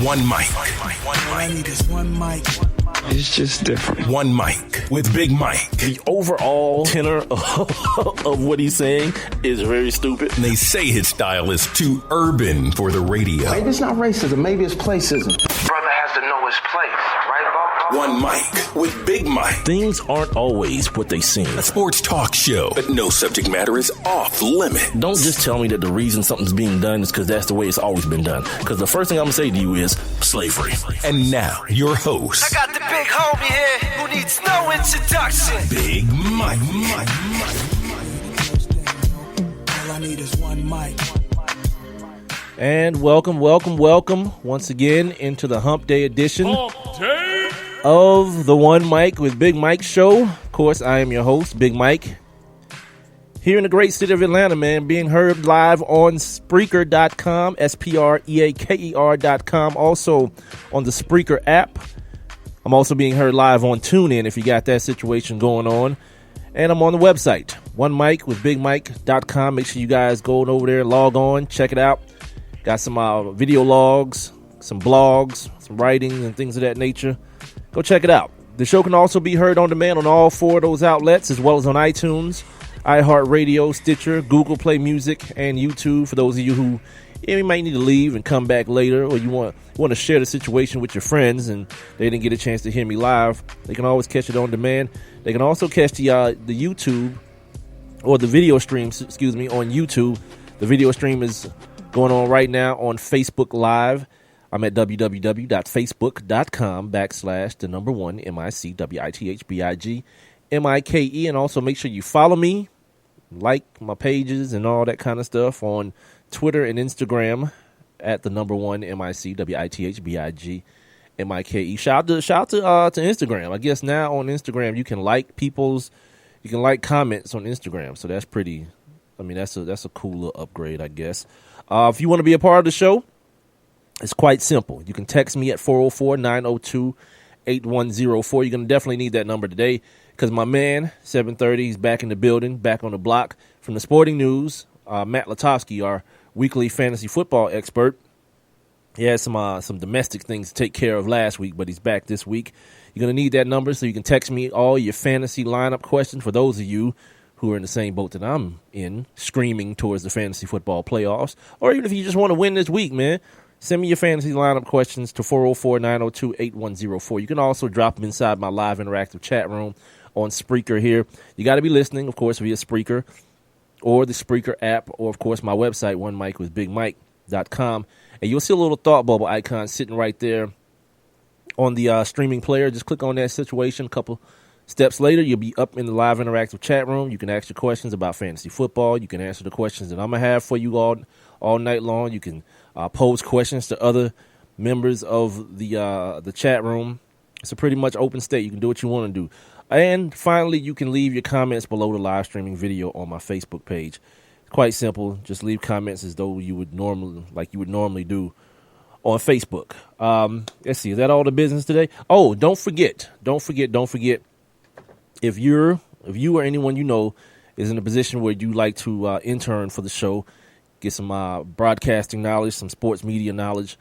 One mic. All I need is one mic. It's just different. One mic with Big Mike. The overall tenor of what he's saying is very stupid. And they say his style is too urban for the radio. Maybe it's not racism. Maybe it's placism. Brother has to know his place, right, Bob? One mic with Big Mike. Things aren't always what they seem. A sports talk show, but no subject matter is off limit. Don't just tell me that the reason something's being done is because that's the way it's always been done. Because the first thing I'm going to say to you is slavery. And now, your host. I got the big homie here who needs no introduction. Big Mike. All I need is one mic. And welcome once again into the Hump Day edition of the One Mic with Big Mike show. Of course, I am your host, Big Mike. Here in the great city of Atlanta, man, being heard live on Spreaker.com, Spreaker.com, also on the Spreaker app. I'm also being heard live on TuneIn if you got that situation going on. And I'm on the website, onemicwithbigmike.com. Make sure you guys go over there, log on, check it out. Got some video logs, some blogs, some writings and things of that nature. Go check it out. The show can also be heard on demand on all four of those outlets, as well as on iTunes, iHeartRadio, Stitcher, Google Play Music, and YouTube. For those of you who you might need to leave and come back later, or you want to share the situation with your friends and they didn't get a chance to hear me live, they can always catch it on demand. They can also catch the YouTube or the video stream, on YouTube. The video stream is going on right now on Facebook Live. I'm at www.facebook.com/1MICWITHBIGMIKE. And also make sure you follow me, like my pages and all that kind of stuff on Twitter and Instagram at @1MICWITHBIGMIKE. Shout out to Instagram. I guess now on Instagram you can like comments on Instagram. So that's pretty. I mean, that's a cool little upgrade, I guess. If you want to be a part of the show, it's quite simple. You can text me at 404-902-8104. You're going to definitely need that number today because my man, 730, he's back in the building, back on the block. From the Sporting News, Matt Lutovsky, our weekly fantasy football expert. He had some domestic things to take care of last week, but he's back this week. You're going to need that number so you can text me all your fantasy lineup questions for those of you who are in the same boat that I'm in, screaming towards the fantasy football playoffs. Or even if you just want to win this week, man, send me your fantasy lineup questions to 404-902-8104. You can also drop them inside my live interactive chat room on Spreaker here. You got to be listening, of course, via Spreaker or the Spreaker app, or, of course, my website, onemicwithbigmike.com. And you'll see a little thought bubble icon sitting right there on the streaming player. Just click on that situation. A couple steps later, you'll be up in the live interactive chat room. You can ask your questions about fantasy football. You can answer the questions that I'm going to have for you all night long. You can pose questions to other members of the chat room. It's a pretty much open state. You can do what you want to do. And finally, you can leave your comments below the live streaming video on my Facebook page. Quite simple. Just leave comments as though you would normally do on Facebook. Let's see. Is that all the business today? Oh, don't forget. If you or anyone you know is in a position where you like to intern for the show, get some broadcasting knowledge, some sports media knowledge,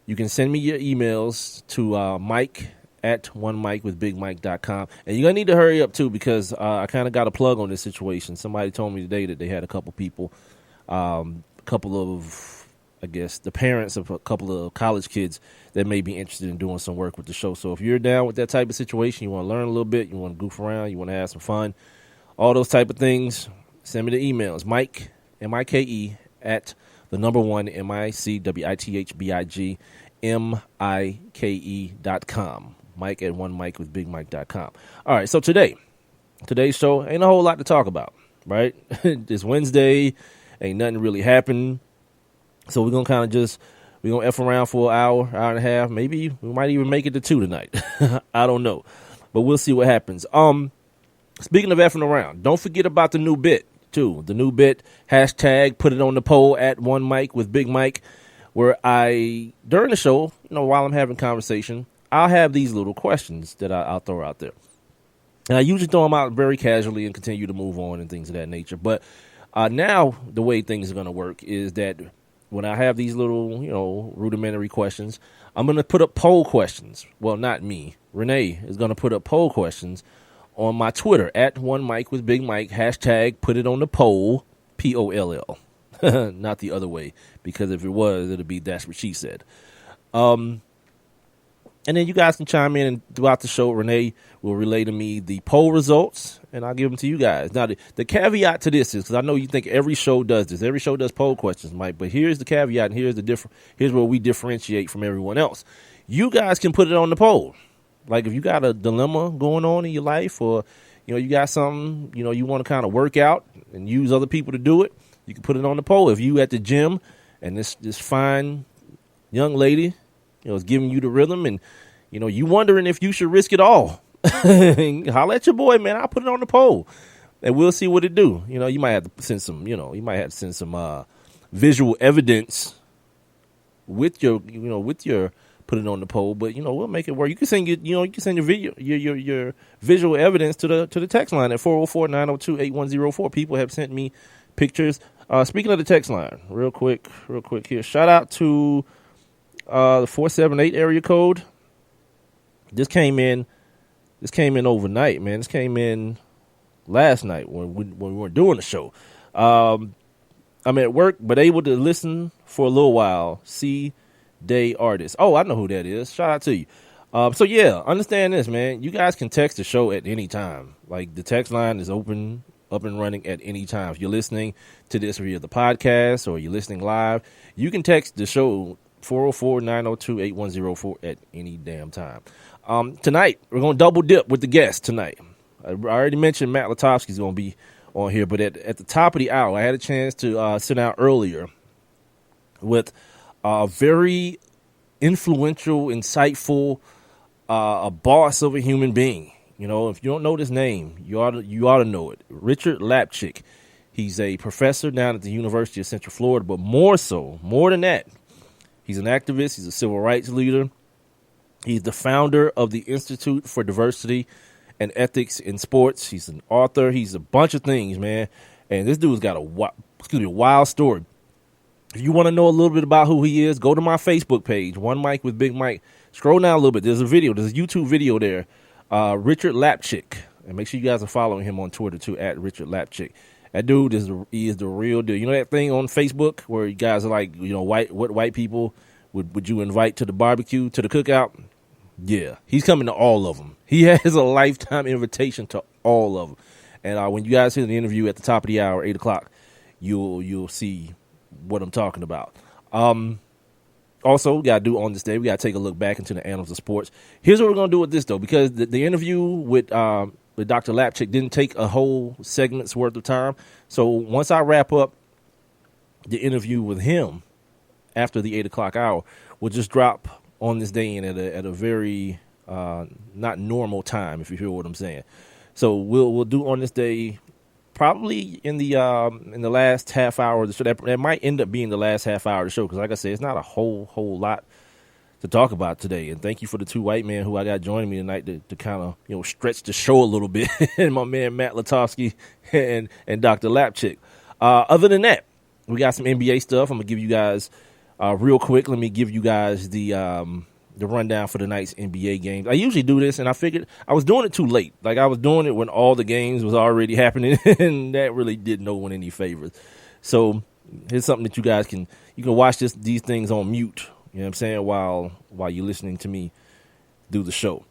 you can send me your emails to Mike at onemicwithbigmike.com. And you're going to need to hurry up, too, because I kind of got a plug on this situation. Somebody told me today that they had a couple people, the parents of a couple of college kids that may be interested in doing some work with the show. So if you're down with that type of situation, you want to learn a little bit, you want to goof around, you want to have some fun, all those type of things, send me the emails. Mike, M-I-K-E, at the number 1, MICWITHBIGMIKE.com. Mike at onemicwithbigmike.com. All right, so today's show ain't a whole lot to talk about, right? It's Wednesday, ain't nothing really happened. So we're going to we're going to F around for an hour and a half. Maybe we might even make it to 2 tonight. I don't know. But we'll see what happens. Speaking of F'ing around, don't forget about the new bit, too. The new bit, hashtag, put it on the poll at One Mic with Big Mike, where during the show, while I'm having conversation, I'll have these little questions that I'll throw out there. And I usually throw them out very casually and continue to move on and things of that nature. But now the way things are going to work is that when I have these little, rudimentary questions, I'm going to put up poll questions. Well, not me. Renee is going to put up poll questions on my Twitter at One Mic with Big Mike. Hashtag put it on the poll, POLL. Not the other way, because if it was, it'd be that's what she said. And then you guys can chime in, and throughout the show, Renee will relay to me the poll results, and I'll give them to you guys. Now, the caveat to this is, because I know you think every show does this. Every show does poll questions, Mike, but here's the caveat, and here's where we differentiate from everyone else. You guys can put it on the poll. Like, if you got a dilemma going on in your life, or, you got something, you want to kind of work out and use other people to do it, you can put it on the poll. If you at the gym, and this fine young lady, is giving you the rhythm, and, you wondering if you should risk it all. Holla at your boy, man. I'll put it on the poll, and we'll see what it do. You might have to send some, visual evidence with your put it on the poll, but we'll make it work. You can send your video, your visual evidence to the text line at 404-902-8104. People have sent me pictures. Speaking of the text line, real quick here. Shout out to the 478 area code. This came in overnight, man. This came in last night when we weren't doing the show. I'm at work, but able to listen for a little while. See Day Artist. Oh, I know who that is. Shout out to you. So yeah, understand this, man. You guys can text the show at any time. Like, the text line is open, up and running at any time. If you're listening to this via the podcast or you're listening live, you can text the show 404-902-8104 at any damn time. Tonight, we're going to double dip with the guest tonight. I already mentioned Matt Lutovsky is going to be on here, but at the top of the hour, I had a chance to sit down earlier with a very influential, insightful, a boss of a human being. If you don't know this name, you ought to know it. Rickard Lapchick. He's a professor down at the University of Central Florida, but more than that, he's an activist. He's a civil rights leader. He's the founder of the Institute for Diversity and Ethics in Sports. He's an author. He's a bunch of things, man. And this dude's got a wild story. If you want to know a little bit about who he is, go to my Facebook page, One Mic with Big Mike. Scroll down a little bit. There's a YouTube video there. Rickard Lapchick. And make sure you guys are following him on Twitter, too, at Rickard Lapchick. That dude is the real deal. You know that thing on Facebook where you guys are like, what white people would you invite to the barbecue, to the cookout? Yeah, he's coming to all of them. He has a lifetime invitation to all of them. And when you guys hear the interview at the top of the hour, 8 o'clock, you'll see what I'm talking about. Also, we got to do on this day, we got to take a look back into the annals of sports. Here's what we're going to do with this, though, because the interview with Dr. Lapchick didn't take a whole segment's worth of time. So once I wrap up the interview with him after the 8 o'clock hour, we'll just drop on this day and at a very not normal time, if you hear what I'm saying. So we'll do on this day probably in the last half hour of the show. That might end up being the last half hour of the show, because like I said, it's not a whole lot to talk about today. And thank you for the two white men who I got joining me tonight to kind of stretch the show a little bit. And my man Matt Lutovsky and Dr. Lapchick. Other than that, we got some NBA stuff. I'm gonna give you guys real quick. Let me give you guys the rundown for tonight's NBA games. I usually do this, and I figured I was doing it too late. Like, I was doing it when all the games was already happening, and that really did no one any favors. So here's something that you guys can watch these things on mute. You know what I'm saying? While you're listening to me do the show.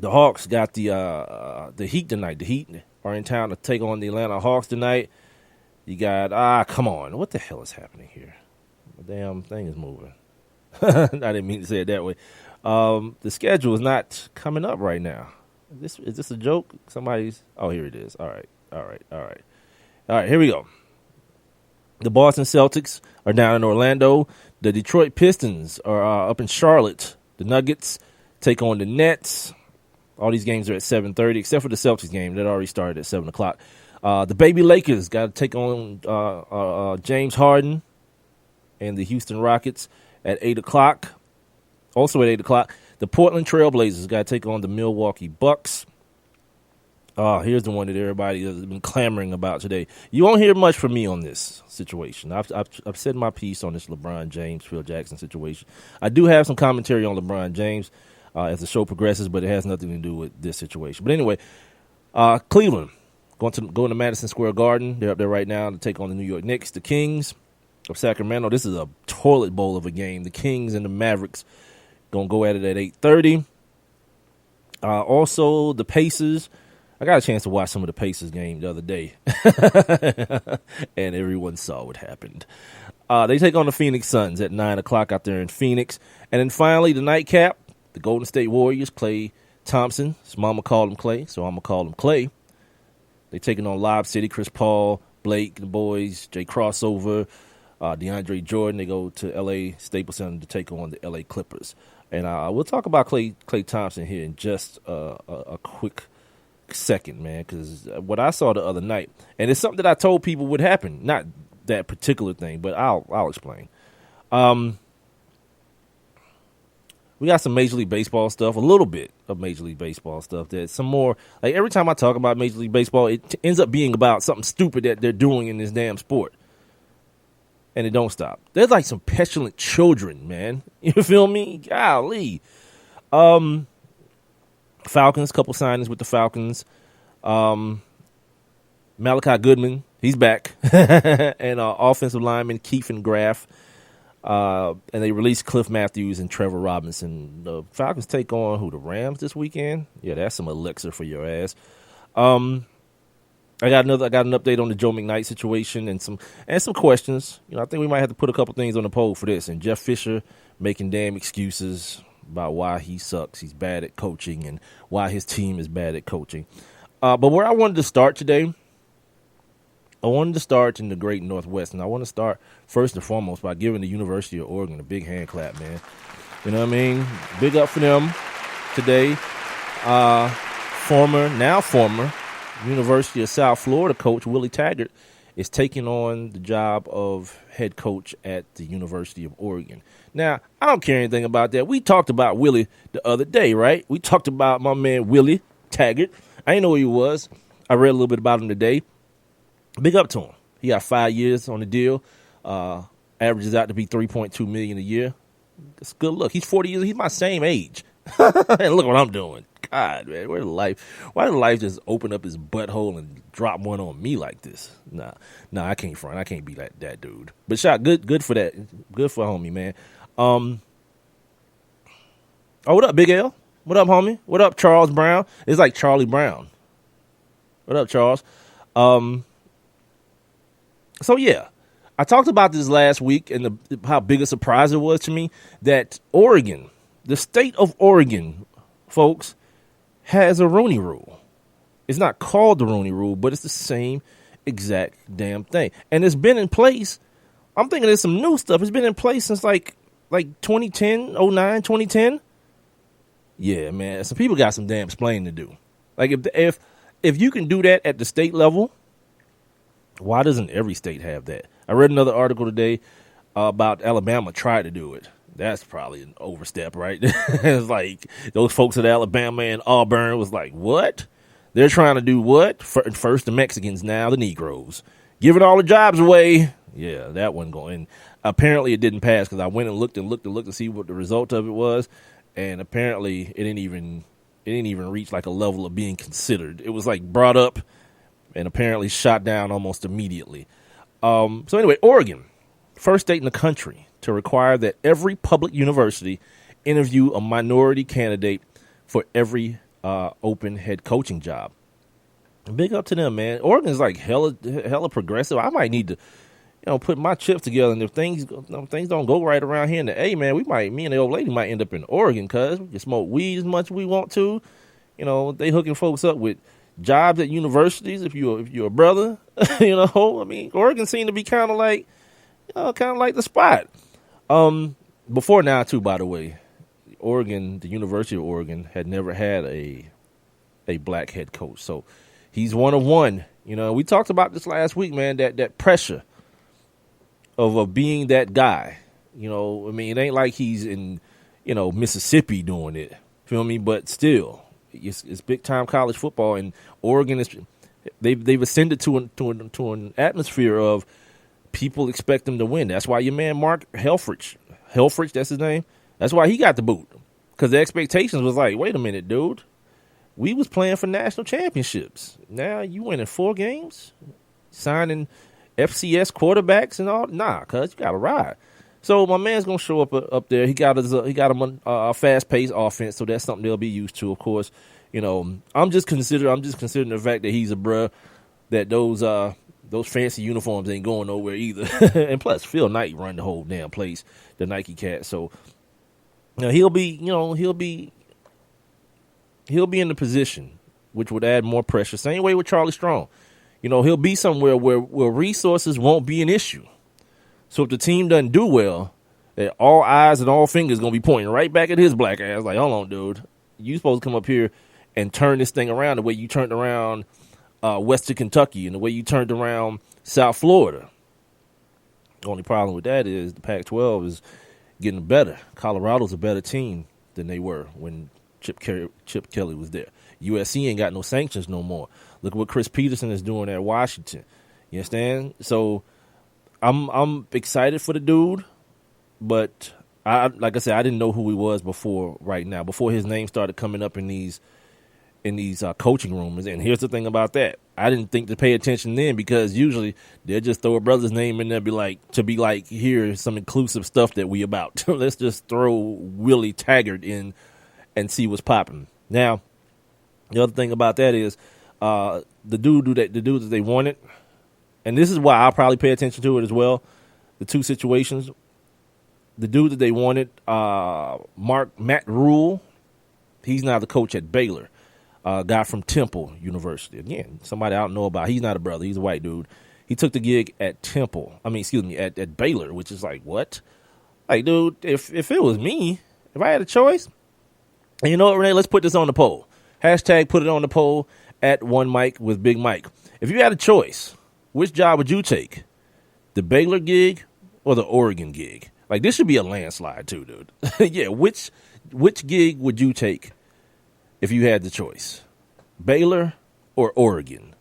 The Hawks got the Heat tonight. The Heat are in town to take on the Atlanta Hawks tonight. You got come on, what the hell is happening here? The damn thing is moving. I didn't mean to say it that way. The schedule is not coming up right now. Is this a joke? Here it is. All right. Here we go. The Boston Celtics are down in Orlando. The Detroit Pistons are up in Charlotte. The Nuggets take on the Nets. All these games are at 7:30, except for the Celtics game that already started at 7 o'clock. The baby Lakers got to take on James Harden and the Houston Rockets at 8 o'clock. Also at 8 o'clock, the Portland Trailblazers got to take on the Milwaukee Bucks. Here's the one that everybody has been clamoring about today. You won't hear much from me on this situation. I've said my piece on this LeBron James, Phil Jackson situation. I do have some commentary on LeBron James as the show progresses, but it has nothing to do with this situation. But anyway, Cleveland going to Madison Square Garden. They're up there right now to take on the New York Knicks. The Kings of Sacramento. This is a toilet bowl of a game. The Kings and the Mavericks going to go at it at 8:30. Also, the Pacers. I got a chance to watch some of the Pacers game the other day, and everyone saw what happened. They take on the Phoenix Suns at 9 o'clock out there in Phoenix. And then finally, the nightcap, the Golden State Warriors, Klay Thompson. His mama called him Clay, so I'm going to call him Clay. They taking on Lob City, Chris Paul, Blake, the boys, Jay Crossover, DeAndre Jordan. They go to L.A. Staples Center to take on the L.A. Clippers. And we'll talk about Klay Thompson here in just a quick second, man, because what I saw the other night, and it's something that I told people would happen, not that particular thing, but I'll explain. We got some Major League Baseball stuff, a little bit of Major League Baseball stuff. There's some more, like every time I talk about Major League Baseball, it ends up being about something stupid that they're doing in this damn sport. And it don't stop. There's like some petulant children, man. You feel me? Golly. Falcons, couple signings with the Falcons. Malachi Goodman, he's back. And offensive lineman Keith Graff. And they released Cliff Matthews and Trevor Robinson. The Falcons take on who? The Rams this weekend? Yeah, that's some elixir for your ass. I got an update on the Joe McKnight situation and some questions. You know, I think we might have to put a couple things on the poll for this. And Jeff Fisher making damn excuses about why he sucks. He's bad at coaching and why his team is bad at coaching. But where I wanted to start today, I wanted to start in the great Northwest. And I want to start first and foremost by giving the University of Oregon a big hand clap, man. You know what I mean? Big up for them today. Former University of South Florida coach Willie Taggart is taking on the job of head coach at the University of Oregon. Now, I don't care anything about that. We talked about Willie the other day, right? We talked about my man Willie Taggart. I didn't know who he was. I read a little bit about him today. Big up to him. He got 5 years on the deal. Averages out to be $3.2 million a year. It's a good look. He's 40 years. He's my same age. And look what I'm doing. God, man, why did life just open up his butthole and drop one on me like this? Nah, I can't front. I can't be that dude. But good for that. Good for homie, man. Oh, what up, Big L? What up, homie? What up, Charles Brown? It's like Charlie Brown. What up, Charles? So yeah, I talked about this last week and how big a surprise it was to me that Oregon, the state of Oregon, folks, has a Rooney Rule. It's not called the Rooney Rule, but it's the same exact damn thing. And it's been in place. I'm thinking there's some new stuff. It's been in place since like 2010, 09, 2010. Yeah, man. Some people got some damn explaining to do. Like if you can do that at the state level, why doesn't every state have that? I read another article today about Alabama tried to do it. That's probably an overstep, right? It's like those folks at Alabama and Auburn was like, what? They're trying to do what? First the Mexicans, now the Negroes. Giving all the jobs away. Yeah, that wasn't going. Apparently it didn't pass because I went and looked to see what the result of it was. And apparently it didn't even reach like a level of being considered. It was like brought up and apparently shot down almost immediately. So anyway, Oregon, first state in the country to require that every public university interview a minority candidate for every open head coaching job. Big up to them, man. Oregon's like hella progressive. I might need to, put my chips together, and if things don't go right around here in the A, man, me and the old lady might end up in Oregon, cuz we can smoke weed as much as we want to. They hooking folks up with jobs at universities. If you're a brother, Oregon seemed to be kind of like the spot. Before now, too, by the way, Oregon, the University of Oregon, had never had a black head coach. So he's one of one. We talked about this last week, man, that pressure of being that guy. It ain't like he's in, Mississippi doing it. Feel me? But still, It's big time college football, and Oregon is they've ascended to an atmosphere of people expect them to win. That's why your man Mark Helfrich, that's his name. That's why he got the boot, because the expectations was like, wait a minute, dude, we was playing for national championships. Now you winning 4 games, signing FCS quarterbacks and all. Nah, cuz you got to ride. So my man's gonna show up there. He got a fast paced offense, so that's something they'll be used to. Of course, you know, I'm just considering the fact that he's a bruh, that those fancy uniforms ain't going nowhere either. And plus, Phil Knight run the whole damn place, the Nike cat. So you know, he'll be in the position, which would add more pressure. Same way with Charlie Strong. You know, he'll be somewhere where resources won't be an issue. So if the team doesn't do well, all eyes and all fingers going to be pointing right back at his black ass. Like, hold on, dude. You supposed to come up here and turn this thing around the way you turned around Western Kentucky and the way you turned around South Florida. The only problem with that is the Pac-12 is getting better. Colorado's a better team than they were when Chip Kelly was there. USC ain't got no sanctions no more. Look at what Chris Peterson is doing at Washington. You understand? So I'm excited for the dude, but like I said, I didn't know who he was before his name started coming up in these coaching rooms. And here's the thing about that. I didn't think to pay attention then, because usually they'll just throw a brother's name in there to be like, here's some inclusive stuff that we about. Let's just throw Willie Taggart in and see what's popping. Now, the other thing about that is the dude that they wanted, and this is why I'll probably pay attention to it as well, the two situations. The dude that they wanted, Matt Rule, he's now the coach at Baylor. Guy from Temple University. Again, somebody I don't know about. He's not a brother. He's a white dude. He took the gig at at Baylor, which is like, what? Like, dude, if it was me, if I had a choice, and you know what, Renee, let's put this on the poll. Hashtag put it on the poll at One Mike with Big Mike. If you had a choice, which job would you take? The Baylor gig or the Oregon gig? Like, this should be a landslide too, dude. Yeah, which gig would you take if you had the choice? Baylor or Oregon?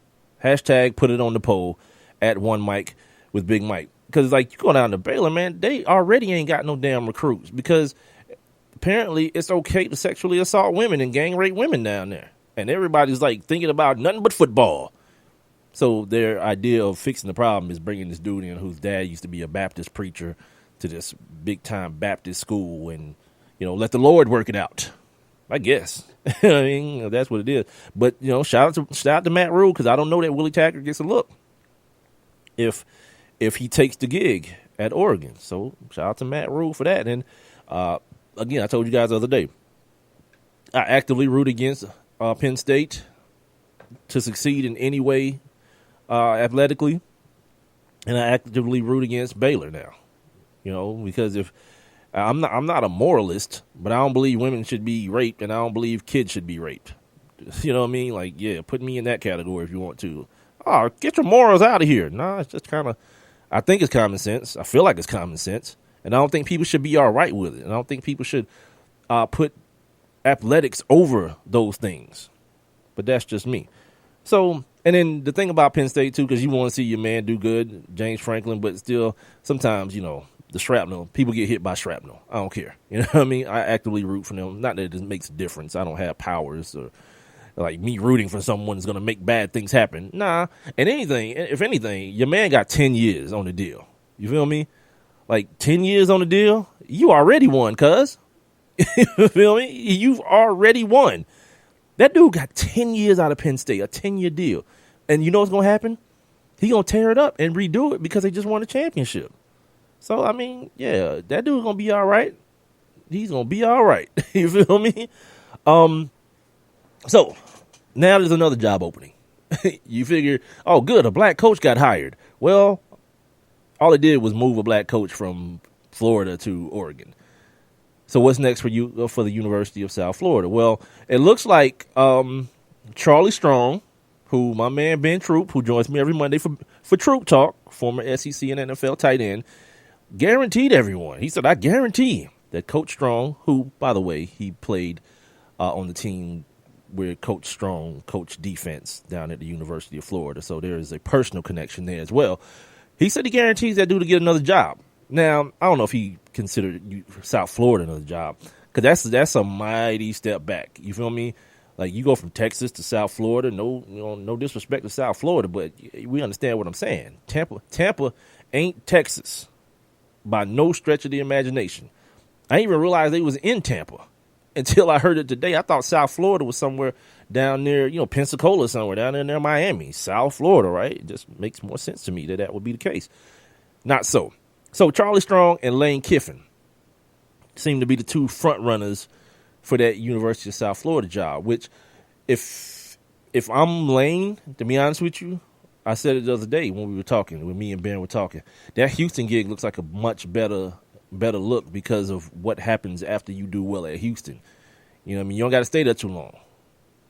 Hashtag put it on the poll at One Mike with Big Mike. Because, like, you go down to Baylor, man, they already ain't got no damn recruits, because apparently it's okay to sexually assault women and gang rape women down there. And everybody's, like, thinking about nothing but football. So their idea of fixing the problem is bringing this dude in whose dad used to be a Baptist preacher to this big-time Baptist school and, you know, let the Lord work it out. I guess. I mean, that's what it is. But, you know, shout out to Matt Rule, because I don't know that Willie Taggart gets a look if he takes the gig at Oregon. So shout out to Matt Rule for that. And again, I told you guys the other day, I actively root against Penn State to succeed in any way athletically, and I actively root against Baylor now. You know, because if I'm not a moralist, but I don't believe women should be raped, and I don't believe kids should be raped. You know what I mean? Like, yeah, put me in that category if you want to. Oh, get your morals out of here. Nah, it's just kind of, I think it's common sense. I feel like it's common sense. And I don't think people should be all right with it. And I don't think people should put athletics over those things. But that's just me. So, and then the thing about Penn State, too, because you want to see your man do good, James Franklin, but still, sometimes, you know, the shrapnel, people get hit by shrapnel. I don't care. You know what I mean? I actively root for them. Not that it makes a difference. I don't have powers or, like, me rooting for someone is going to make bad things happen. Nah. And if anything, your man got 10 years on the deal. You feel me? Like, 10 years on the deal, you already won, cuz. You feel me? You've already won. That dude got 10 years out of Penn State, a 10-year deal. And you know what's going to happen? He going to tear it up and redo it because they just won a championship. So, I mean, yeah, that dude's going to be all right. He's going to be all right. You feel me? So, now there's another job opening. You figure, oh, good, a black coach got hired. Well, all it did was move a black coach from Florida to Oregon. So what's next for you for the University of South Florida? Well, it looks like Charlie Strong, who my man Ben Troop, who joins me every Monday for Troop Talk, former SEC and NFL tight end, guaranteed everyone. He said, I guarantee that Coach Strong, who, by the way, he played on the team where Coach Strong coached defense down at the University of Florida. So there is a personal connection there as well. He said he guarantees that dude to get another job. Now, I don't know if he considered South Florida another job, because that's a mighty step back. You feel me? Like, you go from Texas to South Florida. No disrespect to South Florida, but we understand what I'm saying. Tampa ain't Texas by no stretch of the imagination. I didn't even realize they was in Tampa until I heard it today. I thought South Florida was somewhere down near, Pensacola, somewhere down there near Miami. South Florida, right? It just makes more sense to me that would be the case. Not so. So Charlie Strong and Lane Kiffin seem to be the two front runners for that University of South Florida job, which if I'm Lane, to be honest with you, I said it the other day when me and Ben were talking, that Houston gig looks like a much better look because of what happens after you do well at Houston. You know what I mean? You don't got to stay there too long.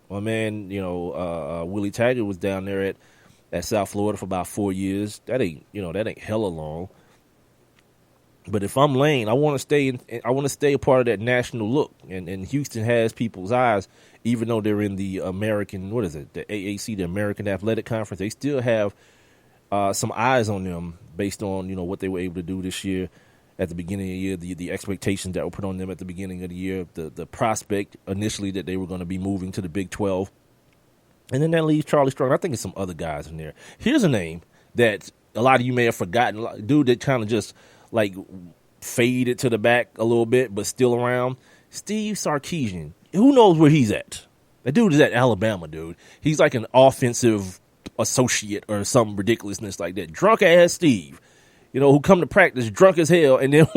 My man, Willie Taggart was down there at South Florida for about 4 years. That ain't hella long. But if I'm Lane, I want to stay a part of that national look. And Houston has people's eyes, even though they're in the American, the AAC, the American Athletic Conference. They still have some eyes on them based on, what they were able to do this year at the beginning of the year, the expectations that were put on them at the beginning of the year, the prospect initially that they were going to be moving to the Big 12. And then that leaves Charlie Strong. I think it's some other guys in there. Here's a name that a lot of you may have forgotten, dude that kind of just faded to the back a little bit, but still around. Steve Sarkisian. Who knows where he's at? That dude is at Alabama, dude. He's like an offensive associate or some ridiculousness like that. Drunk ass Steve, who come to practice drunk as hell. And then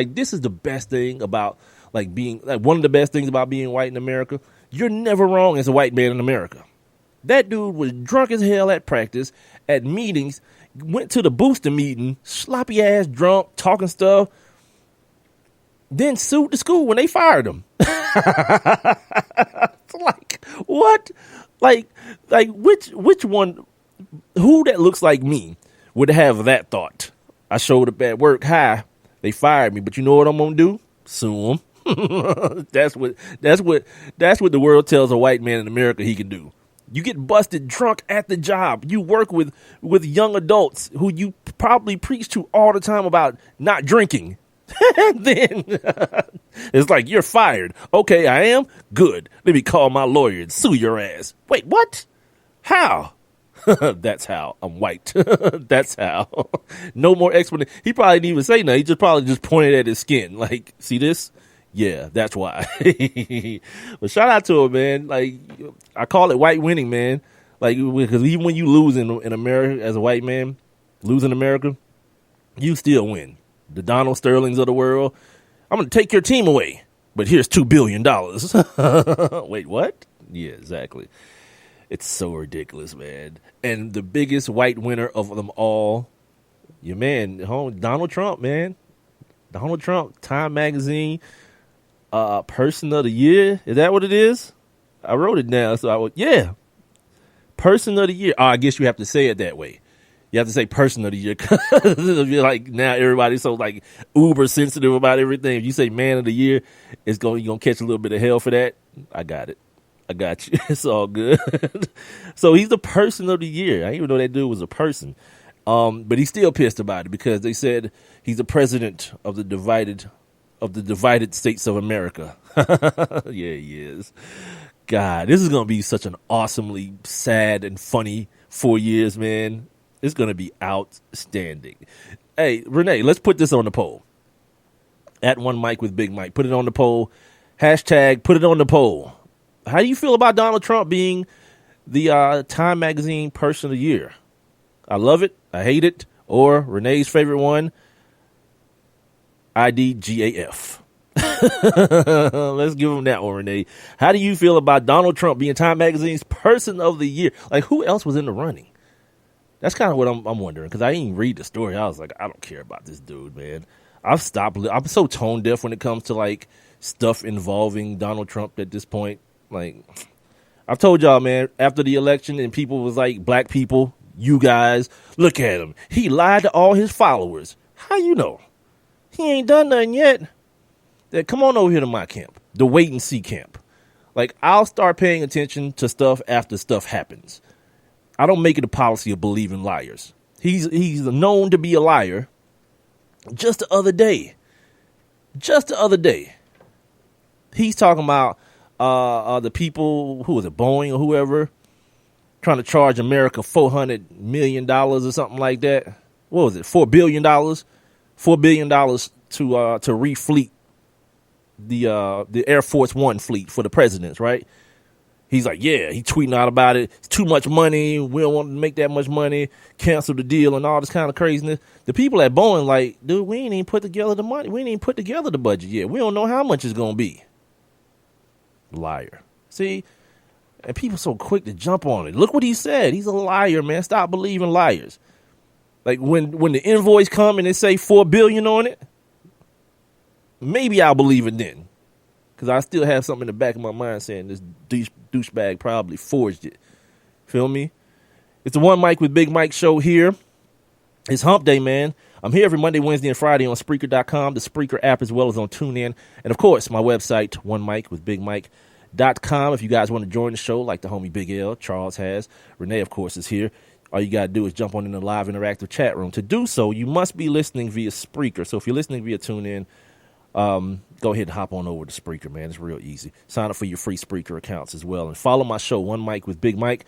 this is the best thing about being one of the best things about being white in America. You're never wrong as a white man in America. That dude was drunk as hell at practice, at meetings, went to the booster meeting, sloppy ass drunk, talking stuff, then sued the school when they fired him. What? Which one, who that looks like me would have that thought? I showed up at work high, they fired me, but you know what I'm gonna do? Sue them. That's what the world tells a white man in America he can do. You get busted drunk at the job. You work with young adults who you probably preach to all the time about not drinking. And then it's like, you're fired. Okay, I am? Good. Let me call my lawyer and sue your ass. Wait, what? How? That's how. I'm white. That's how. No more explanation. He probably didn't even say nothing. He probably just pointed at his skin. Like, see this? Yeah, that's why. But shout out to him, man. I call it white winning, man. Because even when you lose in America as a white man, lose in America, you still win. The Donald Sterlings of the world. I'm going to take your team away, but here's $2 billion. Wait, what? Yeah, exactly. It's so ridiculous, man. And the biggest white winner of them all, your man, Donald Trump, man. Donald Trump, Time Magazine. Person of the year. Is that what it is? I wrote it down. So yeah. Person of the year. Oh, I guess you have to say it that way. You have to say person of the year. Now everybody's so uber sensitive about everything. If you say man of the year, you're going to catch a little bit of hell for that. I got it. I got you. It's all good. So he's the person of the year. I didn't even know that dude was a person. But he's still pissed about it because they said he's the president of the divided states of America. Yeah, he is. God, this is going to be such an awesomely sad and funny 4 years, man. It's going to be outstanding. Hey, Renee, let's put this on the poll. At One Mic with Big Mike. Put it on the poll. Hashtag put it on the poll. How do you feel about Donald Trump being the Time Magazine Person of the Year? I love it. I hate it. Or Renee's favorite one, IDGAF. Let's give him that one, Renee. How do you feel about Donald Trump being Time Magazine's Person of the Year? Who else was in the running? That's kind of what I'm wondering, because I didn't even read the story. I was like, I don't care about this dude, man. I'm so tone deaf when it comes to stuff involving Donald Trump at this point. I've told y'all, man, after the election and people was black people, you guys, look at him. He lied to all his followers. How you know? He ain't done nothing yet. Come on over here to my camp, the wait and see camp. Like, I'll start paying attention to stuff after stuff happens. I don't make it a policy of believing liars. He's known to be a liar. Just the other day, he's talking about the people, who was it, Boeing or whoever, trying to charge America $400 million or something like that. What was it, $4 billion? $4 billion to refleet the Air Force One fleet for the presidents, right? He's like, yeah, he tweeting out about it. It's too much money. We don't want to make that much money. Cancel the deal and all this kind of craziness. The people at Boeing like, dude, we ain't even put together the money. We ain't even put together the budget yet. We don't know how much it's going to be. Liar. See? And people so quick to jump on it. Look what he said. He's a liar, man. Stop believing liars. Like when the invoice come and they say $4 billion on it, maybe I'll believe it then. Because I still have something in the back of my mind saying this douchebag probably forged it. Feel me? It's the One Mic with Big Mike show here. It's hump day, man. I'm here every Monday, Wednesday, and Friday on Spreaker.com, the Spreaker app, as well as on TuneIn. And, of course, my website, OneMicWithBigMike.com. If you guys want to join the show like the homie Big L, Charles has. Renee, of course, is here. All you got to do is jump on in the live interactive chat room. To do so, you must be listening via Spreaker. So if you're listening via TuneIn, go ahead and hop on over to Spreaker, man. It's real easy. Sign up for your free Spreaker accounts as well. And follow my show, One Mic with Big Mike.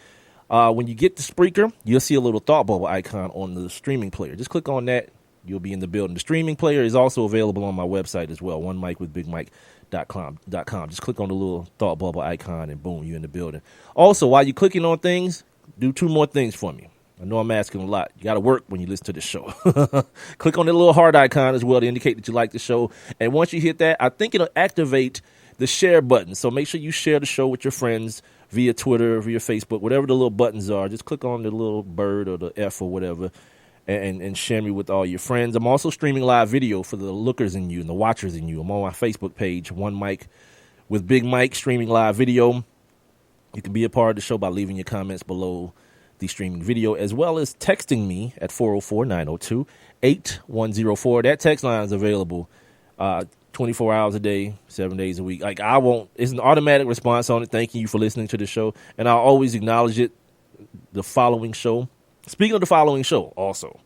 When you get to Spreaker, you'll see a little thought bubble icon on the streaming player. Just click on that. You'll be in the building. The streaming player is also available on my website as well, OneMicWithBigMike.com. Just click on the little thought bubble icon and boom, you're in the building. Also, while you're clicking on things, do two more things for me. I know I'm asking a lot. You got to work when you listen to the show. Click on the little heart icon as well to indicate that you like the show. And once you hit that, I think it'll activate the share button. So make sure you share the show with your friends via Twitter, via Facebook, whatever the little buttons are. Just click on the little bird or the F or whatever and share me with all your friends. I'm also streaming live video for the lookers in you and the watchers in you. I'm on my Facebook page, One Mic with Big Mike, streaming live video. You can be a part of the show by leaving your comments below the streaming video, as well as texting me at 404-902-8104. That text line is available 24 hours a day, 7 days a week. Like, it's an automatic response on it. Thanking you for listening to the show. And I'll always acknowledge it the following show. Speaking of the following show, also,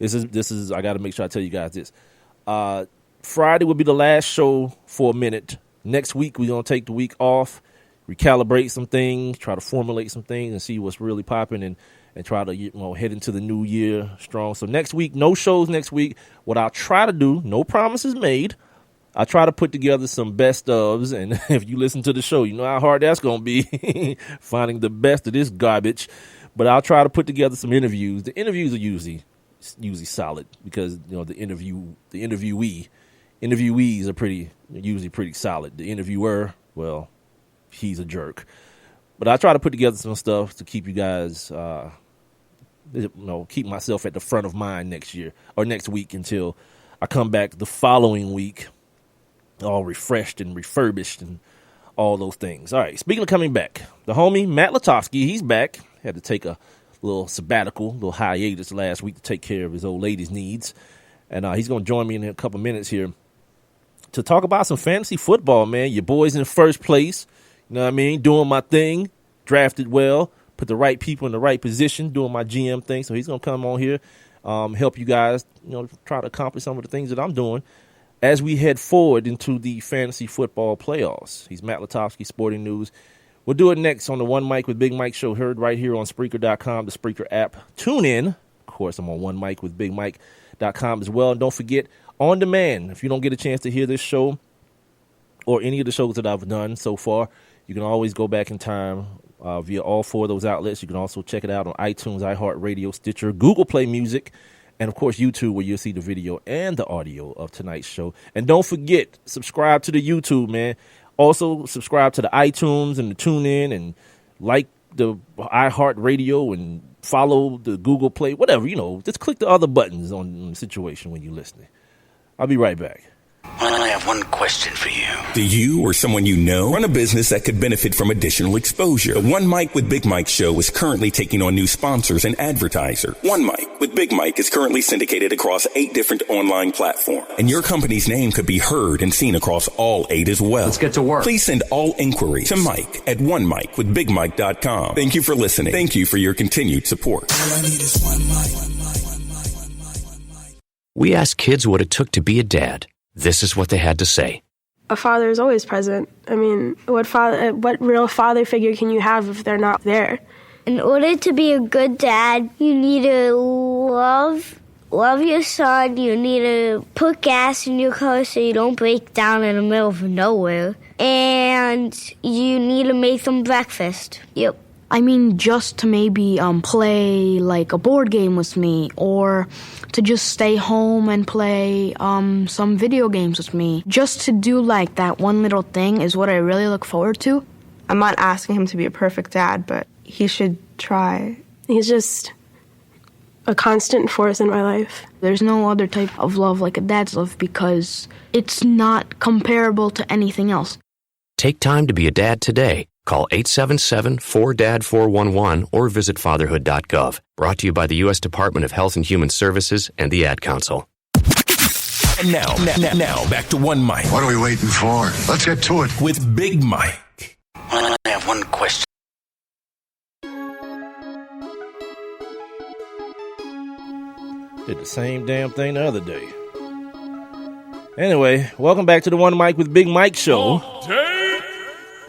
this is I got to make sure I tell you guys this. Friday will be the last show for a minute. Next week, we're going to take the week off, recalibrate some things, try to formulate some things and see what's really popping and try to head into the new year strong. So next week, no shows next week. What I'll try to do, no promises made, I'll try to put together some best ofs. And if you listen to the show, you know how hard that's going to be, finding the best of this garbage. But I'll try to put together some interviews. The interviews are usually solid because, the interviewees are usually pretty solid. The interviewer, well, he's a jerk. But I try to put together some stuff to keep you guys, keep myself at the front of mind next year or next week until I come back the following week, all refreshed and refurbished and all those things. All right, speaking of coming back, the homie Matt Lutovsky, he's back. Had to take a little sabbatical, little hiatus last week to take care of his old lady's needs. And he's going to join me in a couple minutes here to talk about some fantasy football, man. Your boy's in first place. You know what I mean? Doing my thing, drafted well, put the right people in the right position, doing my GM thing. So he's going to come on here, help you guys, try to accomplish some of the things that I'm doing as we head forward into the fantasy football playoffs. He's Matt Lutovsky, Sporting News. We'll do it next on the One Mic with Big Mike show, heard right here on Spreaker.com, the Spreaker app. Tune in. Of course, I'm on One Mic with Big Mike.com as well. And don't forget, on demand, if you don't get a chance to hear this show or any of the shows that I've done so far, you can always go back in time via all four of those outlets. You can also check it out on iTunes, iHeartRadio, Stitcher, Google Play Music, and, of course, YouTube, where you'll see the video and the audio of tonight's show. And don't forget, subscribe to the YouTube, man. Also, subscribe to the iTunes and the TuneIn and like the iHeartRadio and follow the Google Play, whatever, just click the other buttons on the situation when you're listening. I'll be right back. I have one question for you. Do you or someone you know run a business that could benefit from additional exposure? The One Mic with Big Mike show is currently taking on new sponsors and advertisers. One Mic with Big Mike is currently syndicated across 8 different online platforms, and your company's name could be heard and seen across all 8 as well. Let's get to work. Please send all inquiries to Mike at onemicwithbigmike.com. Thank you for listening. Thank you for your continued support. All I need is one mic. We asked kids what it took to be a dad. This is what they had to say. A father is always present. I mean, what real father figure can you have if they're not there? In order to be a good dad, you need to love your son. You need to put gas in your car so you don't break down in the middle of nowhere. And you need to make them breakfast. Yep. I mean, just to maybe play like a board game with me, or to just stay home and play some video games with me. Just to do like that one little thing is what I really look forward to. I'm not asking him to be a perfect dad, but he should try. He's just a constant force in my life. There's no other type of love like a dad's love because it's not comparable to anything else. Take time to be a dad today. Call 877-4DAD-411 or visit fatherhood.gov. Brought to you by the U.S. Department of Health and Human Services and the Ad Council. And now, back to One Mic. What are we waiting for? Let's get to it. With Big Mike. I have one question. Did the same damn thing the other day. Anyway, welcome back to the One Mic with Big Mike show.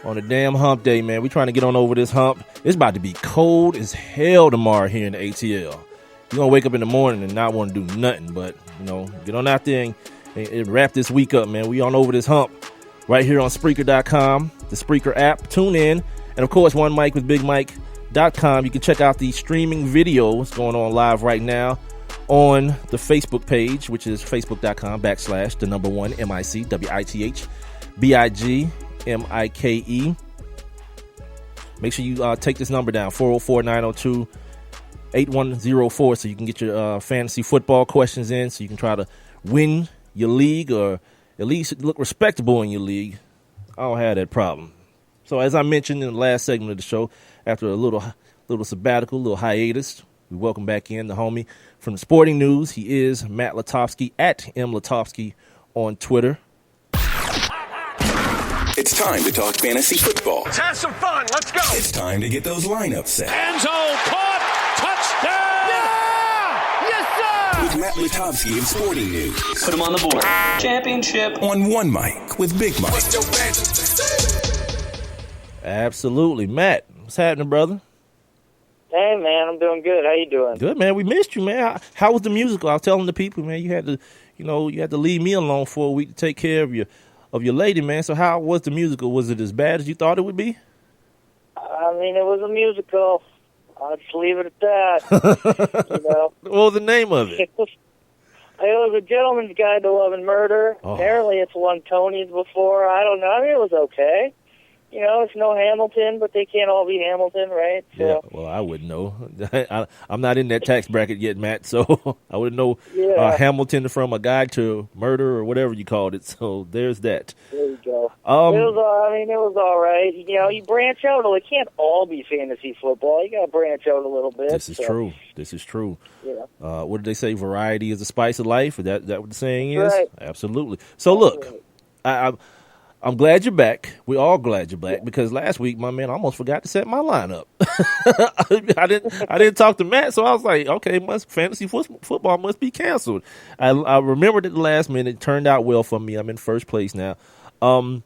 On a damn hump day, man. We trying to get on over this hump. It's about to be cold as hell tomorrow here in the ATL. You're going to wake up in the morning and not want to do nothing, but, get on out there and wrap this week up, man. We on over this hump right here on Spreaker.com, the Spreaker app. Tune in. And, of course, OneMicWithBigMike.com. You can check out the streaming videos going on live right now on the Facebook page, which is Facebook.com/1 MICWITHBIGMIKE. Make sure you take this number down, 404-902-8104, so you can get your fantasy football questions in, so you can try to win your league or at least look respectable in your league. I don't have that problem. So as I mentioned in the last segment of the show, after a little sabbatical, little hiatus, we welcome back in the homie from the Sporting News. He is Matt Lutovsky at Lutovsky on Twitter. It's time to talk fantasy football. Let's have some fun. Let's go. It's time to get those lineups set. End zone caught. Touchdown. Yeah! Yes, sir. With Matt Lutovsky of Sporting News. Put him on the board. Championship. On One Mic with Big Mike. Absolutely. Matt, what's happening, brother? Hey, man, I'm doing good. How you doing? Good, man. We missed you, man. How was the musical? I was telling the people, man, you had to leave me alone for a week to take care of your lady, man. So how was the musical? Was it as bad as you thought it would be? I mean, it was a musical. I'll just leave it at that. What was the name of it? It was A Gentleman's Guide to Love and Murder. Oh. Apparently it's won Tonys before. I don't know. I mean, it was okay. It's no Hamilton, but they can't all be Hamilton, right? So. Yeah, well, I wouldn't know. I'm not in that tax bracket yet, Matt, so I wouldn't know Hamilton from A Guide to Murder or whatever you called it. So there's that. There you go. It was all right. You branch out. It can't all be fantasy football. You got to branch out a little bit. This is true. Yeah. What did they say? Variety is the spice of life? Is that what the saying is? Right. Absolutely. So look, I'm glad you're back. We're all glad you're back because last week, my man, I almost forgot to set my lineup. I didn't talk to Matt, so I was like, okay, fantasy football must be canceled. I remembered at the last minute. It turned out well for me. I'm in first place now. No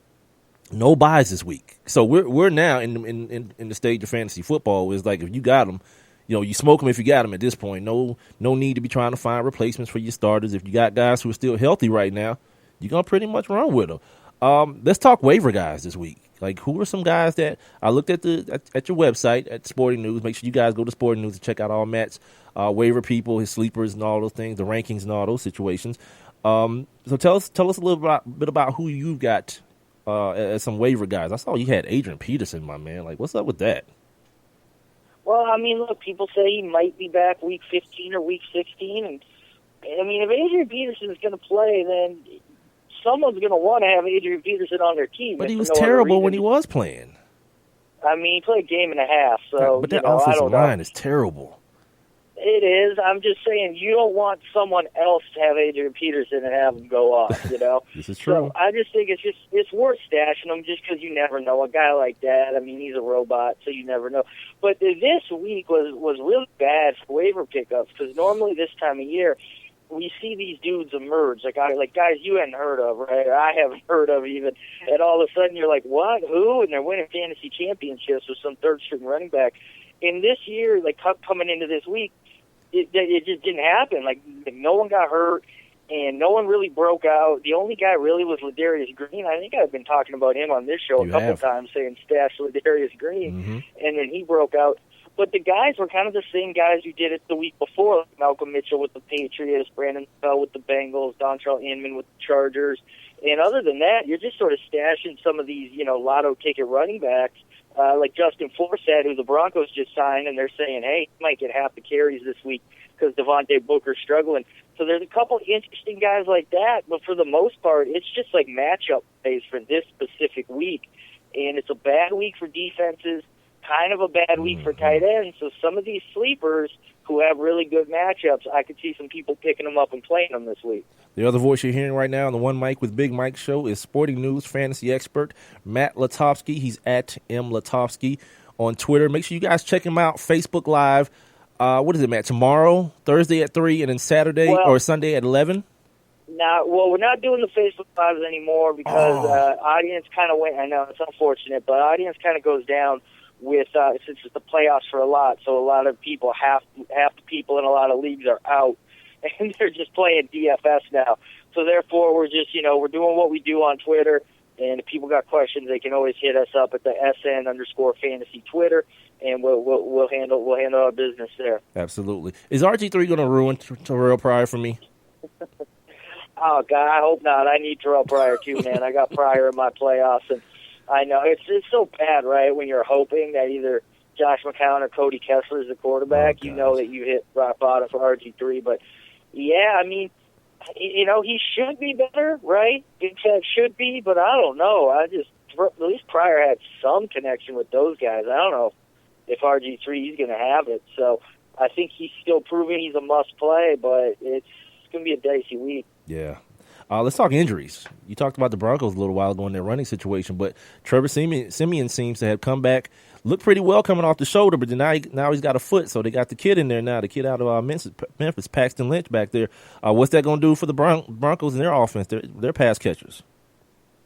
buys this week, so we're now in the stage of fantasy football. It's like if you got them, you smoke them if you got them at this point. No need to be trying to find replacements for your starters. If you got guys who are still healthy right now, you're gonna pretty much run with them. Let's talk waiver guys this week. Like, who are some guys that I looked at at your website at Sporting News. Make sure you guys go to Sporting News and check out all Matt's waiver people, his sleepers, and all those things, the rankings and all those situations. So tell us a little bit about who you got as some waiver guys. I saw you had Adrian Peterson, my man. Like, what's up with that? Well, I mean, look, people say he might be back week 15 or week 16, and I mean, if Adrian Peterson is going to play, then someone's going to want to have Adrian Peterson on their team. But he was terrible when he was playing. I mean, he played a game and a half. So, but that offensive line is terrible. It is. I'm just saying you don't want someone else to have Adrian Peterson and have him go off, This is true. So I just think it's worth stashing him just because you never know. A guy like that, I mean, he's a robot, so you never know. But this week was really bad for waiver pickups because normally this time of year we see these dudes emerge, like guys you hadn't heard of, right? I haven't heard of even. And all of a sudden you're like, what? Who? And they're winning fantasy championships with some third-string running back. And this year, like coming into this week, it just didn't happen. Like no one got hurt, and no one really broke out. The only guy really was Ladarius Green. I think I've been talking about him on this show a couple times, saying stash Ladarius Green, and then he broke out. But the guys were kind of the same guys who did it the week before. Like Malcolm Mitchell with the Patriots, Brandon Bell with the Bengals, Dontrell Inman with the Chargers. And other than that, you're just sort of stashing some of these, lotto ticket running backs. Like Justin Forsett, who the Broncos just signed, and they're saying, hey, he might get half the carries this week because Devontae Booker's struggling. So there's a couple interesting guys like that, but for the most part, it's just like matchup plays for this specific week. And it's a bad week for defenses, kind of a bad week for tight ends. So some of these sleepers who have really good matchups, I could see some people picking them up and playing them this week. The other voice you're hearing right now on the One Mike with Big Mike show is Sporting News fantasy expert Matt Lutovsky. He's at Lutovsky on Twitter. Make sure you guys check him out. Facebook Live. What is it, Matt? Tomorrow, Thursday at 3, and then Saturday or Sunday at 11? We're not doing the Facebook Lives anymore because audience kind of went. I know it's unfortunate, but audience kind of goes down with since it's the playoffs for a lot. So a lot of people, half the people in a lot of leagues are out. And they're just playing DFS now. So therefore, we're just, we're doing what we do on Twitter. And if people got questions, they can always hit us up at the SN_fantasy Twitter, and we'll handle our business there. Absolutely. Is RG3 going to ruin Terrell Pryor for me? Oh God, I hope not. I need Terrell Pryor too, man. I got Pryor in my playoffs, and I know it's so bad, right? When you're hoping that either Josh McCown or Cody Kessler is the quarterback, you know that you hit rock bottom for RG3, but. Yeah, I mean, he should be better, right? Big Cat should be, but I don't know. At least Pryor had some connection with those guys. I don't know if RG3 is going to have it. So I think he's still proving he's a must-play, but it's going to be a dicey week. Yeah. Let's talk injuries. You talked about the Broncos a little while ago in their running situation, but Trevor Siemian seems to have come back, looked pretty well coming off the shoulder, but now he's got a foot, so they got the kid in there now, the kid out of Memphis, Paxton Lynch back there. What's that going to do for the Broncos and their offense, their pass catchers?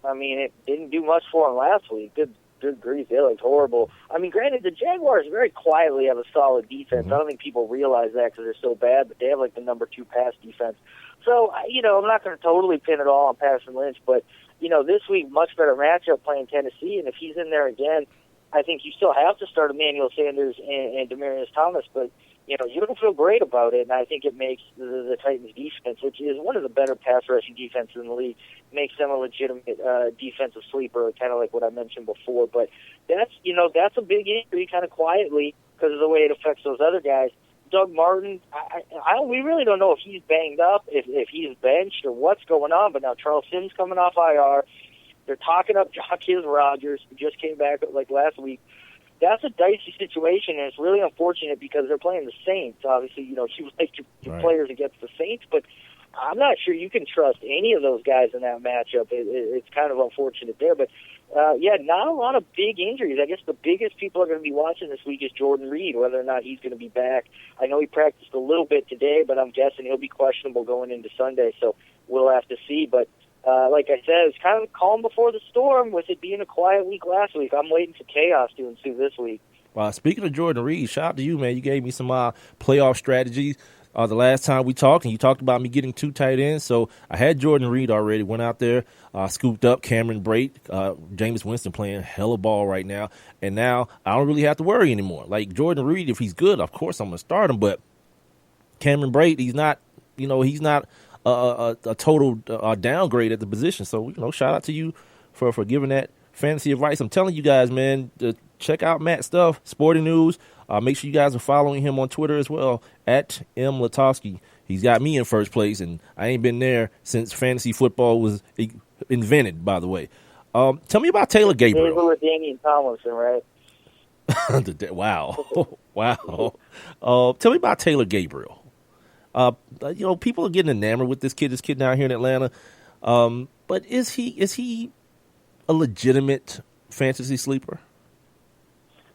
I mean, it didn't do much for them last week. Good grief, they looked horrible. I mean, granted, the Jaguars very quietly have a solid defense. I don't think people realize that because they're so bad, but they have like the number 2 pass defense. So, I'm not going to totally pin it all on Paxton Lynch, but, this week, much better matchup playing Tennessee, and if he's in there again, I think you still have to start Emmanuel Sanders and Demaryius Thomas, but, you don't feel great about it, and I think it makes the Titans' defense, which is one of the better pass-rushing defenses in the league, makes them a legitimate defensive sleeper, kind of like what I mentioned before, but that's a big injury kind of quietly because of the way it affects those other guys. Doug Martin, we really don't know if he's banged up, if he's benched, or what's going on. But now Charles Sims coming off IR. They're talking up Jacquizz Rodgers, who just came back like last week. That's a dicey situation, and it's really unfortunate because they're playing the Saints. Obviously, you like your players against the Saints, but I'm not sure you can trust any of those guys in that matchup. It's kind of unfortunate there, but not a lot of big injuries. I guess the biggest people are going to be watching this week is Jordan Reed, whether or not he's going to be back. I know he practiced a little bit today, but I'm guessing he'll be questionable going into Sunday, so we'll have to see. But like I said, it's kind of calm before the storm with it being a quiet week last week. I'm waiting for chaos to ensue this week. Well, speaking of Jordan Reed, shout out to you, man. You gave me some playoff strategies. The last time we talked, and you talked about me getting 2 tight ends, so I had Jordan Reed already, went out there, scooped up Cameron Brate, Jameis Winston playing hella ball right now, and now I don't really have to worry anymore. Like Jordan Reed, if he's good, of course I'm going to start him, but Cameron Brate, he's not a total downgrade at the position, so, shout out to you for giving that fantasy advice. I'm telling you guys, man, check out Matt's stuff, Sporting News. Make sure you guys are following him on Twitter as well, at Lutovsky. He's got me in first place, and I ain't been there since fantasy football was invented, by the way. Tell me about Taylor Gabriel. They were with Damian Tomlinson, right? Wow. Wow. Tell me about Taylor Gabriel. People are getting enamored with this kid down here in Atlanta. But is he a legitimate fantasy sleeper?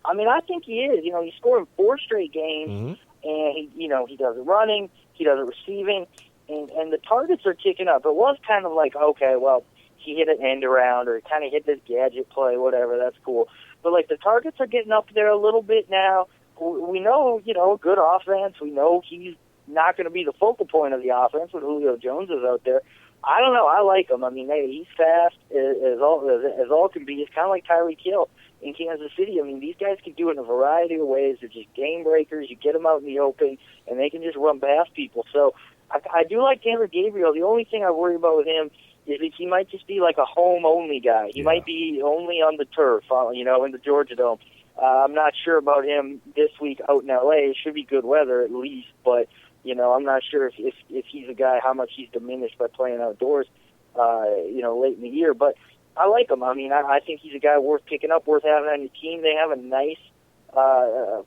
I mean, I think he is. He's scoring 4 straight games, and he does it running, he does it receiving, and the targets are ticking up. It was kind of like, okay, well, he hit an end around or kind of hit this gadget play, whatever, that's cool. But, the targets are getting up there a little bit now. We know, good offense. We know he's not going to be the focal point of the offense when Julio Jones is out there. I don't know. I like him. I mean, he's fast as all can be. He's kind of like Tyreek Hill in Kansas City. I mean, these guys can do it in a variety of ways. They're just game breakers. You get them out in the open, and they can just run past people. So I do like Taylor Gabriel. The only thing I worry about with him is that he might just be like a home-only guy. He might be only on the turf, in the Georgia Dome. I'm not sure about him this week out in L.A. It should be good weather at least, but I'm not sure if he's a guy, how much he's diminished by playing outdoors, late in the year. But I like him. I mean, I think he's a guy worth picking up, worth having on your team. They have a nice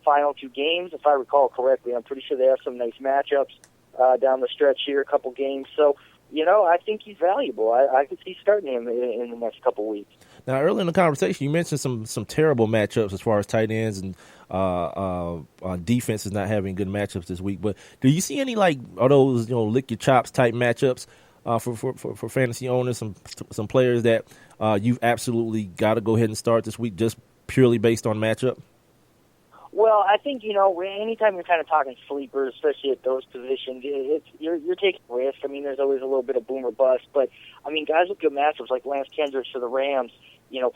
final 2 games, if I recall correctly. I'm pretty sure they have some nice matchups down the stretch here, a couple games. So, I think he's valuable. I could see starting him in the next couple weeks. Now, earlier in the conversation, you mentioned some terrible matchups as far as tight ends and defenses not having good matchups this week. But do you see any are those lick your chops type matchups for fantasy owners? Some players that you've absolutely got to go ahead and start this week just purely based on matchup. Well, I think, anytime you're kind of talking sleepers, especially at those positions, you're taking risk. I mean, there's always a little bit of boom or bust. But, I mean, guys with good matchups like Lance Kendricks for the Rams,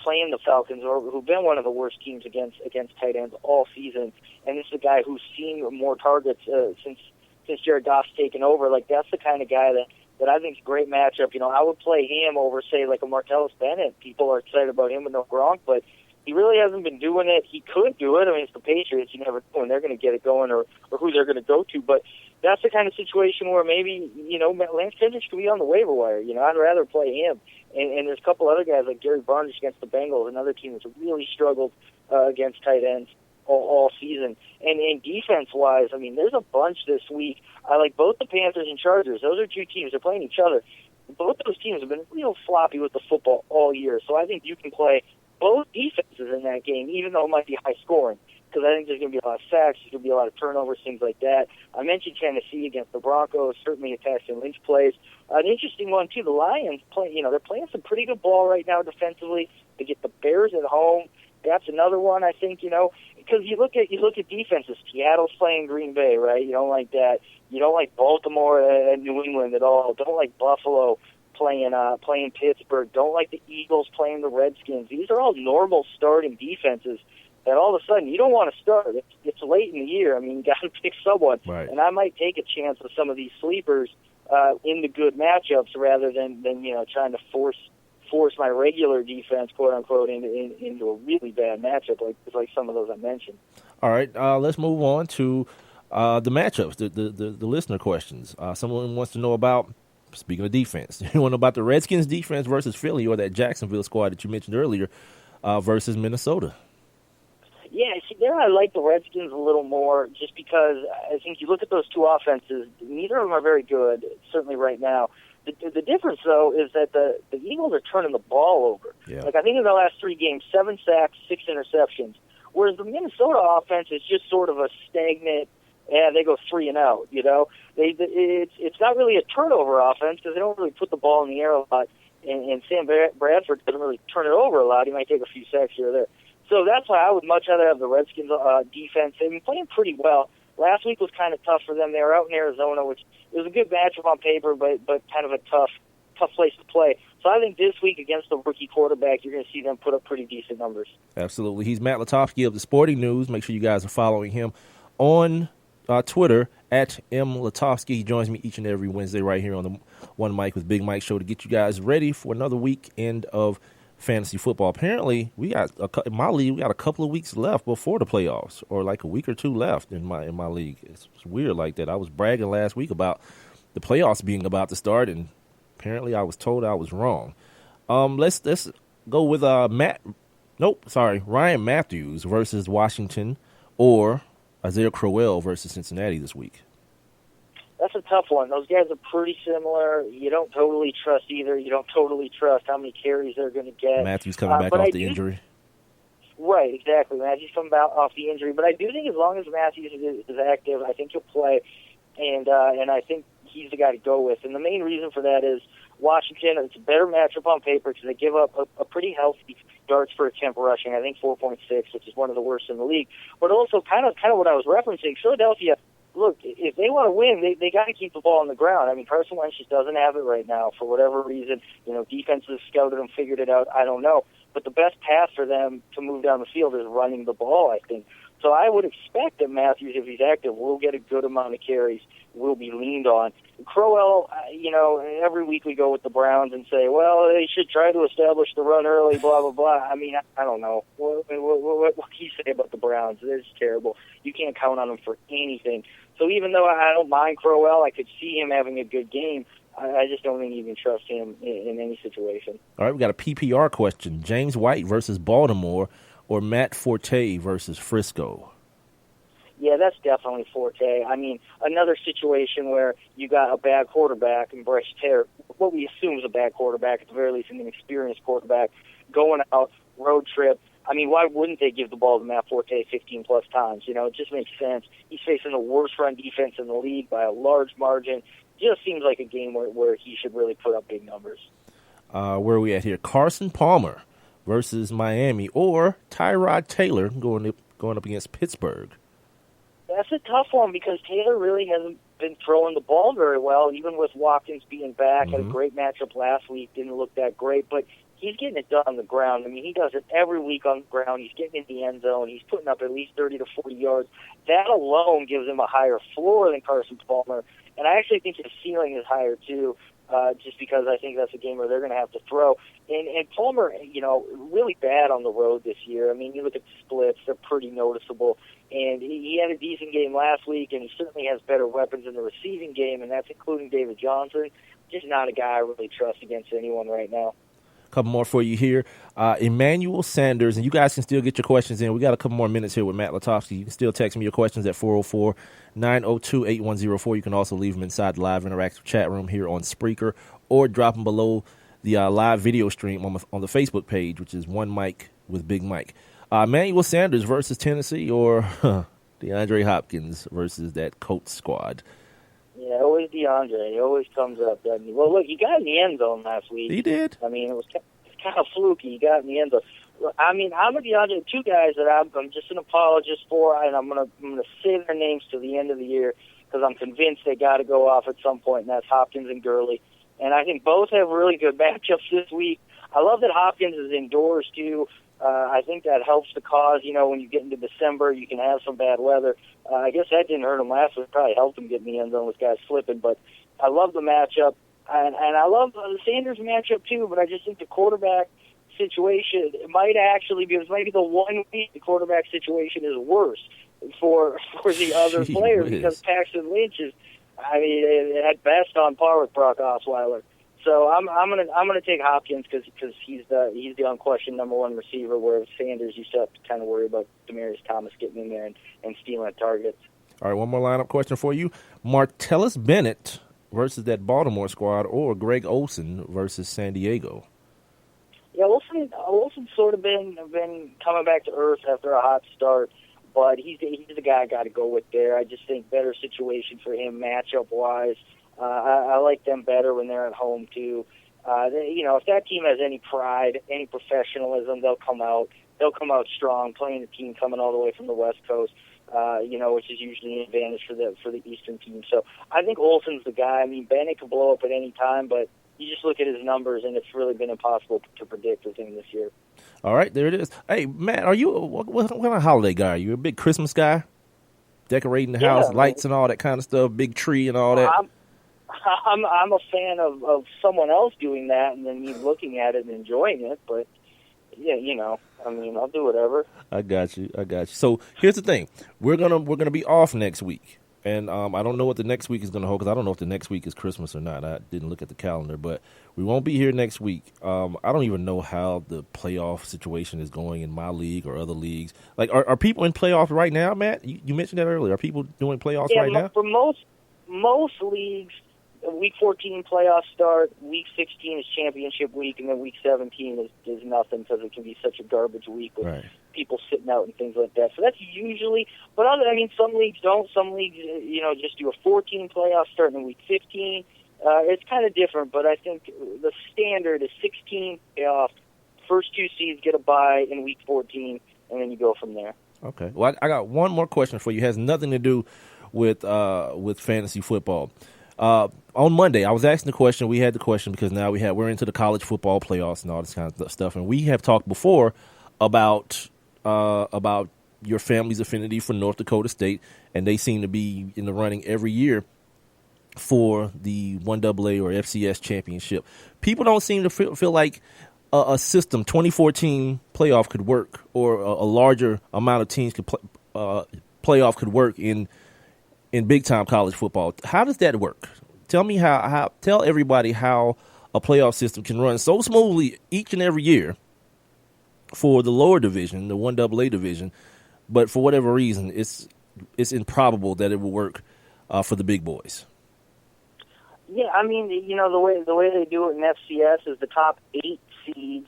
playing the Falcons, or who've been one of the worst teams against tight ends all season. And this is a guy who's seen more targets since Jared Goff's taken over. That's the kind of guy that I think is a great matchup. I would play him over, say, like a Martellus Bennett. People are excited about him with no Gronk, but he really hasn't been doing it. He could do it. I mean, it's the Patriots. You never know when they're going to get it going or who they're going to go to. But that's the kind of situation where maybe, Lance Kendricks could be on the waiver wire. I'd rather play him. And there's a couple other guys like Gary Barnes against the Bengals, another team that's really struggled against tight ends all season. And defense-wise, I mean, there's a bunch this week. I like both the Panthers and Chargers. Those are 2 teams. They're playing each other. Both those teams have been real floppy with the football all year. So I think you can play both defenses in that game, even though it might be high scoring, because I think there's going to be a lot of sacks, there's going to be a lot of turnovers, things like that. I mentioned Tennessee against the Broncos, certainly a Paxton Lynch plays. An interesting one, too, the Lions, they're playing some pretty good ball right now defensively. They get the Bears at home. That's another one, I think, because you look at defenses. Seattle's playing Green Bay, right? You don't like that. You don't like Baltimore and New England at all. Don't like Buffalo playing Pittsburgh. Don't like the Eagles playing the Redskins. These are all normal starting defenses that all of a sudden you don't want to start. It's late in the year. I mean, you got to pick someone. Right. And I might take a chance with some of these sleepers into good matchups rather than trying to force my regular defense, quote unquote, into a really bad matchup like some of those I mentioned. All right, let's move on to the matchups, the listener questions. Someone wants to know about. Speaking of defense, you want to know about the Redskins defense versus Philly, or that Jacksonville squad that you mentioned earlier versus Minnesota? Yeah, see, there I like the Redskins a little more just because I think you look at those 2 offenses, neither of them are very good, certainly right now. The difference, though, is that the Eagles are turning the ball over. Yeah. I think in the last 3 games, 7 sacks, 6 interceptions, whereas the Minnesota offense is just sort of a stagnant, they go 3 and out, It's not really a turnover offense because they don't really put the ball in the air a lot, and Sam Bradford doesn't really turn it over a lot. He might take a few sacks here or there. So that's why I would much rather have the Redskins defense. They've been playing pretty well. Last week was kind of tough for them. They were out in Arizona, which was a good matchup on paper, but kind of a tough place to play. So I think this week against the rookie quarterback, you're going to see them put up pretty decent numbers. Absolutely. He's Matt Lutovsky of the Sporting News. Make sure you guys are following him on Twitter at @Lutovsky. He joins me each and every Wednesday right here on the One Mike with Big Mike show to get you guys ready for another weekend of fantasy football. Apparently, in my league, we got a couple of weeks left before the playoffs, or like a week or 2 left in my league. It's weird like that. I was bragging last week about the playoffs being about to start, and apparently I was told I was wrong. Let's go with Ryan Matthews versus Washington, or Isaiah Crowell versus Cincinnati this week. That's a tough one. Those guys are pretty similar. You don't totally trust either. You don't totally trust how many carries they're going to get. Matthews coming back off the injury. Right, exactly. Matthews coming back off the injury. But I do think as long as Matthews is active, I think he'll play, and I think he's the guy to go with. And the main reason for that is Washington, it's a better matchup on paper because they give up a pretty healthy yards per attempt rushing, I think 4.6, which is one of the worst in the league. But also kind of what I was referencing, Philadelphia, look, if they want to win, they got to keep the ball on the ground. I mean, Carson Wentz just doesn't have it right now for whatever reason. Defenses scouted and figured it out. I don't know. But the best path for them to move down the field is running the ball, I think. So I would expect that Matthews, if he's active, will get a good amount of carries, will be leaned on. Crowell, every week we go with the Browns and say, well, they should try to establish the run early, blah, blah, blah. I mean, I don't know. What can you say about the Browns? It's terrible. You can't count on them for anything. So even though I don't mind Crowell, I could see him having a good game. I just don't think you can trust him in any situation. All right, we got a PPR question. James White versus Baltimore, or Matt Forte versus Frisco? Yeah, that's definitely Forte. I mean, another situation where you got a bad quarterback and Bryce Terry, what we assume is a bad quarterback, at the very least an inexperienced quarterback, going out, road trip. I mean, why wouldn't they give the ball to Matt Forte 15-plus times? It just makes sense. He's facing the worst run defense in the league by a large margin. Just seems like a game where he should really put up big numbers. Where are we at here? Carson Palmer versus Miami, or Tyrod Taylor going up against Pittsburgh? That's a tough one because Taylor really hasn't been throwing the ball very well, even with Watkins being back. Had a great matchup last week, didn't look that great, but he's getting it done on the ground. I mean, he does it every week on the ground. He's getting in the end zone. He's putting up at least 30 to 40 yards. That alone gives him a higher floor than Carson Palmer. And I actually think his ceiling is higher, too, just because I think that's a game where they're going to have to throw. And Palmer, really bad on the road this year. I mean, you look at the splits, they're pretty noticeable. And he had a decent game last week, and he certainly has better weapons in the receiving game, and that's including David Johnson. Just not a guy I really trust against anyone right now. Couple more for you here. Emmanuel Sanders, and you guys can still get your questions in. We got a couple more minutes here with Matt Lutovsky. You can still text me your questions at 404-902-8104. You can also leave them inside the live interactive chat room here on Spreaker, or drop them below the live video stream on the Facebook page, which is One Mic with Big Mike. Emmanuel Sanders versus Tennessee, or DeAndre Hopkins versus that Colts squad? Yeah, always DeAndre. He always comes up, doesn't he? Well, look, he got in the end zone last week. He did. I mean, it's kind of fluky. He got in the end zone. I mean, I'm a DeAndre. Two guys that I'm just an apologist for, and I'm gonna say their names to the end of the year because I'm convinced they got to go off at some point, and that's Hopkins and Gurley. And I think both have really good matchups this week. I love that Hopkins is indoors too. I think that helps the cause. When you get into December, you can have some bad weather. I guess that didn't hurt him last week. Probably helped him get in the end zone with guys slipping. But I love the matchup, and I love the Sanders matchup too. But I just think the quarterback situation might be the one week the quarterback situation is worse for the other players because Paxton Lynch is, at best on par with Brock Osweiler. So I'm gonna take Hopkins because he's the unquestioned number one receiver. Whereas Sanders, you still have to kind of worry about Demaryius Thomas getting in there and stealing targets. All right, one more lineup question for you: Martellus Bennett versus that Baltimore squad, or Greg Olsen versus San Diego. Yeah, Olsen's sort of been coming back to earth after a hot start, but he's the guy I got to go with there. I just think better situation for him matchup wise. I like them better when they're at home, too. If that team has any pride, any professionalism, they'll come out strong, playing a team coming all the way from the West Coast, which is usually an advantage for the Eastern team. So I think Olsen's the guy. I mean, Bennett could blow up at any time, but you just look at his numbers, and it's really been impossible to predict with him this year. All right, there it is. Hey, Matt, are you what kind of holiday guy? Are you a big Christmas guy? Decorating the house, lights and all that kind of stuff, big tree and all that? I'm a fan of someone else doing that and then me looking at it and enjoying it, but yeah, I'll do whatever. I got you. So here's the thing: we're gonna be off next week. And I don't know what the next week is going to hold because I don't know if the next week is Christmas or not. I didn't look at the calendar, but we won't be here next week. I don't even know how the playoff situation is going in my league or other leagues. Like, are people in playoffs right now, Matt? You mentioned that earlier. Are people doing playoffs right now? For most leagues, Week 14 playoffs start, Week 16 is championship week, and then Week 17 is nothing because it can be such a garbage week with people sitting out and things like that. So that's usually, but some leagues don't. Some leagues, just do a 14 playoff starting in Week 15. It's kind of different, but I think the standard is 16 playoff. First two seeds get a bye in Week 14, and then you go from there. Okay. Well, I got one more question for you. It has nothing to do with fantasy football. On Monday, I was asking the question. We had the question because now we're into the college football playoffs and all this kind of stuff. And we have talked before about your family's affinity for North Dakota State, and they seem to be in the running every year for the 1AA or FCS championship. People don't seem to feel like a system, 2014 playoff could work, or a larger amount of teams could playoff could work in big time college football. How does that work? Tell me tell everybody how a playoff system can run so smoothly each and every year for the lower division, the 1AA division, but for whatever reason, it's improbable that it will work for the big boys. Yeah, the way they do it in FCS is the top 8 seeds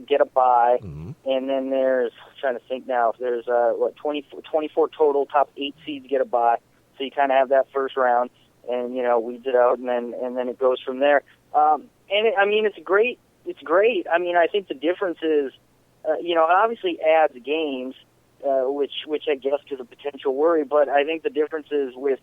get a bye, and then there's, I'm trying to think now, there's 24 total, top 8 seeds get a bye, so you kind of have that first round, and weeds it out, and then it goes from there. It's great. It's great. I think the difference is, it obviously adds games, which I guess is a potential worry, but I think the difference is with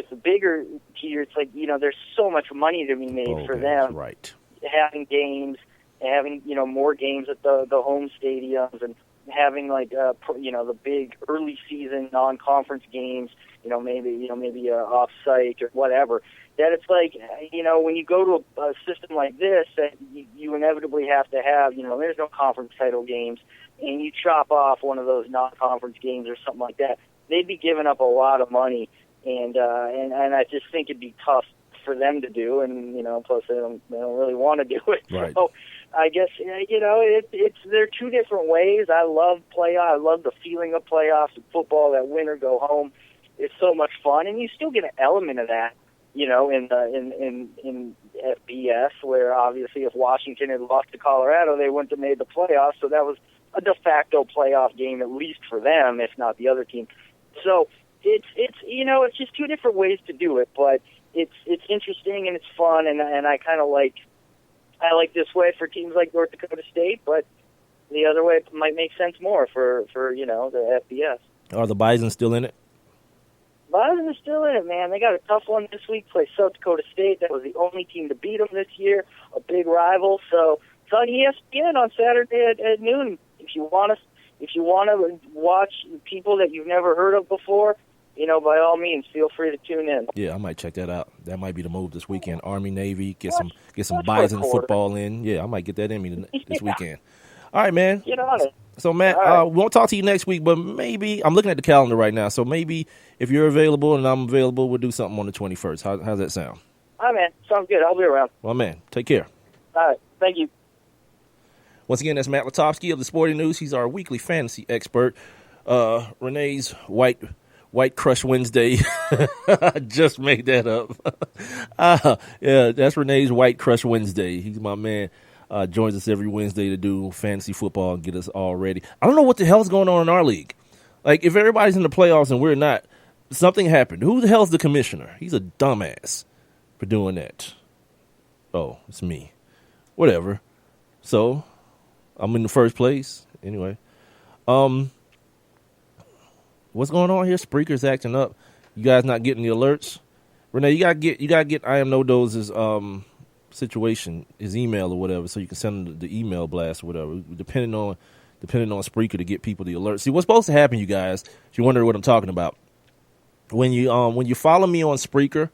the bigger tier, it's like, there's so much money to be made for them. Right. Having games, having, more games at the home stadiums, and having the big early season non-conference games, maybe off-site or whatever, that it's like, when you go to a system like this, that you inevitably have to have, there's no conference title games, and you chop off one of those non-conference games or something like that, they'd be giving up a lot of money, and I just think it'd be tough for them to do, and plus they don't really want to do it. Right. So I guess they're two different ways. I love playoff. I love the feeling of playoffs and football. That win or go home is so much fun, and you still get an element of that, in FBS, where obviously if Washington had lost to Colorado, they wouldn't have made the playoffs. So that was a de facto playoff game, at least for them, if not the other team. So it's just two different ways to do it, but it's interesting and it's fun, and I kind of like this way for teams like North Dakota State, but the other way might make sense more for the FBS. Are the Bison still in it? Bison is still in it, man. They got a tough one this week. Play South Dakota State. That was the only team to beat them this year, a big rival. So it's on ESPN on Saturday at noon. If you want to watch people that you've never heard of before, by all means, feel free to tune in. Yeah, I might check that out. That might be the move this weekend. Army, Navy, get some Bison football in. Yeah, I might get that in me this weekend. All right, man. Get on it. So, Matt, we won't talk to you next week, but maybe, I'm looking at the calendar right now, so maybe if you're available and I'm available, we'll do something on the 21st. How's that sound? All right, man. Sounds good. I'll be around. Well, man, take care. All right. Thank you. Once again, that's Matt Lutovsky of the Sporting News. He's our weekly fantasy expert. Renee's White Crush Wednesday. I just made that up. Yeah, that's Renee's White Crush Wednesday. He's my man. Joins us every Wednesday to do fantasy football and get us all ready. I don't know what the hell's going on in our league. Like, if everybody's in the playoffs and we're not, something happened. Who the hell's the commissioner? He's a dumbass for doing that. Oh, it's me. Whatever. So, I'm in the first place. Anyway. What's going on here? Spreaker's acting up. You guys not getting the alerts? Renee, you gotta get I Am No Dose's situation, his email or whatever, so you can send him the email blast or whatever, depending on Spreaker to get people the alert. See, what's supposed to happen, you guys, if you wonder what I'm talking about, when you follow me on Spreaker,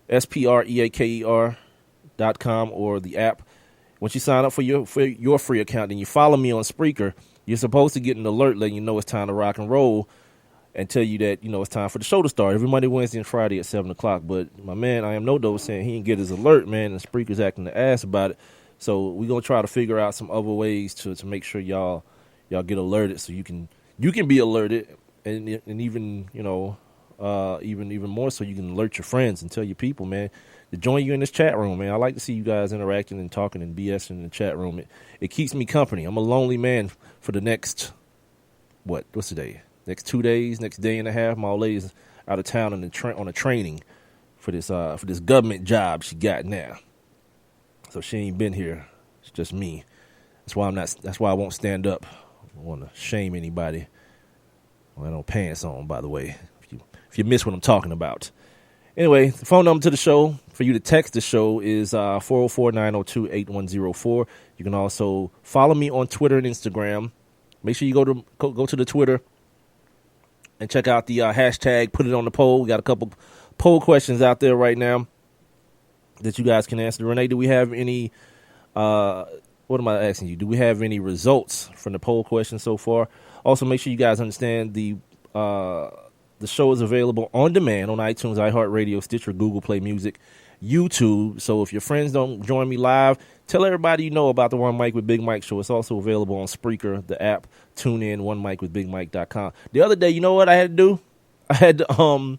SPREAKER.com or the app, once you sign up for your free account and you follow me on Spreaker, you're supposed to get an alert letting you know it's time to rock and roll. and tell you that, it's time for the show to start every Monday, Wednesday, and Friday at 7 o'clock. But my man, I Am No Doe, saying he didn't get his alert, man, and Spreaker's acting the ass about it. So we're going to try to figure out some other ways to make sure y'all get alerted so you can be alerted, and even, even more so you can alert your friends and tell your people, man, to join you in this chat room, man. I like to see you guys interacting and talking and BSing in the chat room. It keeps me company. I'm a lonely man for the next, what's the day? Next 2 days, next day and a half. My old lady's out of town on a training for this government job she got now. So she ain't been here. It's just me. That's why I won't stand up. I don't want to shame anybody. Well, I don't pants on, by the way, if you miss what I'm talking about. Anyway, the phone number to the show for you to text the show is 404-902-8104. You can also follow me on Twitter and Instagram. Make sure you go to the Twitter and check out the hashtag, put it on the poll. We got a couple poll questions out there right now that you guys can answer. Renee, do we have any, what am I asking you? Do we have any results from the poll question so far? Also, make sure you guys understand the show is available on demand on iTunes, iHeartRadio, Stitcher, Google Play Music, YouTube. So if your friends don't join me live, tell everybody you know about the One Mic with Big Mike show. It's also available on Spreaker, the app, TuneIn, OneMicWithBigMike.com. The other day, you know what I had to do? I had to,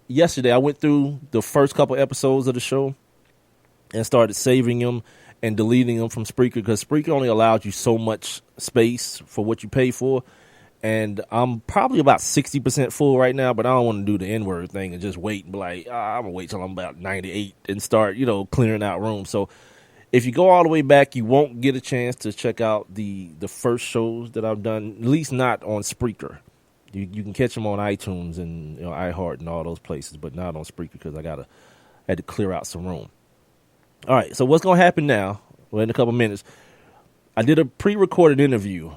yesterday, I went through the first couple episodes of the show and started saving them and deleting them from Spreaker, because Spreaker only allows you so much space for what you pay for. And I'm probably about 60% full right now, but I don't want to do the N-word thing and just wait and be like, I'm going to wait till I'm about 98 and start, clearing out rooms. So if you go all the way back, you won't get a chance to check out the first shows that I've done, at least not on Spreaker. You can catch them on iTunes and iHeart and all those places, but not on Spreaker because I had to clear out some room. All right, so what's going to happen now? Well, in a couple minutes, I did a pre-recorded interview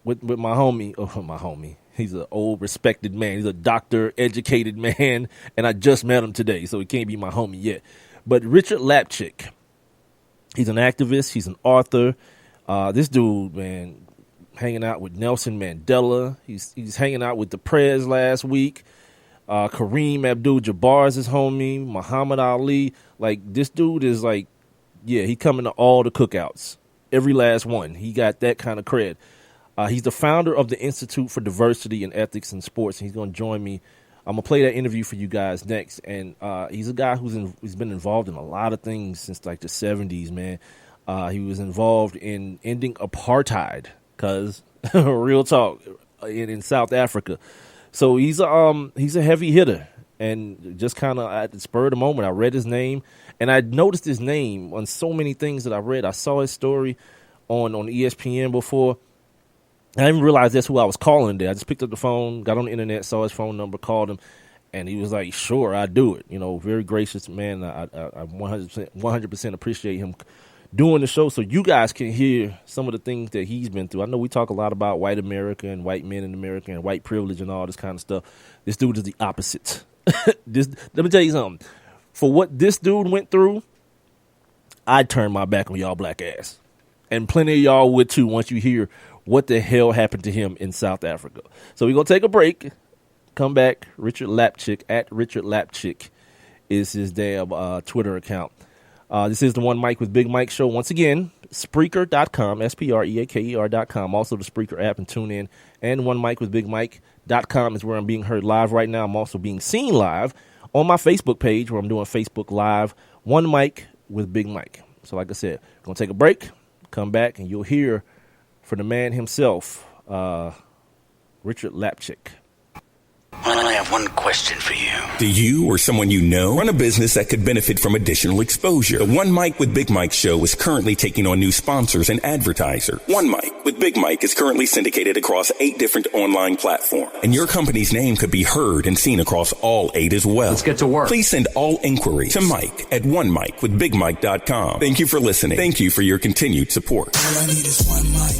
with my homie. Oh, my homie. He's an old, respected man. He's a doctor, educated man, and I just met him today, so he can't be my homie yet. But Rickard Lapchick, he's an activist. He's an author. This dude, man, hanging out with Nelson Mandela. He's hanging out with the Prez last week. Kareem Abdul-Jabbar is his homie. Muhammad Ali. Like, this dude is like, yeah, he coming to all the cookouts. Every last one. He got that kind of cred. He's the founder of the Institute for Diversity and Ethics in Sports. And he's going to join me. I'm going to play that interview for you guys next. And he's a guy who's been involved in a lot of things since like the 70s, man. He was involved in ending apartheid, because real talk, in South Africa. So he's a heavy hitter. And just kind of at the spur of the moment, I read his name. And I noticed his name on so many things that I read. I saw his story on ESPN before. I didn't realize that's who I was calling today. I just picked up the phone, got on the internet, saw his phone number, called him, and he was like, sure, I'll do it. Very gracious man. I 100% appreciate him doing the show so you guys can hear some of the things that he's been through. I know we talk a lot about white America and white men in America and white privilege and all this kind of stuff. This dude is the opposite. Let me tell you something. For what this dude went through, I'd turn my back on y'all black ass. And plenty of y'all would too once you hear what the hell happened to him in South Africa. So we're going to take a break. Come back. Rickard Lapchick, at Rickard Lapchick, is his damn Twitter account. This is the One Mic with Big Mike show. Once again, Spreaker.com, Spreaker.com. Also the Spreaker app and TuneIn. And OneMicWithBigMike.com is where I'm being heard live right now. I'm also being seen live on my Facebook page where I'm doing Facebook Live, One Mic with Big Mike. So like I said, we're going to take a break, come back, and you'll hear from the man himself, Rickard Lapchick. I have one question for you. Do you or someone you know run a business that could benefit from additional exposure? The One Mic with Big Mike show is currently taking on new sponsors and advertisers. One Mic with Big Mike is currently syndicated across 8 different online platforms, and your company's name could be heard and seen across all 8 as well. Let's get to work. Please send all inquiries to Mike at OneMicWithBigMike.com. Thank you for listening. Thank you for your continued support. All I need is one mic.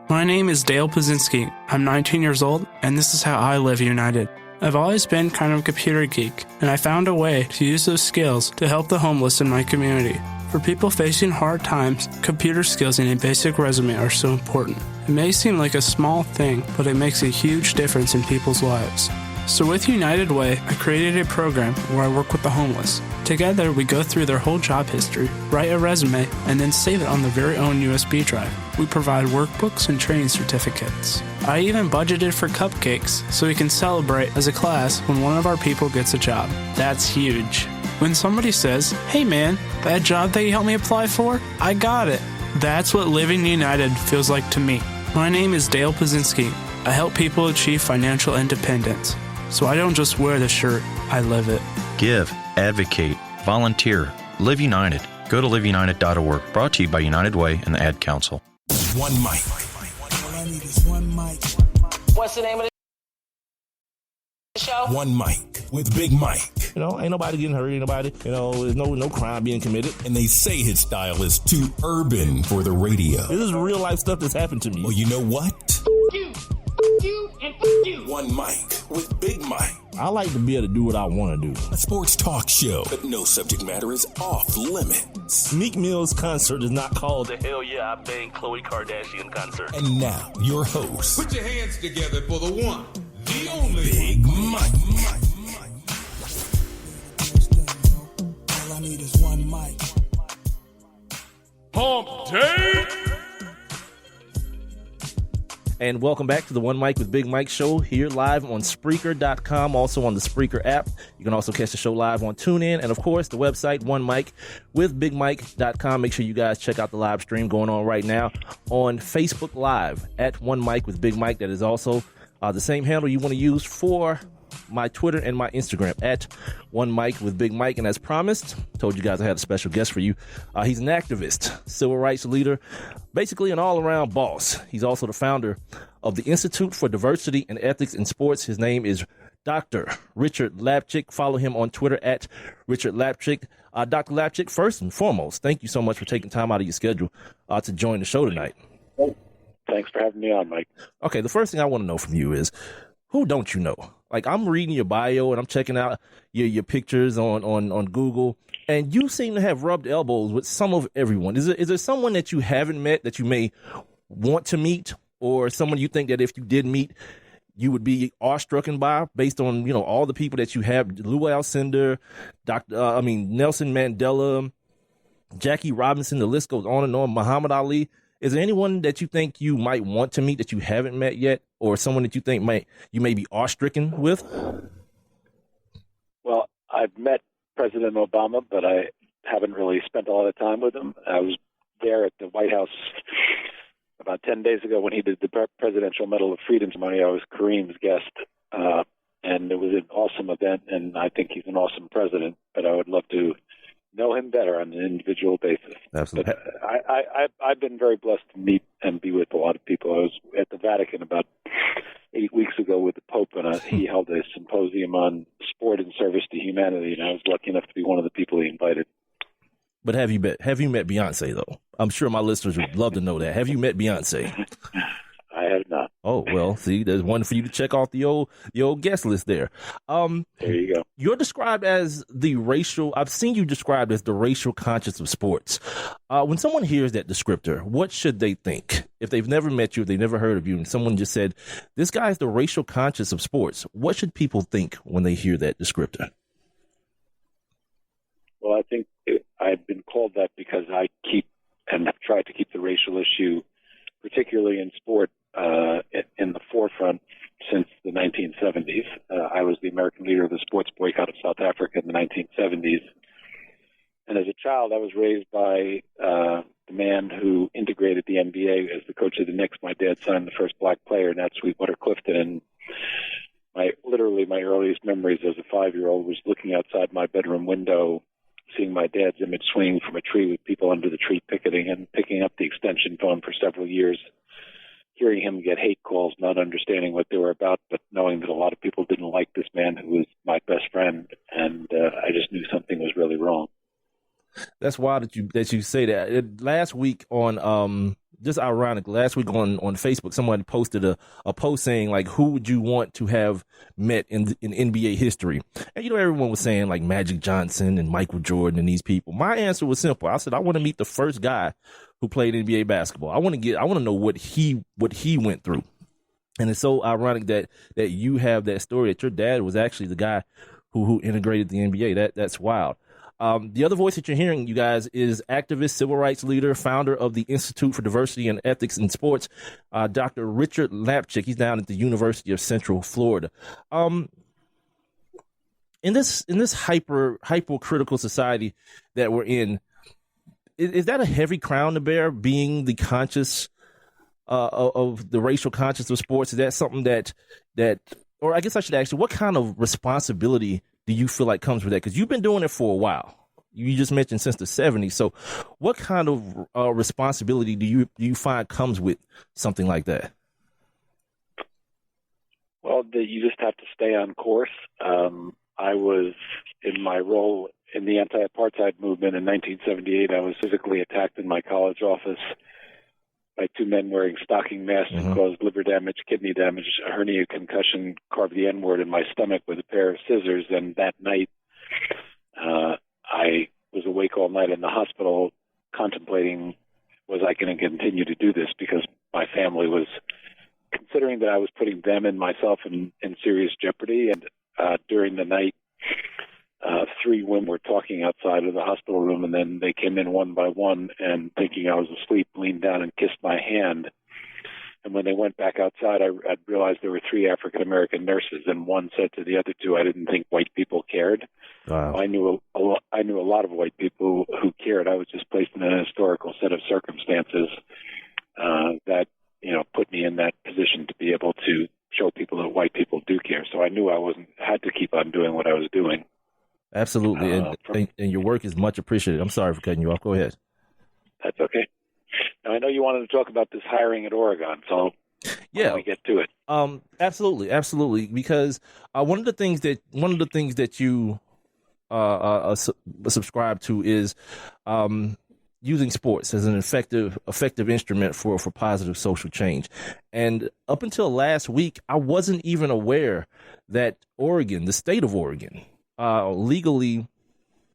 My name is Dale Pazinski. I'm 19 years old, and this is how I live united. I've always been kind of a computer geek, and I found a way to use those skills to help the homeless in my community. For people facing hard times, computer skills and a basic resume are so important. It may seem like a small thing, but it makes a huge difference in people's lives. So with United Way, I created a program where I work with the homeless. Together, we go through their whole job history, write a resume, and then save it on their very own USB drive. We provide workbooks and training certificates. I even budgeted for cupcakes so we can celebrate as a class when one of our people gets a job. That's huge. When somebody says, "Hey man, that job that you helped me apply for, I got it." That's what Living United feels like to me. My name is Dale Pazinski. I help people achieve financial independence. So I don't just wear the shirt, I live it. Give, advocate, volunteer, Live United. Go to liveunited.org. Brought to you by United Way and the Ad Council. One mic. All I need is one mic. What's the name of the show? One mic with Big Mike. You know, ain't nobody getting hurt, ain't nobody, you know, there's no crime being committed. And they say his style is too urban for the radio. This is real life stuff that's happened to me. Well, you know what? You, and you. One mic with Big Mike. I like to be able to do what I want to do. A sports talk show, but no subject matter is off limits. Meek Mill's concert is not called the Hell Yeah I Bang Khloe Kardashian concert. And now, your host. Put your hands together for the one, the only Big Mike. All I need is one mic. Hump Day. And welcome back to the One Mic with Big Mike show here live on Spreaker.com, also on the Spreaker app. You can also catch the show live on TuneIn. And, of course, the website, One Mic with BigMike.com. Make sure you guys check out the live stream going on right now on Facebook Live at One Mic with Big Mike. That is also the same handle you want to use for my Twitter and my Instagram at One Mic with Big Mike. And as promised, told you guys I had a special guest for you. He's an activist, civil rights leader, basically an all-around boss. He's also the founder of the Institute for Diversity and Ethics in Sports. His name is Dr. Rickard Lapchick. Follow him on Twitter at Rickard Lapchick. Dr. Lapchick, first and foremost, thank you so much for taking time out of your schedule to join the show tonight. Thanks for having me on, Mike. Okay, the first thing I want to know from you is, who don't you know? Like, I'm reading your bio and I'm checking out your pictures on Google, and you seem to have rubbed elbows with some of everyone. Is there someone that you haven't met that you may want to meet, or someone you think that if you did meet, you would be awestruck by, based on, you know, all the people that you have? Lou Alcindor, Nelson Mandela, Jackie Robinson, the list goes on and on, Muhammad Ali. Is there anyone that you think you might want to meet that you haven't met yet, or someone that you think you may be awestricken with? Well, I've met President Obama, but I haven't really spent a lot of time with him. I was there at the White House about 10 days ago when he did the Presidential Medal of Freedom ceremony. I was Kareem's guest, and it was an awesome event, and I think he's an awesome president, but I would love to know him better on an individual basis. Absolutely. But I've been very blessed to meet and be with a lot of people. I was at the Vatican about 8 weeks ago with the Pope, and he held a symposium on sport and service to humanity, and I was lucky enough to be one of the people he invited. But have you met Beyonce, though? I'm sure my listeners would love to know that. Have you met Beyonce? I have not. Oh, well, see, there's one for you to check off the old guest list there. There you go. You're described as I've seen you described as the racial conscience of sports. When someone hears that descriptor, what should they think? If they've never met you, if they've never heard of you, and someone just said, this guy's the racial conscience of sports, what should people think when they hear that descriptor? Well, I think I've been called that because I keep and have tried to keep the racial issue, particularly in sport, in the forefront since the 1970s. I was the American leader of the sports boycott of South Africa in the 1970s. And as a child, I was raised by the man who integrated the NBA as the coach of the Knicks. My dad signed the first black player, and that's Sweetwater Clifton. And my earliest memories as a 5-year-old was looking outside my bedroom window, seeing my dad's image swinging from a tree with people under the tree picketing, and picking up the extension phone for several years, hearing him get hate calls, not understanding what they were about, but knowing that a lot of people didn't like this man who was my best friend, and I just knew something was really wrong. That's wild that you say that. Last week on just ironic. Last week on Facebook, someone posted a post saying, like, who would you want to have met in NBA history? And, everyone was saying, like, Magic Johnson and Michael Jordan and these people. My answer was simple. I said, I want to meet the first guy who played NBA basketball. I want to know what he went through. And it's so ironic that you have that story, that your dad was actually the guy who integrated the NBA. That's wild. The other voice that you're hearing, you guys, is activist, civil rights leader, founder of the Institute for Diversity and Ethics in Sports, Dr. Rickard Lapchick. He's down at the University of Central Florida. In this hypercritical society that we're in, is that a heavy crown to bear, being the conscious of the racial conscious of sports? Is that something that, or I guess I should ask you, what kind of responsibility do you feel like comes with that? Because you've been doing it for a while. You just mentioned since the 70s. So what kind of responsibility do you find comes with something like that? Well, you just have to stay on course. I was, in my role in the anti-apartheid movement in 1978, I was physically attacked in my college office by two men wearing stocking masks who caused liver damage, kidney damage, a hernia, concussion, carved the N-word in my stomach with a pair of scissors. And that night, I was awake all night in the hospital contemplating, was I going to continue to do this? Because my family was considering that I was putting them and myself in serious jeopardy. And during the night, three women were talking outside of the hospital room, and then they came in one by one, and thinking I was asleep, leaned down and kissed my hand. And when they went back outside, I realized there were three African-American nurses, and one said to the other two, I didn't think white people cared. Wow. I knew a lot of white people who cared. I was just placed in an historical set of circumstances that, put me in that position to be able to show people that white people do care. So I knew I had to keep on doing what I was doing. Absolutely. And your work is much appreciated. I'm sorry for cutting you off. Go ahead. That's okay. Now, I know you wanted to talk about this hiring at Oregon, so yeah, we get to it. Absolutely. Because one of the things that you subscribe to is using sports as an effective instrument for positive social change. And up until last week, I wasn't even aware that Oregon, the state of Oregon, legally,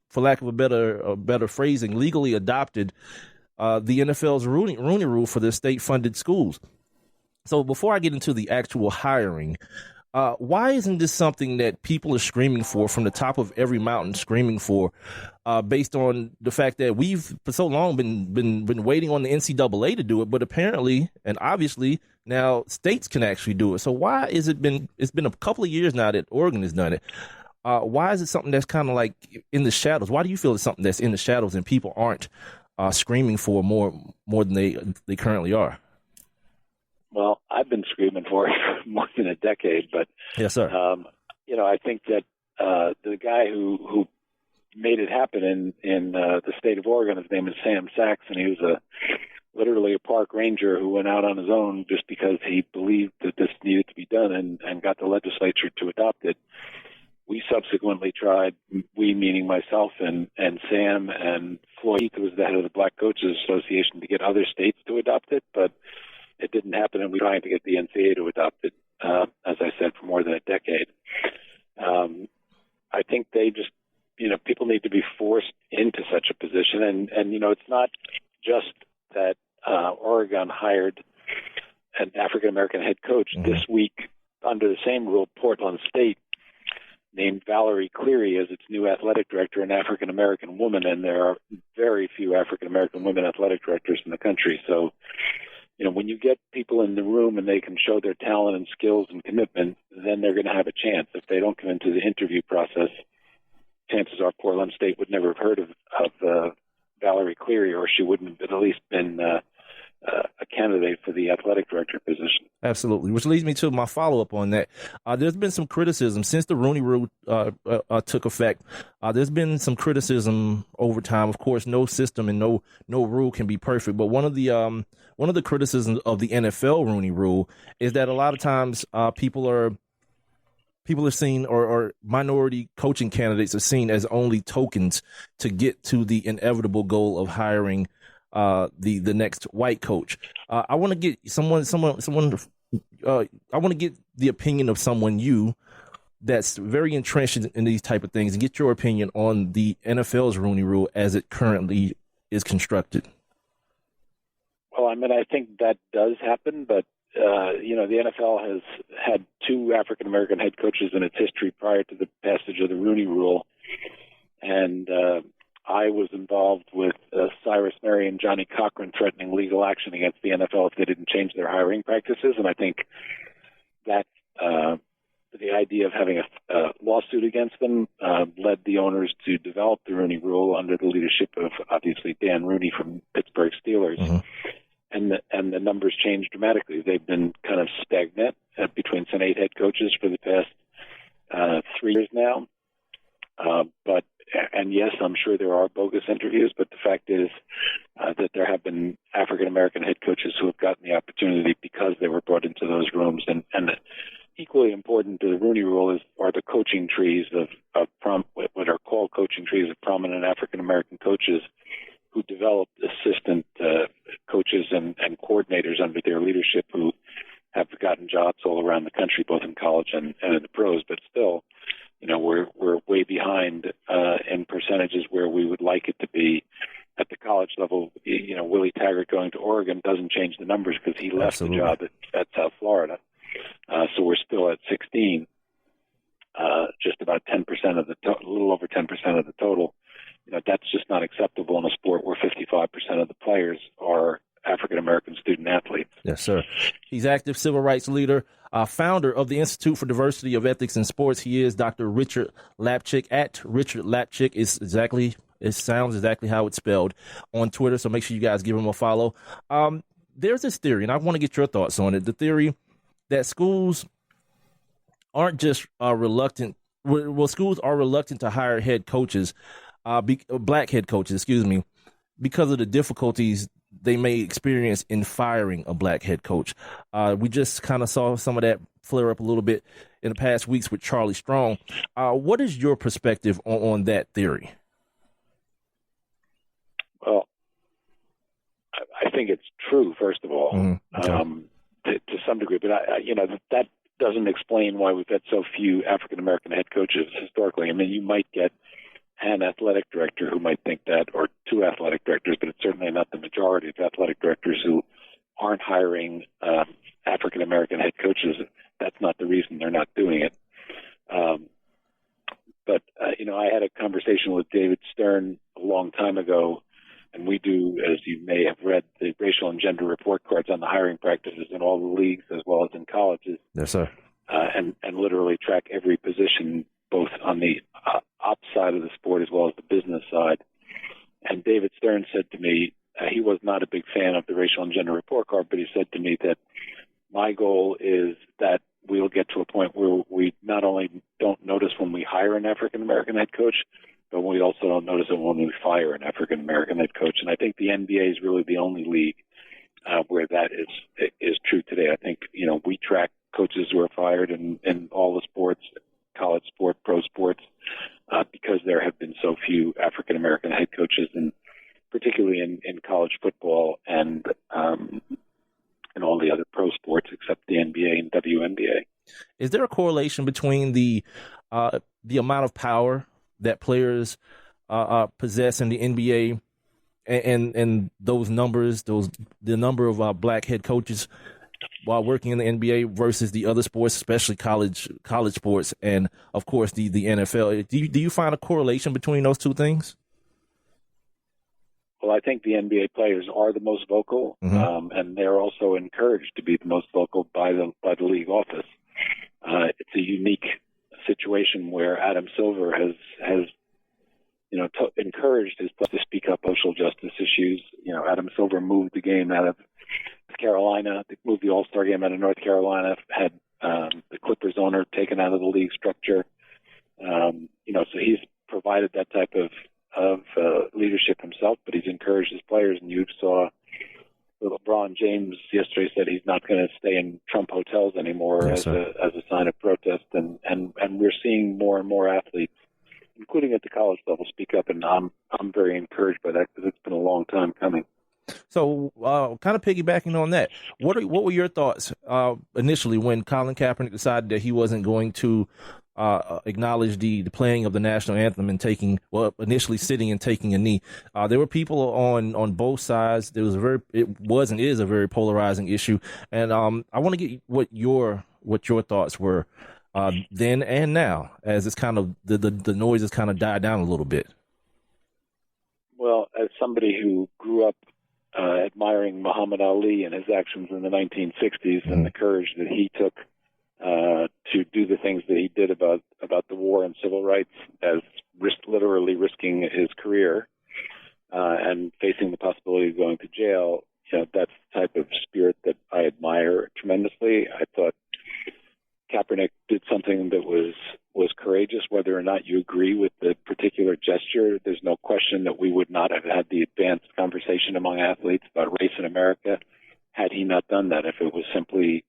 for lack of a better phrasing, legally adopted the NFL's Rooney Rule for their state-funded schools. So before I get into the actual hiring, why isn't this something that people are screaming for from the top of every mountain, screaming for, based on the fact that we've for so long been waiting on the NCAA to do it, but apparently and obviously now states can actually do it. So why is it's been a couple of years now that Oregon has done it? Why is it something that's kind of like in the shadows? Why do you feel it's something that's in the shadows and people aren't screaming for more than they currently are? Well, I've been screaming for it for more than a decade, but yes, sir. I think that the guy who made it happen in the state of Oregon, his name is Sam Sachs, and he was literally a park ranger who went out on his own just because he believed that this needed to be done and got the legislature to adopt it. We subsequently tried, we meaning myself and Sam and Floyd, who was the head of the Black Coaches Association, to get other states to adopt it, but it didn't happen, and we're trying to get the NCAA to adopt it, as I said, for more than a decade. I think they just, people need to be forced into such a position, and it's not just that Oregon hired an African-American head coach. This week, under the same rule, Portland State named Valerie Cleary as its new athletic director, an African-American woman, and there are very few African-American women athletic directors in the country. So, when you get people in the room and they can show their talent and skills and commitment, then they're going to have a chance. If they don't come into the interview process, chances are Portland State would never have heard of Valerie Cleary, or she wouldn't have at least been a candidate for the athletic director position. Absolutely, which leads me to my follow-up on that. There's been some criticism since the Rooney Rule took effect. There's been some criticism over time. Of course, no system and no rule can be perfect. But one of the criticisms of the NFL Rooney Rule is that a lot of times people are seen, or minority coaching candidates are seen as only tokens to get to the inevitable goal of hiring the next white coach. I want to get someone. I want to get the opinion of someone that's very entrenched in these type of things, and get your opinion on the NFL's Rooney Rule as it currently is constructed. Well, I mean, I think that does happen, but the NFL has had 2 African-American head coaches in its history prior to the passage of the Rooney Rule. And I was involved with Cyrus Murray and Johnny Cochran threatening legal action against the NFL if they didn't change their hiring practices. And I think that the idea of having a lawsuit against them led the owners to develop the Rooney Rule under the leadership of, obviously, Dan Rooney from Pittsburgh Steelers. Mm-hmm. And the numbers changed dramatically. They've been kind of stagnant between 8 head coaches for the past 3 years now. And yes, I'm sure there are bogus interviews, but the fact is that there have been African-American head coaches who have gotten the opportunity because they were brought into those rooms. And equally important to the Rooney Rule are the coaching trees of what are called coaching trees of prominent African-American coaches who developed assistant coaches and coordinators under their leadership who have gotten jobs all around the country, both in college and in the pros. But still, we're way behind in percentages where we would like it to be at the college level. Willie Taggart going to Oregon doesn't change the numbers because he left the job at South Florida. So we're still at 16, just about 10% of a little over 10% of the total. That's just not acceptable in a sport where 55% of the players are African-American student athletes. Yes, sir. He's active civil rights leader, founder of the Institute for Diversity of Ethics in Sports. He is Dr. Rickard Lapchick at Rickard Lapchick. It sounds exactly how it's spelled on Twitter. So make sure you guys give him a follow. There's this theory, and I want to get your thoughts on it. The theory that schools aren't just reluctant. Well, schools are reluctant to hire head coaches, black head coaches, because of the difficulties they may experience in firing a black head coach. We just kind of saw some of that flare up a little bit in the past weeks with Charlie Strong. What is your perspective on that theory? Well, I think it's true, first of all, to some degree. But, that doesn't explain why we've had so few African-American head coaches historically. I mean, you might get an athletic director who might think that, or 2 athletic directors, but it's certainly not the majority of athletic directors who aren't hiring African-American head coaches. That's not the reason they're not doing it. But I had a conversation with David Stern a long time ago, and we do, as you may have read, the racial and gender report cards on the hiring practices in all the leagues as well as in colleges. Yes, sir. And literally track every position, both on the ops side of the sport as well as the business side. And David Stern said to me, he was not a big fan of the racial and gender report card, but he said to me that my goal is that we'll get to a point where we not only don't notice when we hire an African-American head coach, but we also don't notice it when we fire an African-American head coach. And I think the NBA is really the only league where that is true today. I think, we track coaches who are fired in all the sports, college sport, pro sports, because there have been so few African-American head coaches, and particularly in college football and all the other pro sports except the NBA and WNBA. Is there a correlation between the amount of power that players possess in the NBA and those numbers, the number of black head coaches while working in the NBA versus the other sports, especially college sports, and of course the NFL? Do you find a correlation between those two things? Well, I think the NBA players are the most vocal, and they're also encouraged to be the most vocal by the league office. It's a unique situation where Adam Silver has encouraged his players to speak up social justice issues. Adam Silver moved the game out of Carolina, moved the All-Star game out of North Carolina, had the Clippers owner taken out of the league structure. So he's provided that type of leadership himself, but he's encouraged his players. And you saw LeBron James yesterday said he's not going to stay in Trump hotels anymore as a sign of protest. And we're seeing more and more athletes, including at the college level, speak up. And I'm very encouraged by that because it's been a long time coming. So, kind of piggybacking on that, what were your thoughts initially when Colin Kaepernick decided that he wasn't going to acknowledge the playing of the national anthem and initially sitting and taking a knee? There were people on both sides. It was and is a very polarizing issue, and I want to get what your thoughts were then and now, as it's kind of the noise has kind of died down a little bit. Well, as somebody who grew up admiring Muhammad Ali and his actions in the 1960s and the courage that he took to do the things that he did about the war and civil rights, as literally risking his career and facing the possibility of going to jail, that's the type of spirit that I admire tremendously. I thought Kaepernick did something that was courageous. Whether or not you agree with the particular gesture, there's no question that we would not have had the advanced conversation among athletes about race in America had he not done that. If it was simply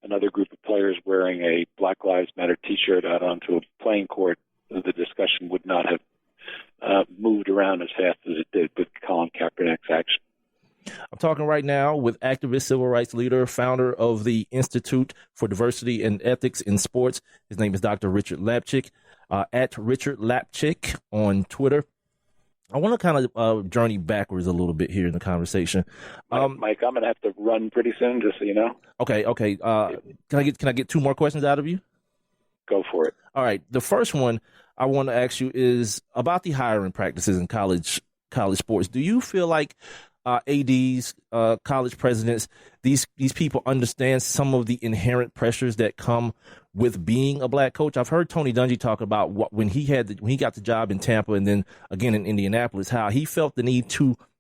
another group of players wearing a Black Lives Matter T-shirt out onto a playing court, the discussion would not have moved around as fast as it did with Colin Kaepernick's action. I'm talking right now with activist civil rights leader, founder of the Institute for Diversity and Ethics in Sports. His name is Dr. Rickard Lapchick, at Rickard Lapchick on Twitter. I want to kind of journey backwards a little bit here in the conversation. Mike, I'm going to have to run pretty soon, just so you know. Okay. Can I get two more questions out of you? Go for it. All right. The first one I want to ask you is about the hiring practices in college sports. Do you feel like ADs, college presidents, these people understand some of the inherent pressures that come with being a black coach? I've heard Tony Dungy talk about when he got the job in Tampa and then again in Indianapolis, how he felt the need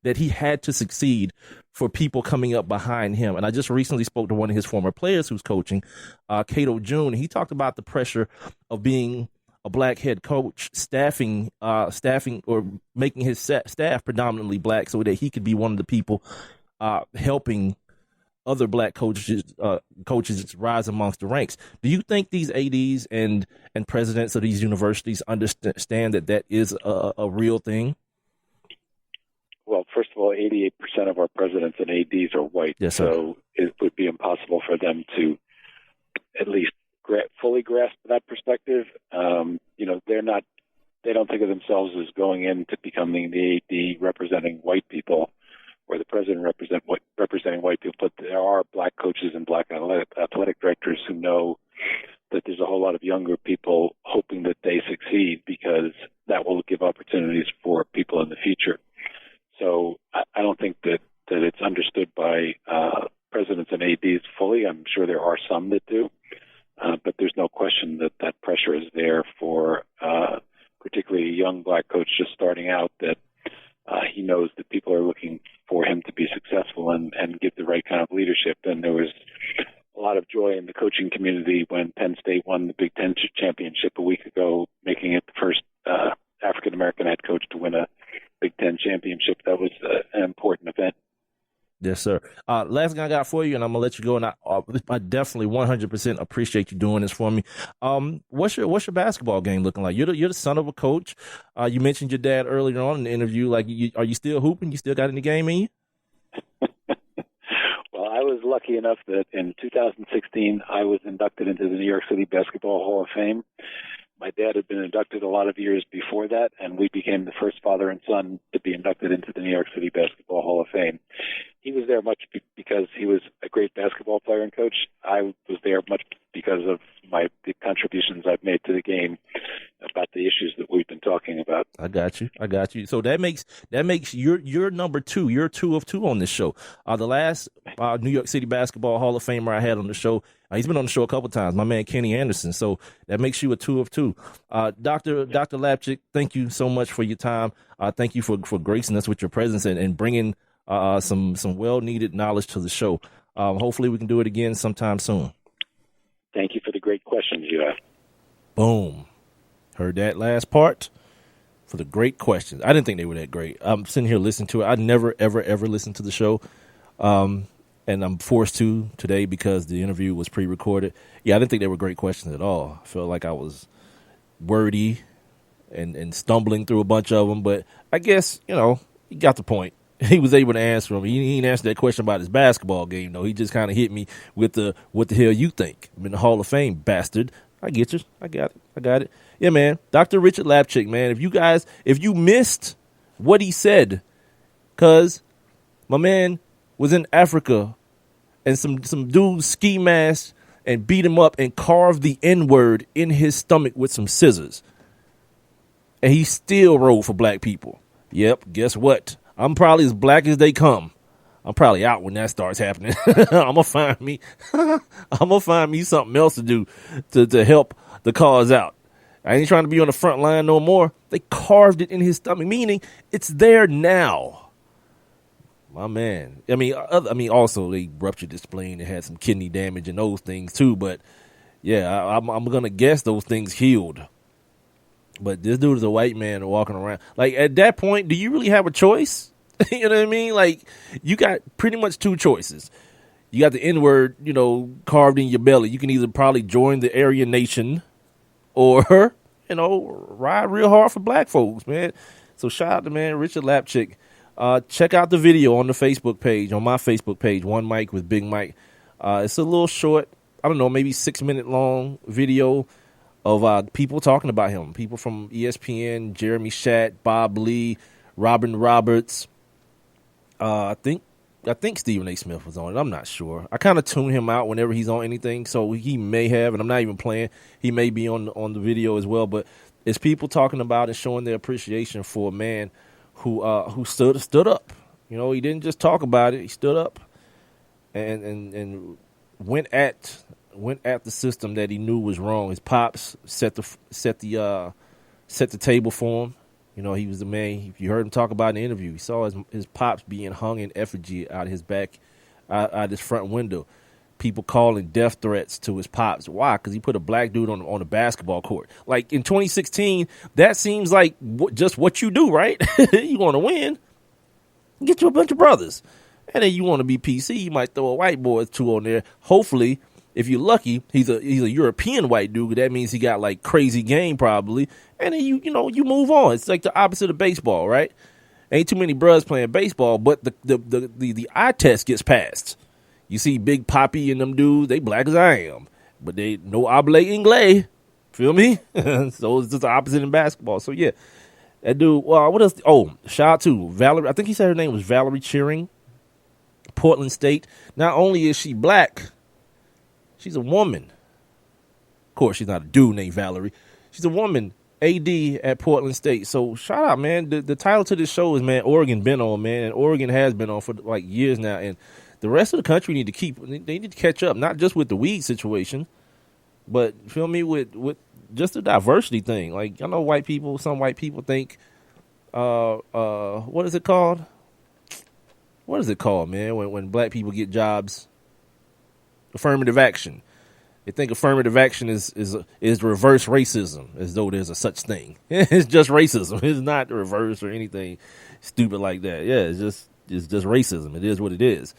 that he had to succeed for people coming up behind him. And I just recently spoke to one of his former players who's coaching, Cato June. He talked about the pressure of being a black head coach, staffing or making his staff predominantly black so that he could be one of the people helping other black coaches rise amongst the ranks. Do you think these ADs and presidents of these universities understand that is a real thing? Well, first of all, 88% of our presidents and ADs are white. Yes, sir. So it would be impossible for them to at least fully grasp that perspective. They don't think of themselves as going into becoming the AD representing white people or the president representing white people, but there are black coaches and black athletic directors who know that there's a whole lot of younger people hoping that they succeed because that will give opportunities for people in the future. So I don't think that it's understood by presidents and ADs fully. I'm sure there are some that do. But there's no question that pressure is there for particularly a young black coach just starting out, that he knows that people are looking for him to be successful and give the right kind of leadership. And there was a lot of joy in the coaching community when Penn State won the Big Ten championship a week ago, making it the first African-American head coach to win a Big Ten championship. That was an important event. Yes, sir. Last thing I got for you, and I'm gonna let you go. And I definitely 100% appreciate you doing this for me. What's your basketball game looking like? You're the son of a coach. You mentioned your dad earlier on in the interview. Like, are you still hooping? You still got any game in you? Well, I was lucky enough that in 2016 I was inducted into the New York City Basketball Hall of Fame. My dad had been inducted a lot of years before that, and we became the first father and son to be inducted into the New York City Basketball Hall of Fame. He was there much because he was a great basketball player and coach. I was there much because of the contributions I've made to the game about the issues that we've been talking about. I got you. So that makes you're number two. You're 2 of 2 on this show. The last New York City Basketball Hall of Famer I had on the show, he's been on the show a couple times, my man Kenny Anderson. So that makes you a 2 of 2. Dr. Lapchick, thank you so much for your time. Thank you for gracing us with your presence and bringing some well-needed knowledge to the show. Hopefully we can do it again sometime soon. Thank you for the great questions you have. Boom. Heard that last part? For the great questions. I didn't think they were that great. I'm sitting here listening to it. I never, ever, ever listened to the show. And I'm forced to today because the interview was pre-recorded. Yeah, I didn't think they were great questions at all. I felt like I was wordy and stumbling through a bunch of them. But I guess, you got the point. He was able to answer him. He didn't answer that question about his basketball game, though. He just kind of hit me with the, what the hell you think? I'm in the Hall of Fame, bastard. I get you. I got it. Yeah, man. Dr. Rickard Lapchick, man. If you missed what he said, because my man was in Africa and some dudes ski mask and beat him up and carved the N-word in his stomach with some scissors. And he still rode for black people. Yep, guess what? I'm probably as black as they come. I'm probably out when that starts happening. I'm gonna find me something else to do to help the cause out. I ain't trying to be on the front line no more. They carved it in his stomach, meaning it's there now. My man. I mean, also they ruptured his spleen and had some kidney damage and those things too. But yeah, I'm gonna guess those things healed. But this dude is a white man walking around. Like, at that point, do you really have a choice? You know what I mean? Like, you got pretty much two choices. You got the N-word, carved in your belly. You can either probably join the Aryan Nation or, ride real hard for black folks, man. So shout out to, man, Rickard Lapchick. Check out the video on the Facebook page, on my Facebook page, One Mic with Big Mike. It's a little short, I don't know, maybe 6-minute long video of people talking about him. People from ESPN, Jeremy Schatt, Bob Lee, Robin Roberts. I think Stephen A. Smith was on it. I'm not sure. I kind of tune him out whenever he's on anything, so he may have, and I'm not even playing. He may be on the video as well. But it's people talking about and showing their appreciation for a man who stood up. He didn't just talk about it. He stood up and went at the system that he knew was wrong. His pops set the table for him. He was the man. If you heard him talk about in the interview, he saw his pops being hung in effigy out of his back, out his front window. People calling death threats to his pops. Why? Because he put a black dude on a basketball court. Like, in 2016, that seems like just what you do, right? You want to win, get you a bunch of brothers. And then you want to be PC, you might throw a white boy or two on there. Hopefully, if you're lucky, he's a European white dude. That means he got like crazy game probably. And then you move on. It's like the opposite of baseball, right? Ain't too many brothers playing baseball, but the eye test gets passed. You see Big Poppy and them dudes, they black as I am, but they no habla inglés. Feel me? So it's just the opposite in basketball. So yeah, that dude. Well, what else? Oh, shout out to Valerie. I think he said her name was Valerie Cheering, Portland State. Not only is she black, she's a woman. Of course, she's not a dude named Valerie. She's a woman. AD at Portland State. So shout out, man. The title to this show is, man, Oregon been on, man, and Oregon has been on for like years now, and the rest of the country need to catch up, not just with the weed situation, but feel me, with just the diversity thing. Like, I know some white people think, what is it called? What is it called, man? When black people get jobs, affirmative action. They think affirmative action is reverse racism, as though there's a such thing. It's just racism. It's not reverse or anything stupid like that. Yeah, it's just racism. It is what it is.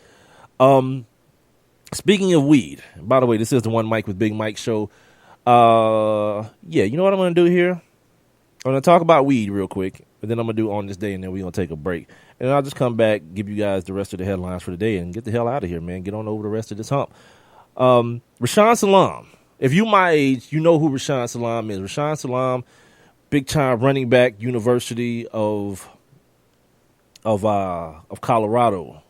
Speaking of weed, by the way, this is the One Mic with Big Mike show. Yeah, you know what I'm going to do here? I'm going to talk about weed real quick, and then I'm going to do On This Day, and then we're going to take a break. And I'll just come back, give you guys the rest of the headlines for the day, and get the hell out of here, man. Get on over the rest of this hump. Rashaan Salam. If you my age, you know who Rashaan Salam is. Rashaan Salam, big time running back, University of Colorado.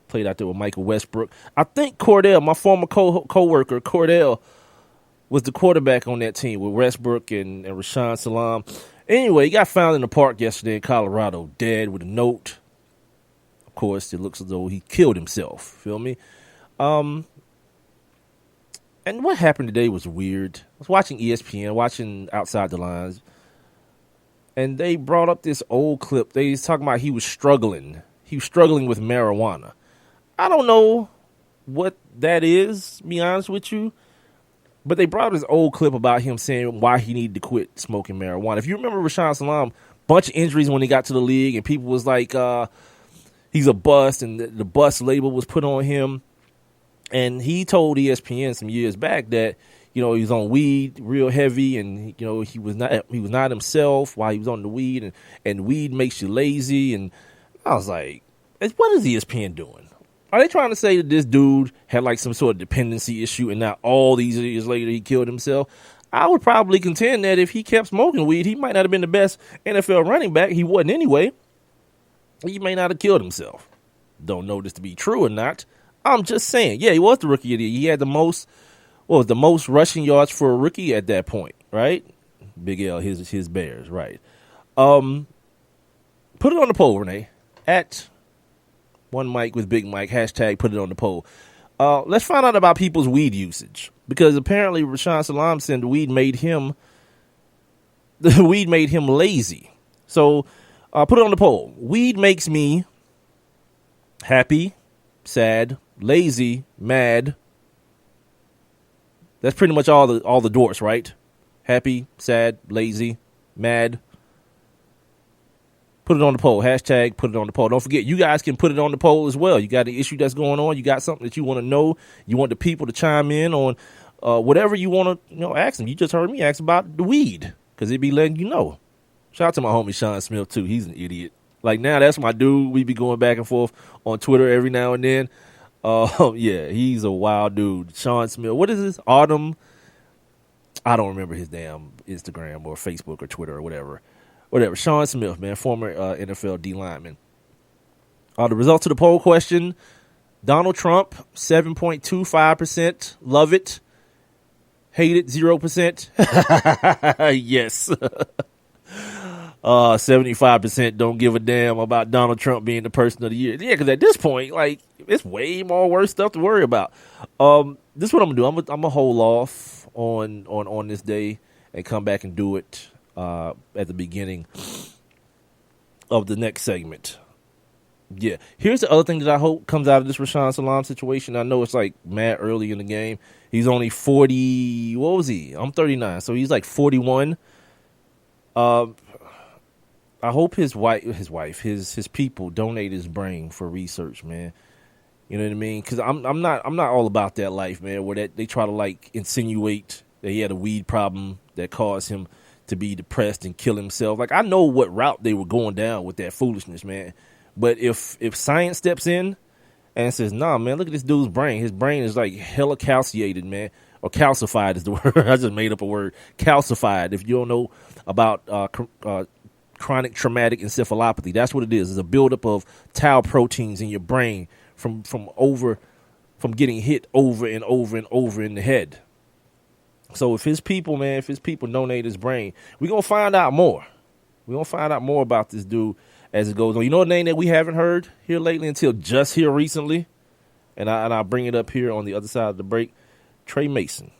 Played out there with Michael Westbrook. I think Cordell, my former co-worker, Cordell, was the quarterback on that team with Westbrook and Rashaan Salam. Anyway, he got found in the park yesterday in Colorado, dead with a note. Of course, it looks as though he killed himself. Feel me? And what happened today was weird. I was watching ESPN, watching Outside the Lines, and they brought up this old clip. They was talking about he was struggling. He was struggling with marijuana. I don't know what that is, to be honest with you, but they brought up this old clip about him saying why he needed to quit smoking marijuana. If you remember Rashaan Salam, bunch of injuries when he got to the league, and people was like, he's a bust, and the bust label was put on him. And he told ESPN some years back that, he was on weed real heavy, and, he was not himself while he was on the weed, and weed makes you lazy. And I was like, what is ESPN doing? Are they trying to say that this dude had like some sort of dependency issue and now all these years later he killed himself? I would probably contend that if he kept smoking weed, he might not have been the best NFL running back. He wasn't anyway. He may not have killed himself. Don't know this to be true or not. I'm just saying. Yeah, he was the rookie of the year. He had the most rushing yards for a rookie at that point, right? Big L, his Bears, right? Put it on the poll, Renee. At One Mike with Big Mike, hashtag put it on the poll. Let's find out about people's weed usage, because apparently Rashaan Salam said the weed made him lazy. So put it on the poll. Weed makes me happy, sad, lazy, mad. That's pretty much all the doors, right? Happy, sad, lazy, mad. Put it on the poll. Hashtag put it on the poll. Don't forget, you guys can put it on the poll as well. You got an issue that's going on. You got something that you want to know. You want the people to chime in on whatever you want to ask them. You just heard me ask about the weed, because it'd be letting you know. Shout out to my homie Sean Smith, too. He's an idiot. Like, now that's my dude. We be going back and forth on Twitter every now and then. Yeah, he's a wild dude. Sean Smith. What is this? Autumn? I don't remember his damn Instagram or Facebook or Twitter or whatever. Sean Smith, man, former NFL D lineman. The results of the poll question: Donald Trump, 7.25%. Love it. Hate it, 0%. Yes. 75% don't give a damn about Donald Trump being the person of the year. Yeah, because at this point, like, it's way more worse stuff to worry about. This is what I'm gonna do. I'm gonna hold off on this day and come back and do it at the beginning of the next segment. Yeah. Here's the other thing that I hope comes out of this Rashaan Salam situation. I know it's like mad early in the game. He's only 40. What was he? I'm 39, so he's like 41. I hope his people donate his brain for research, man. You know what I mean? Because I'm not all about that life, man, where they try to like insinuate that he had a weed problem that caused him to be depressed and kill himself. Like, I know what route they were going down with that foolishness, man. But if science steps in and says, nah, man, look at this dude's brain. His brain is like hella calciated, man. Or calcified is the word. I just made up a word. Calcified. If you don't know about chronic traumatic encephalopathy, that's what it is. It's a buildup of tau proteins in your brain from getting hit over and over and over in the head. So if his people donate his brain, we're going to find out more. We're going to find out more about this dude as it goes on. You know a name that we haven't heard here lately until just here recently? And I'll bring it up here on the other side of the break. Trey Mason.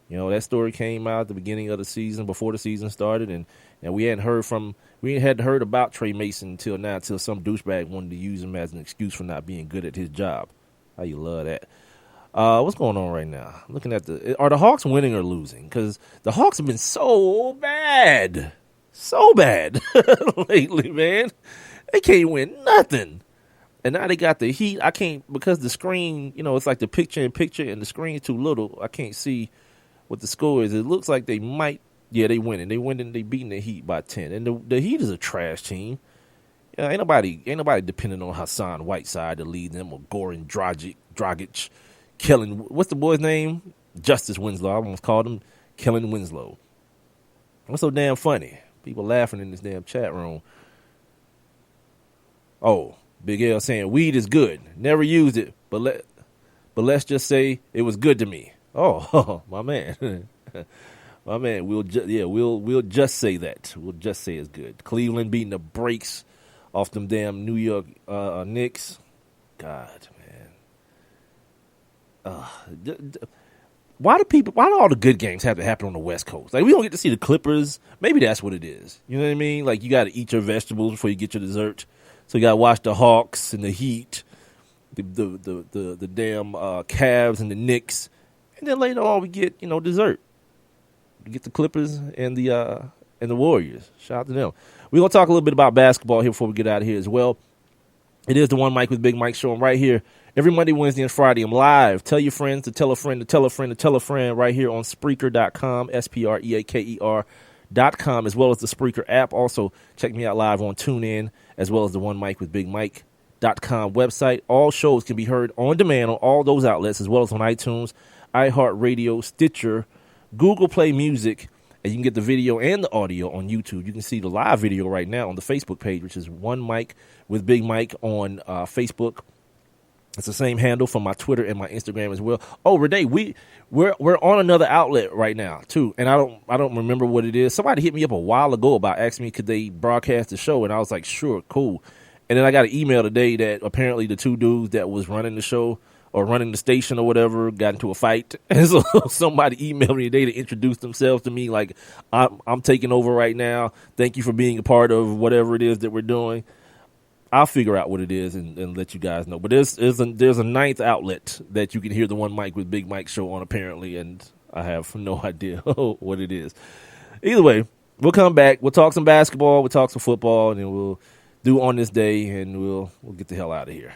You know, that story came out at the beginning of the season, before the season started, and we hadn't heard about Trey Mason until now, until some douchebag wanted to use him as an excuse for not being good at his job. How you love that. What's going on right now? Looking at are the Hawks winning or losing? Because the Hawks have been so bad lately, man. They can't win nothing. And now they got the Heat. I can't, because the screen, it's like the picture-in-picture, and the screen's too little. I can't see what the score is. It looks like they might. Yeah, they winning. They beating the Heat by 10. And the Heat is a trash team. Ain't nobody depending on Hassan Whiteside to lead them, or Goran Dragic, Kellen. What's the boy's name? Justice Winslow. I almost called him Kellen Winslow. What's so damn funny? People laughing in this damn chat room. Oh, Big L saying weed is good. Never used it, but let's just say it was good to me. Oh, my man. My man, we'll just say that. We'll just say it's good. Cleveland beating the brakes off them damn New York Knicks. God, man. Why do all the good games have to happen on the West Coast? Like, we don't get to see the Clippers. Maybe that's what it is. You know what I mean? Like, you got to eat your vegetables before you get your dessert. So you got to watch the Hawks and the Heat, the damn Cavs and the Knicks, and then later on we get dessert. We get the Clippers and the Warriors. Shout out to them. We're gonna talk a little bit about basketball here before we get out of here as well. It is the One Mike with Big Mike show. I'm right here every Monday, Wednesday, and Friday. I'm live. Tell your friends to tell a friend to tell a friend to tell a friend right here on Spreaker.com, Spreaker.com, as well as the Spreaker app. Also, check me out live on TuneIn, as well as the One Mike with Big Mike website. All shows can be heard on demand on all those outlets, as well as on iTunes, iHeartRadio, Stitcher, Google Play Music, and you can get the video and the audio on YouTube. You can see the live video right now on the Facebook page, which is One Mic with Big Mike on Facebook. It's the same handle for my Twitter and my Instagram as well. Oh, Renee, we're on another outlet right now too, and I don't remember what it is. Somebody hit me up a while ago about asking me could they broadcast the show, and I was like, sure, cool. And then I got an email today that apparently the two dudes that was running the show or running the station or whatever got into a fight, and so somebody emailed me today to introduce themselves to me, like I'm taking over right now. Thank you for being a part of whatever it is that we're doing. I'll figure out what it is and let you guys know. But there's a ninth outlet that you can hear the One Mic with Big Mike show on apparently, and I have no idea what it is. Either way, we'll come back. We'll talk some basketball. We'll talk some football, and then we'll do On This Day, and we'll get the hell out of here.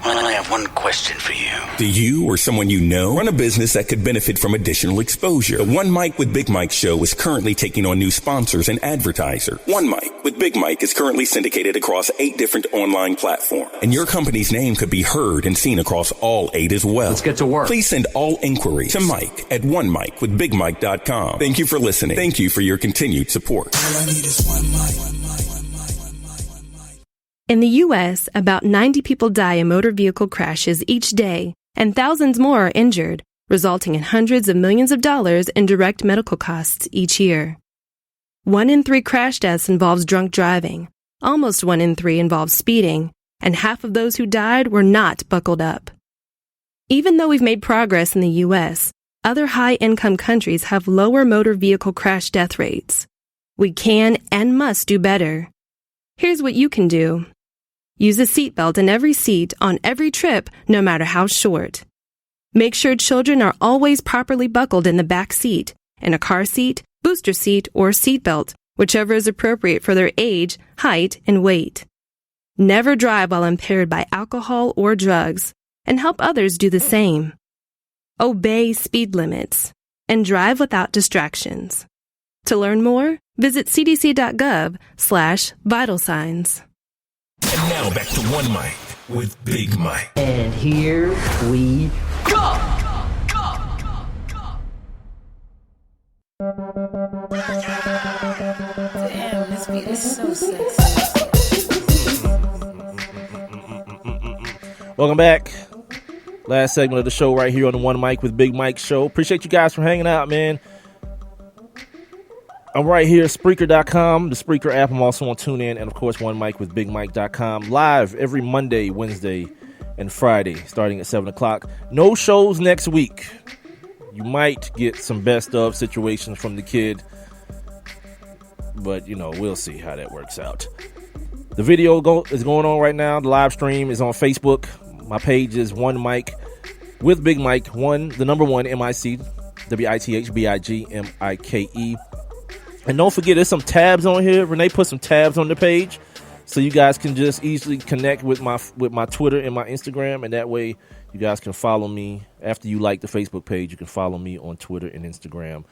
Well, I have one question for you. Do you or someone you know run a business that could benefit from additional exposure? The One Mic with Big Mike show is currently taking on new sponsors and advertisers. One Mic with Big Mike is currently syndicated across 8 different online platforms, and your company's name could be heard and seen across all 8 as well. Let's get to work. Please send all inquiries to Mike at onemicwithbigmike.com. Thank you for listening. Thank you for your continued support. All I need is one mic. In the U.S., about 90 people die in motor vehicle crashes each day, and thousands more are injured, resulting in hundreds of millions of dollars in direct medical costs each year. 1 in 3 crash deaths involves drunk driving, almost 1 in 3 involves speeding, and half of those who died were not buckled up. Even though we've made progress in the U.S., other high-income countries have lower motor vehicle crash death rates. We can and must do better. Here's what you can do. Use a seatbelt in every seat on every trip, no matter how short. Make sure children are always properly buckled in the back seat, in a car seat, booster seat, or seatbelt, whichever is appropriate for their age, height, and weight. Never drive while impaired by alcohol or drugs, and help others do the same. Obey speed limits, and drive without distractions. To learn more, visit cdc.gov/vital signs. And now back to One Mic with Big Mike. And here we go! Damn, this beat is so sexy. Welcome back. Last segment of the show right here on the One Mic with Big Mike show. Appreciate you guys for hanging out, man. I'm right here, Spreaker.com, the Spreaker app. I'm also on TuneIn, and of course, OneMicWithBigMike.com. Live every Monday, Wednesday, and Friday, starting at 7 o'clock. No shows next week. You might get some best of situations from the kid, but, we'll see how that works out. The video is going on right now. The live stream is on Facebook. My page is One Mic with Big Mike, the number 1, MIC, WITHBIGMIKE. And don't forget, there's some tabs on here. Renee put some tabs on the page, so you guys can just easily connect with my Twitter and my Instagram, and that way you guys can follow me. After you like the Facebook page, you can follow me on Twitter and Instagram.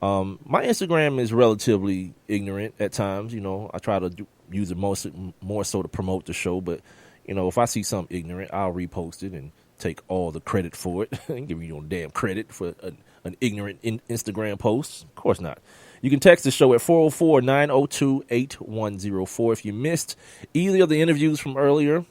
My Instagram is relatively ignorant at times. I try to use it more so to promote the show, but if I see something ignorant, I'll repost it and take all the credit for it. I ain't giving you no damn credit for an ignorant Instagram post. Of course not. You can text the show at 404-902-8104 if you missed any of the interviews from earlier.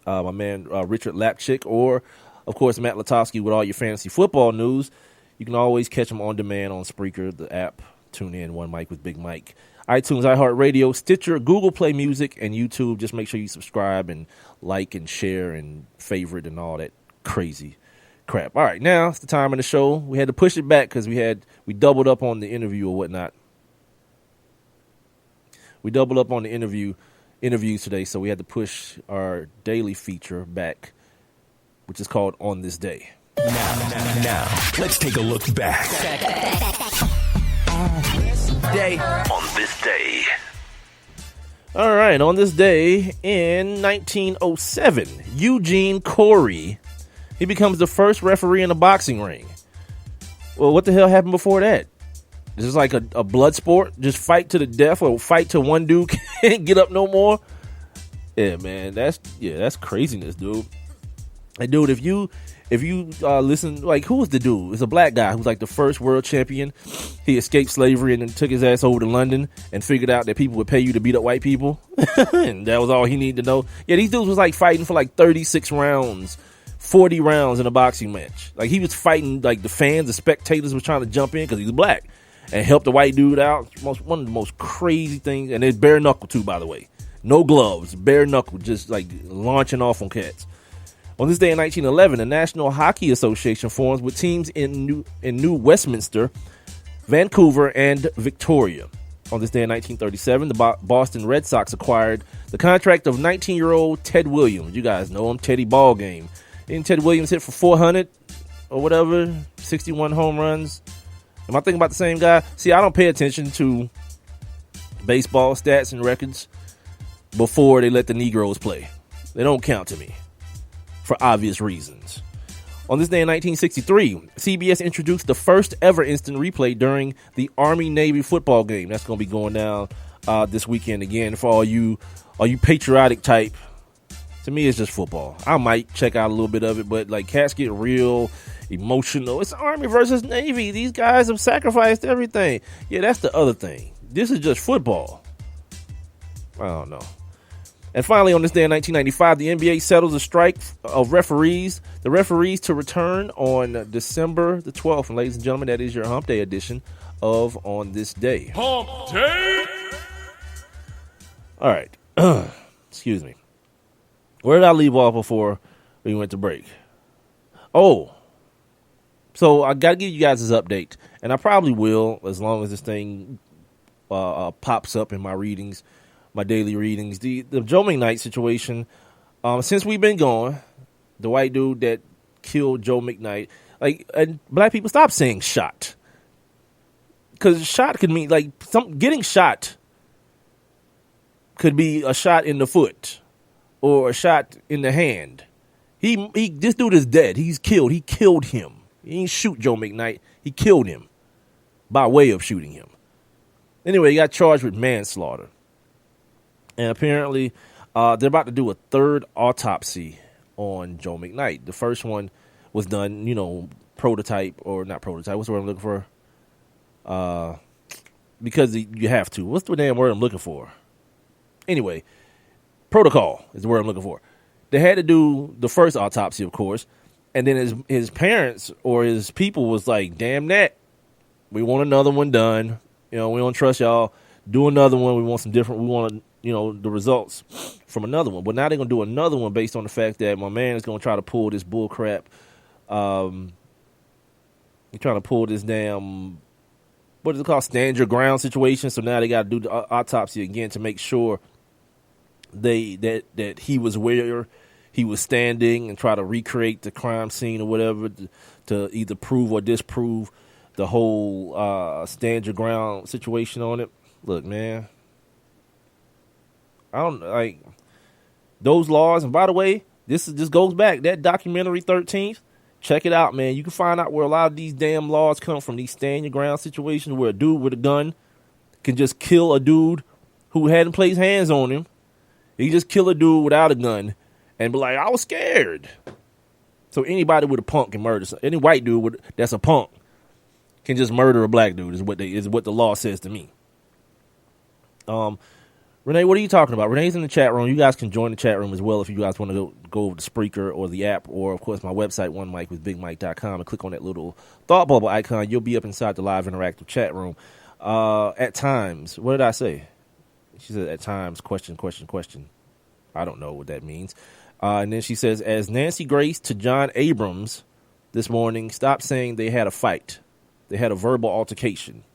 My man Rickard Lapchick, or, of course, Matt Lutovsky with all your fantasy football news. You can always catch them on demand on Spreaker, the app. Tune in, One Mic with Big Mike. iTunes, iHeartRadio, Stitcher, Google Play Music, and YouTube. Just make sure you subscribe and like and share and favorite and all that crazy crap. All right, now it's the time of the show. We had to push it back because we doubled up on the interview or whatnot. We doubled up on the interviews today, so we had to push our daily feature back, which is called On This Day. Now, let's take a look back. On this day. All right, on this day in 1907, Eugene Corey, he becomes the first referee in a boxing ring. Well, what the hell happened before that? Is this like a blood sport? Just fight to the death, or fight till one dude can't get up no more? Yeah, man, that's craziness, dude. Hey, dude, if you listen, like, who was the dude? It's a black guy who's like the first world champion. He escaped slavery and then took his ass over to London and figured out that people would pay you to beat up white people. And that was all he needed to know. Yeah, these dudes was like fighting for like 36 rounds, 40 rounds in a boxing match. Like, he was fighting, like, the fans, the spectators was trying to jump in because he was black and help the white dude out. One of the most crazy things. And it's bare knuckle too, by the way. No gloves, bare knuckle, just like launching off on cats. On this day in 1911, the National Hockey Association forms with teams in New Westminster, Vancouver, and Victoria. On this day in 1937, the Boston Red Sox acquired the contract of 19-year-old Ted Williams. You guys know him, Teddy Ballgame. Didn't Ted Williams hit for 400 or whatever, 61 home runs? Am I thinking about the same guy? See, I don't pay attention to baseball stats and records before they let the Negroes play. They don't count to me, for obvious reasons. On this day in 1963, CBS introduced the first ever instant replay during the Army-Navy football game. That's going to be going down this weekend again for all you patriotic type. To me, it's just football. I might check out a little bit of it, but like, cats get real emotional. It's Army versus Navy. These guys have sacrificed everything. Yeah, that's the other thing. This is just football. I don't know. And finally, on this day in 1995, the NBA settles a strike of referees. The referees to return on December the 12th. And ladies and gentlemen, that is your Hump Day edition of On This Day. Hump Day! All right. Excuse me. Where did I leave off before we went to break? Oh. So I got to give you guys this update. And I probably will, as long as this thing pops up in my readings. My daily readings. The Joe McKnight situation, since we've been gone, the white dude that killed Joe McKnight, like, and black people, stop saying shot. Because shot could mean, like, getting shot could be a shot in the foot or a shot in the hand. This dude is dead. He's killed. He killed him. He didn't shoot Joe McKnight. He killed him by way of shooting him. Anyway, he got charged with manslaughter. And apparently, they're about to do a third autopsy on Joe McKnight. The first one was done, prototype, or not prototype. What's the word I'm looking for? Because you have to. What's the damn word I'm looking for? Anyway, protocol is the word I'm looking for. They had to do the first autopsy, of course. And then his parents or his people was like, damn that. We want another one done. We don't trust y'all. Do another one. We want some different. We want the results from another one. But now they're going to do another one based on the fact that my man is going to try to pull this bull crap. He's trying to pull this damn, what is it called, stand your ground situation. So now they got to do the autopsy again to make sure that he was where he was standing and try to recreate the crime scene or whatever to either prove or disprove the whole stand your ground situation on it. Look, man. I don't like those laws. And by the way, this goes back. That documentary 13th, check it out, man. You can find out where a lot of these damn laws come from. These stand your ground situations where a dude with a gun can just kill a dude who hadn't placed hands on him. He just kill a dude without a gun and be like, I was scared. So anybody with a punk can murder. Any white dude that's a punk can just murder a black dude is what the law says to me. Renee, what are you talking about? Renee's in the chat room. You guys can join the chat room as well if you guys want to go over to Spreaker or the app, or, of course, my website, onemicwithbigmike.com, and click on that little thought bubble icon. You'll be up inside the live interactive chat room. At times, what did I say? She said, at times, question. I don't know what that means. And then she says, as Nancy Grace to John Abrams this morning, stop saying they had a fight. They had a verbal altercation.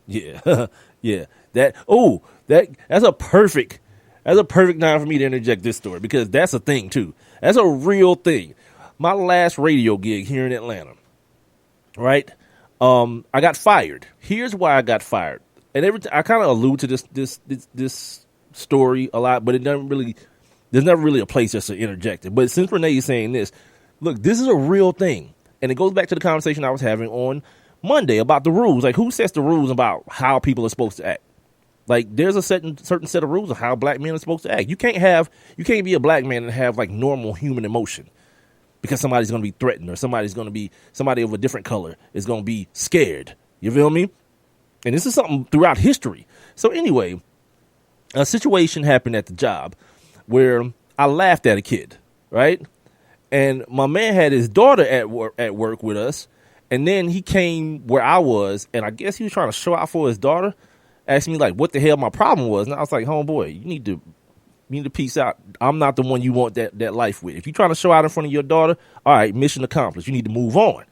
Yeah. Yeah. That's a perfect time for me to interject this story, because that's a thing too. That's a real thing. My last radio gig here in Atlanta, right? I got fired. Here's why I got fired. And I kind of allude to this story a lot, but there's never really a place just to interject it. But since Renee is saying this, look, this is a real thing. And it goes back to the conversation I was having on Monday about the rules. Like, who sets the rules about how people are supposed to act? Like, there's a certain set of rules of how black men are supposed to act. You can't be a black man and have like normal human emotion because somebody's going to be threatened or somebody of a different color is going to be scared. You feel me? And this is something throughout history. So anyway, a situation happened at the job where I laughed at a kid, right? And my man had his daughter at work with us. And then he came where I was, and I guess he was trying to show out for his daughter. Asked me like what the hell my problem was. And I was like, homeboy, you need to peace out. I'm not the one you want that life with. If you're trying to show out in front of your daughter, all right, mission accomplished. You need to move on.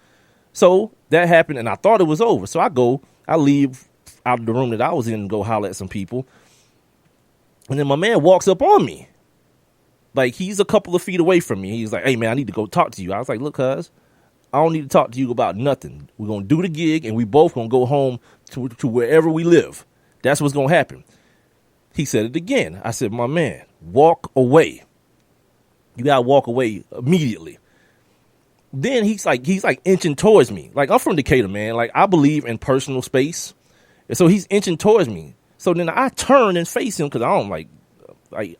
So that happened, and I thought it was over. So I leave out of the room that I was in and go holler at some people. And then my man walks up on me. Like, he's a couple of feet away from me. He's like, hey, man, I need to go talk to you. I was like, look, cuz, I don't need to talk to you about nothing. We're going to do the gig, and we both going to go home to wherever we live. That's what's going to happen. He said it again. I said, my man, walk away. You got to walk away immediately. Then he's like inching towards me. Like, I'm from Decatur, man. Like, I believe in personal space. And so he's inching towards me. So then I turn and face him because I don't like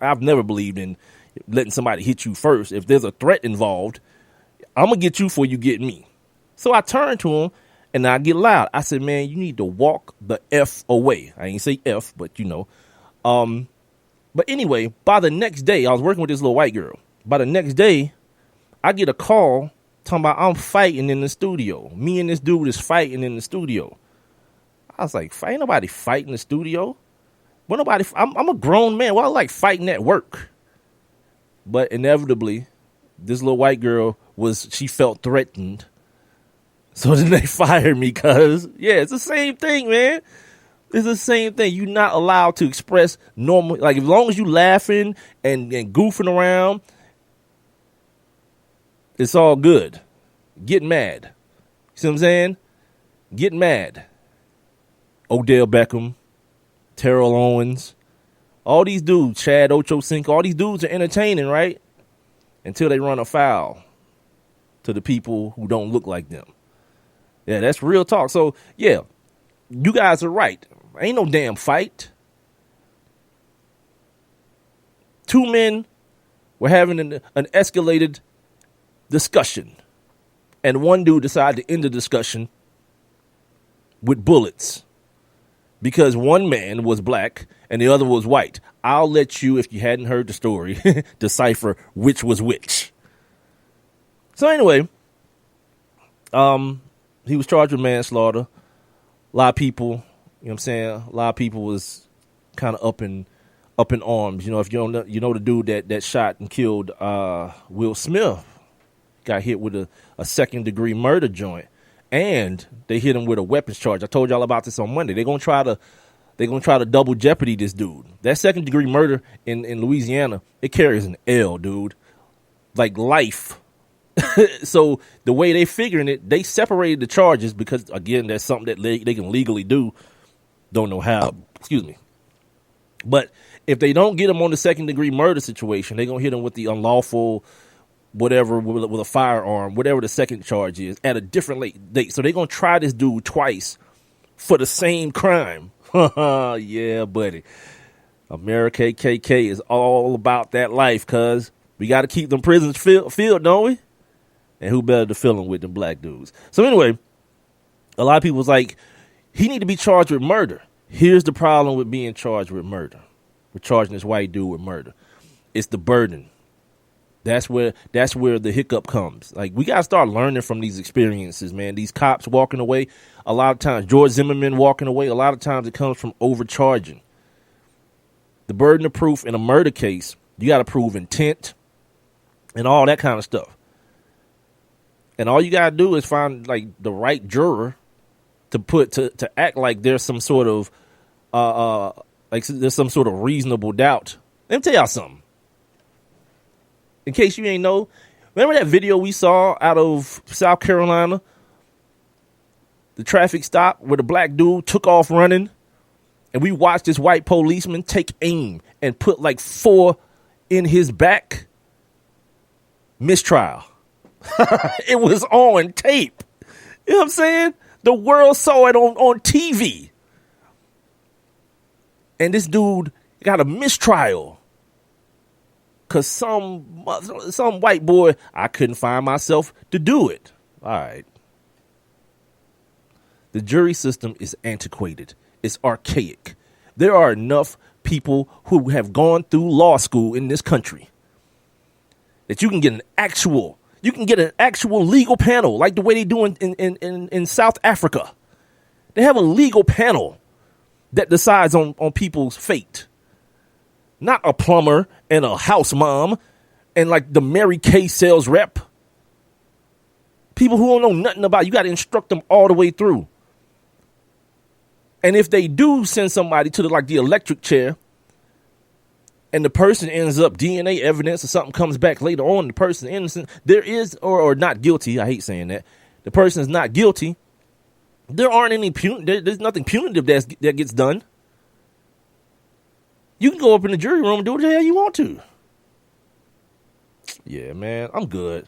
I've never believed in letting somebody hit you first. If there's a threat involved, I'm going to get you before you get me. So I turn to him and I get loud. I said, man, you need to walk the F away. I ain't say F, but you know. But anyway, by the next day, I was working with this little white girl. By the next day, I get a call talking about I'm fighting in the studio. Me and this dude is fighting in the studio. I was like, ain't nobody fighting in the studio. I'm a grown man. Well, I like fighting at work. But inevitably, this little white girl she felt threatened. So then they fired me because, yeah, it's the same thing, man. It's the same thing. You're not allowed to express normal, like as long as you laughing and goofing around, it's all good. Get mad. See what I'm saying? Get mad. Odell Beckham, Terrell Owens, all these dudes, Chad Ochocinco, all these dudes are entertaining, right? Until they run afoul to the people who don't look like them. Yeah, that's real talk. So, yeah, you guys are right. Ain't no damn fight. Two men were having an escalated discussion. And one dude decided to end the discussion with bullets. Because one man was black and the other was white. I'll let you, if you hadn't heard the story, decipher which was which. So anyway, he was charged with manslaughter. A lot of people, you know what I'm saying? A lot of people was kind of up in arms. You know, if you don't know, you know the dude that shot and killed Will Smith got hit with a second-degree murder joint. And they hit him with a weapons charge. I told y'all about this on Monday. They're gonna try to double jeopardy this dude. That second degree murder in Louisiana, it carries an L, dude. Like life. So the way they figuring it, they separated the charges because again, that's something that they can legally do. Don't know how. Excuse me. But if they don't get him on the second degree murder situation, they're gonna hit him with the unlawful whatever, with a firearm, whatever the second charge is, at a different late date. So they're going to try this dude twice for the same crime. Yeah, buddy. America KKK is all about that life, cuz we got to keep them prisons filled, don't we? And who better to fill them with than black dudes? So anyway, a lot of people was like, he need to be charged with murder. Here's the problem with being charged with murder. We're charging this white dude with murder. It's the burden. That's where the hiccup comes. Like, we got to start learning from these experiences, man. These cops walking away, a lot of times, George Zimmerman walking away, a lot of times it comes from overcharging. The burden of proof in a murder case, you got to prove intent and all that kind of stuff. And all you got to do is find, like, the right juror to act like there's some sort of, there's some sort of reasonable doubt. Let me tell y'all something. In case you ain't know, remember that video we saw out of South Carolina? The traffic stop where the black dude took off running. And we watched this white policeman take aim and put like 4 in his back. Mistrial. It was on tape. You know what I'm saying? The world saw it on TV. And this dude got a mistrial. Because some white boy, I couldn't find myself to do it. All right. The jury system is antiquated. It's archaic. There are enough people who have gone through law school in this country that you can get an actual legal panel like the way they do in South Africa. They have a legal panel that decides on people's fate. Not a plumber and a house mom and like the Mary Kay sales rep. People who don't know nothing about it, you got to instruct them all the way through. And if they do send somebody to the electric chair and the person ends up DNA evidence or something comes back later on, the person innocent, there is, or not guilty. I hate saying that. The person is not guilty. There aren't any there's nothing punitive that gets done. You can go up in the jury room and do what the hell you want to. Yeah, man, I'm good.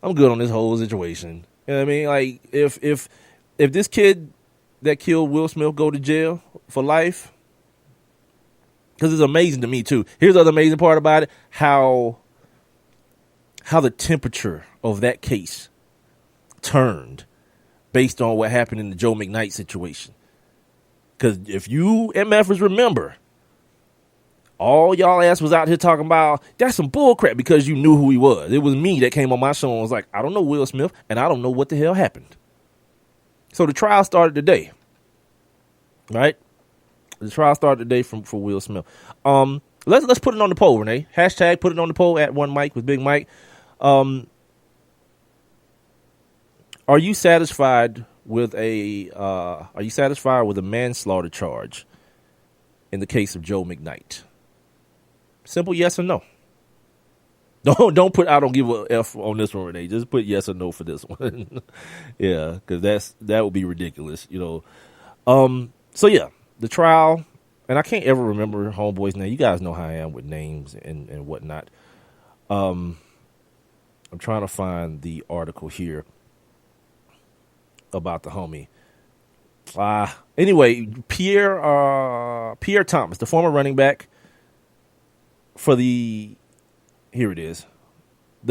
I'm good on this whole situation. You know what I mean? Like, if this kid that killed Will Smith go to jail for life, because it's amazing to me too. Here's the other amazing part about it: how the temperature of that case turned based on what happened in the Joe McKnight situation. Because if you MFers remember, all y'all ass was out here talking about that's some bullcrap because you knew who he was. It was me that came on my show and was like, I don't know Will Smith and I don't know what the hell happened. So the trial started today, right? The trial started today for Will Smith. Let's put it on the poll, Renee. Hashtag put it on the poll at One Mic with Big Mike. Are you satisfied with a manslaughter charge in the case of Joe McKnight? Simple yes or no. Don't put I don't give a F on this one, Renee. Just put yes or no for this one. Yeah, because that would be ridiculous, you know. So yeah, the trial, and I can't ever remember homeboy's name. You guys know how I am with names and whatnot. I'm trying to find the article here about the homie. Anyway, Pierre Thomas, the former running back for the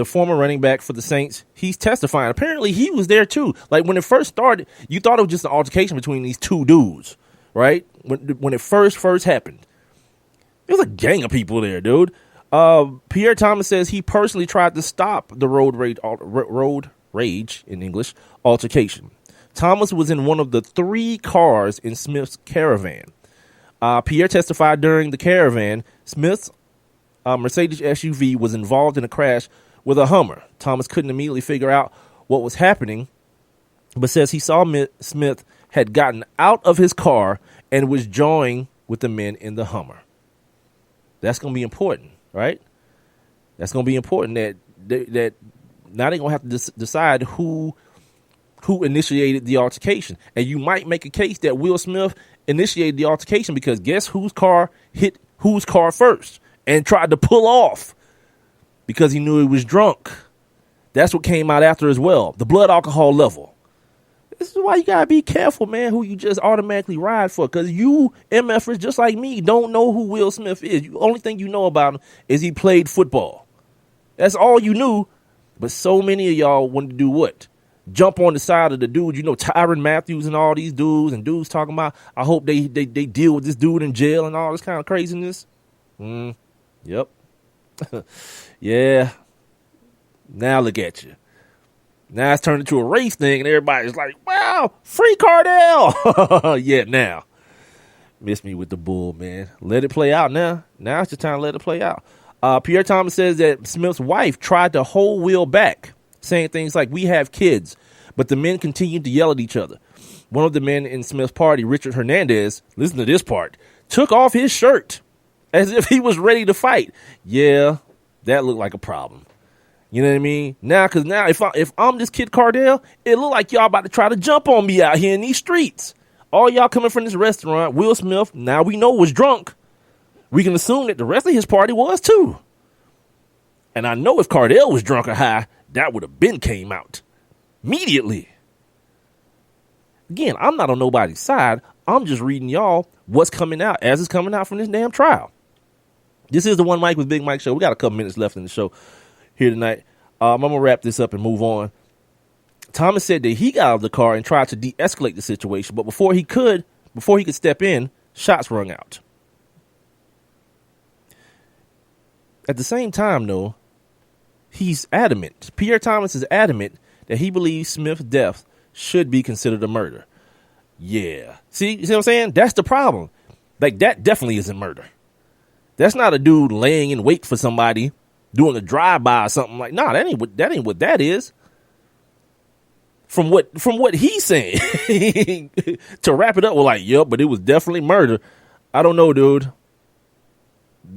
former running back for the Saints, he's testifying. Apparently he was there too. Like when it first started, you thought it was just an altercation between these two dudes, right? When it first happened, there was a gang of people there, dude. Pierre Thomas says he personally tried to stop the road rage in English altercation. Thomas was in one of the 3 cars in Smith's caravan. Pierre testified during the caravan, Smith's Mercedes SUV was involved in a crash with a Hummer. Thomas couldn't immediately figure out what was happening, but says he saw Smith had gotten out of his car and was joining with the men in the Hummer. That's going to be important, right? That's going to be important that now they're going to have to decide who initiated the altercation. And you might make a case that Will Smith initiated the altercation because guess whose car hit whose car first and tried to pull off because he knew he was drunk. That's what came out after as well. The blood alcohol level. This is why you got to be careful, man, who you just automatically ride for. Because you MFers, just like me, don't know who Will Smith is. The only thing you know about him is he played football. That's all you knew. But so many of y'all wanted to do what? Jump on the side of the dude, you know, Tyrann Matthews and all these dudes and dudes talking about, I hope they deal with this dude in jail and all this kind of craziness. Yep. Yeah. Now look at you. Now it's turned into a race thing and everybody's like, wow, free Cardell. Yeah, now. Miss me with the bull, man. Let it play out now. Now it's just time to let it play out. Pierre Thomas says that Smith's wife tried to hold Will back, saying things like, we have kids, but the men continued to yell at each other. One of the men in Smith's party, Richard Hernandez, listen to this part, took off his shirt as if he was ready to fight. Yeah, that looked like a problem. You know what I mean? Now, because now if I'm this kid Cardell, it look like y'all about to try to jump on me out here in these streets. All y'all coming from this restaurant, Will Smith, now we know was drunk. We can assume that the rest of his party was too. And I know if Cardell was drunk or high, that would have been came out immediately. Again, I'm not on nobody's side. I'm just reading y'all what's coming out as it's coming out from this damn trial. This is the One Mic with Big Mike show. We got a couple minutes left in the show here tonight. I'm going to wrap this up and move on. Thomas said that he got out of the car and tried to de-escalate the situation, but before he could step in, shots rung out. At the same time, though, he's adamant. Pierre Thomas is adamant that he believes Smith's death should be considered a murder. Yeah. See what I'm saying? That's the problem. Like, that definitely isn't murder. That's not a dude laying in wait for somebody, doing a drive-by or something like. Nah, that ain't what that is. From what he's saying, to wrap it up, we're like, yep, but it was definitely murder. I don't know, dude.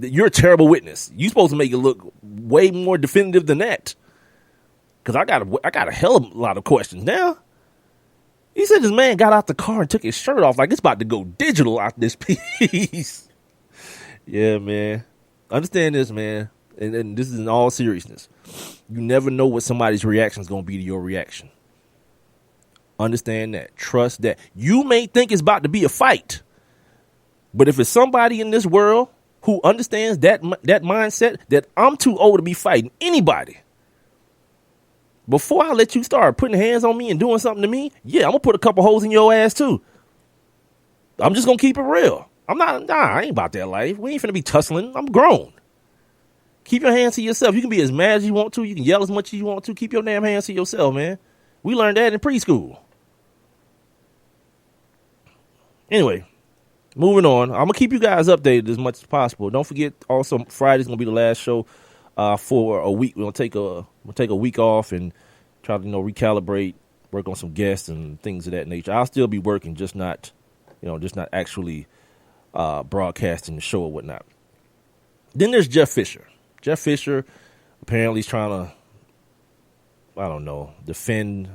You're a terrible witness. You're supposed to make it look way more definitive than that. Because I got a hell of a lot of questions now. He said this man got out the car and took his shirt off like it's about to go digital out this piece. Yeah, man. Understand this, man. And this is in all seriousness. You never know what somebody's reaction is going to be to your reaction. Understand that. Trust that. You may think it's about to be a fight. But if it's somebody in this world who understands that mindset, that I'm too old to be fighting anybody, before I let you start putting hands on me and doing something to me, yeah, I'm going to put a couple holes in your ass too. I'm just going to keep it real. I ain't about that life. We ain't finna be tussling. I'm grown. Keep your hands to yourself. You can be as mad as you want to. You can yell as much as you want to. Keep your damn hands to yourself, man. We learned that in preschool. Anyway, moving on. I'm going to keep you guys updated as much as possible. Don't forget, also, Friday's going to be the last show for a week. We'll take a week off and try to, recalibrate, work on some guests and things of that nature. I'll still be working, just not actually broadcasting the show or whatnot. Then there's Jeff Fisher. Jeff Fisher apparently is trying to, defend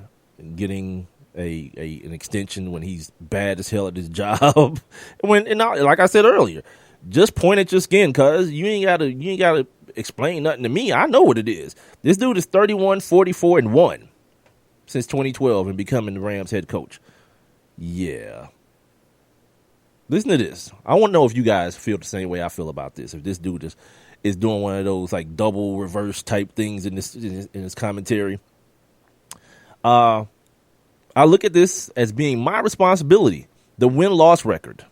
getting an extension when he's bad as hell at his job. Like I said earlier, just point at your skin, cuz you ain't gotta explain nothing to me. I know what it is. This dude is 31, 44, and 1 since 2012 and becoming the Rams head coach. Yeah. Listen to this. I want to know if you guys feel the same way I feel about this. If this dude is doing one of those like double reverse type things in his commentary. I look at this as being my responsibility, the win-loss record.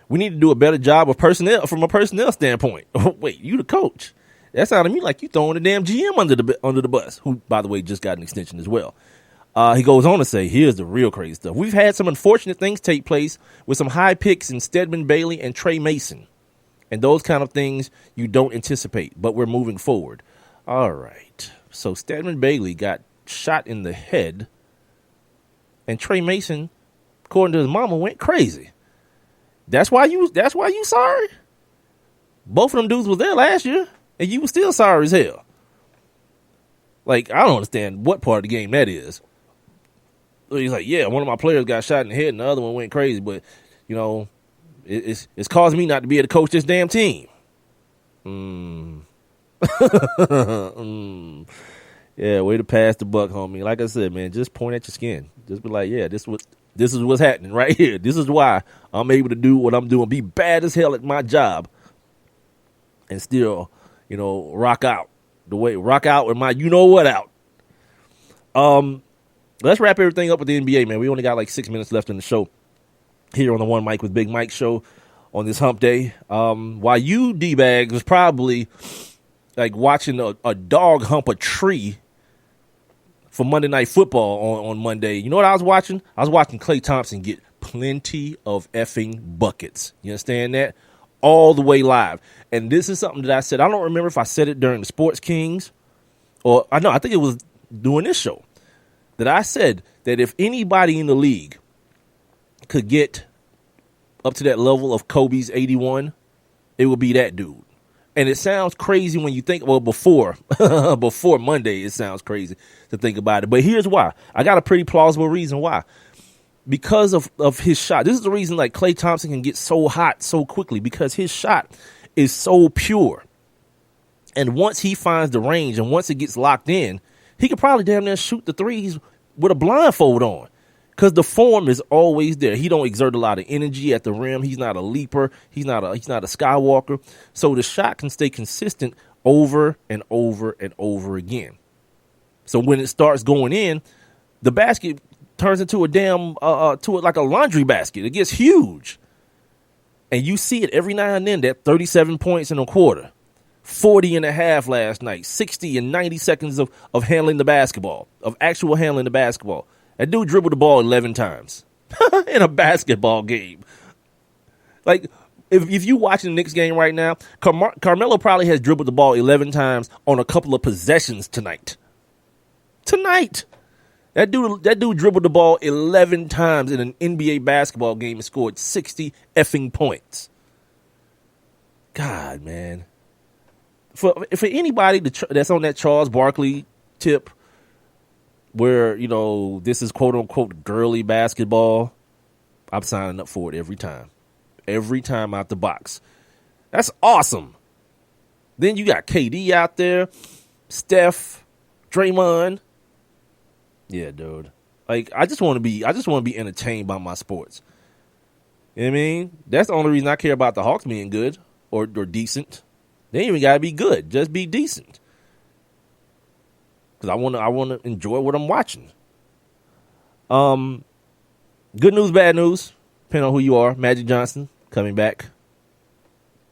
We need to do a better job of personnel from a personnel standpoint. Wait, you the coach? That sounded to me like you throwing the damn GM under the bus, who, by the way, just got an extension as well. He goes on to say, here's the real crazy stuff. We've had some unfortunate things take place with some high picks in Stedman Bailey and Trey Mason. And those kind of things you don't anticipate, but we're moving forward. All right. So Stedman Bailey got shot in the head, and Trey Mason, according to his mama, went crazy. That's why you sorry? Both of them dudes was there last year, and you were still sorry as hell. Like, I don't understand what part of the game that is. He's like, yeah, one of my players got shot in the head and the other one went crazy, but, it's causing me not to be able to coach this damn team. Yeah, way to pass the buck, homie. Like I said, man, just point at your skin. Just be like, yeah, this is what's happening right here. This is why I'm able to do what I'm doing, be bad as hell at my job, and still, rock out with my you-know-what out. Let's wrap everything up with the NBA, man. We only got like 6 minutes left in the show here on the One Mic with Big Mike show on this hump day. While you, D-bags, was probably like watching a dog hump a tree for Monday Night Football on Monday. You know what I was watching? I was watching Klay Thompson get plenty of effing buckets. You understand that? All the way live. And this is something that I said. I don't remember if I said it during the Sports Kings or I think it was doing this show that I said that if anybody in the league could get up to that level of Kobe's 81, it would be that dude. And it sounds crazy when you think, before Monday, it sounds crazy to think about it. But here's why. I got a pretty plausible reason why. Because of his shot. This is the reason like Klay Thompson can get so hot so quickly, because his shot is so pure. And once he finds the range and once it gets locked in, he could probably damn near shoot the threes with a blindfold on. Because the form is always there. He don't exert a lot of energy at the rim. He's not a leaper. He's not a skywalker. So the shot can stay consistent over and over and over again. So when it starts going in, the basket turns into a like a laundry basket. It gets huge. And you see it every now and then, that 37 points in a quarter, 40 and a half last night, 60 and 90 seconds of handling the basketball, of actual handling the basketball. That dude dribbled the ball 11 times in a basketball game. Like, if you watching the Knicks game right now, Carmelo probably has dribbled the ball 11 times on a couple of possessions tonight. That dude dribbled the ball 11 times in an NBA basketball game and scored 60 effing points. God, man. For anybody that's on that Charles Barkley tip, where, you know, this is quote unquote girly basketball, I'm signing up for it every time. Every time out the box. That's awesome. Then you got KD out there, Steph, Draymond. Yeah, dude. Like, I just want to be entertained by my sports. You know what I mean? That's the only reason I care about the Hawks being good or decent. They ain't even gotta be good. Just be decent. Because I wanna enjoy what I'm watching. Good news, bad news, depending on who you are. Magic Johnson coming back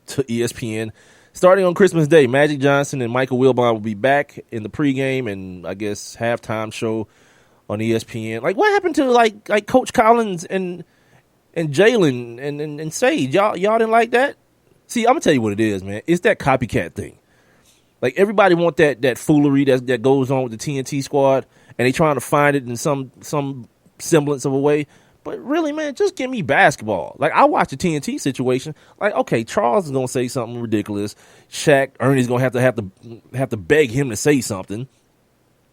to ESPN. Starting on Christmas Day, Magic Johnson and Michael Wilbon will be back in the pregame and I guess halftime show on ESPN. Like, what happened to like Coach Collins and Jalen and Sage? Y'all didn't like that? See, I'm gonna tell you what it is, man. It's that copycat thing. Like, everybody want that foolery that goes on with the TNT squad, and they trying to find it in some semblance of a way. But really, man, just give me basketball. Like, I watch the TNT situation. Like, okay, Charles is gonna say something ridiculous. Shaq, Ernie's gonna have to beg him to say something.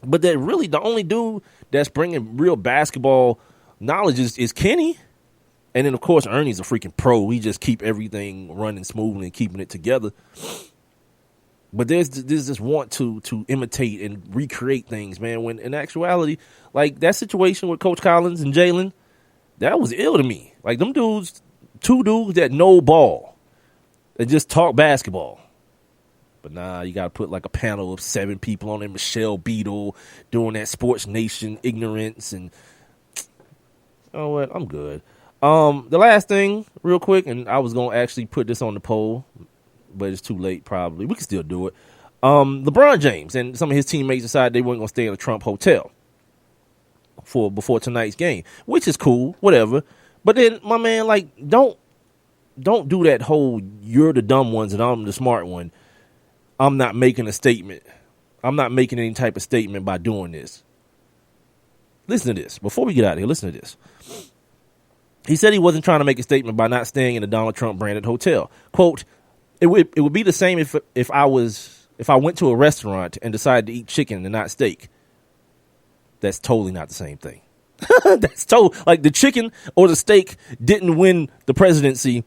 But that really the only dude that's bringing real basketball knowledge is Kenny. And then, of course, Ernie's a freaking pro. He just keep everything running smoothly and keeping it together. But there's this want to imitate and recreate things, man, when in actuality, like that situation with Coach Collins and Jalen, that was ill to me. Like, them dudes, two dudes that know ball and just talk basketball. But nah, you got to put like a panel of 7 people on there, Michelle Beadle doing that Sports Nation ignorance. And you know what? I'm good. The last thing, real quick, and I was going to actually put this on the poll, but it's too late probably. We can still do it. LeBron James and some of his teammates decided they weren't going to stay in a Trump hotel before tonight's game, which is cool, whatever. But then, my man, like, don't do that whole you're the dumb ones and I'm the smart one. I'm not making a statement. I'm not making any type of statement by doing this. Listen to this. Before we get out of here, listen to this. He said he wasn't trying to make a statement by not staying in a Donald Trump branded hotel. Quote, it would be the same if I went to a restaurant and decided to eat chicken and not steak. That's totally not the same thing. That's like the chicken or the steak didn't win the presidency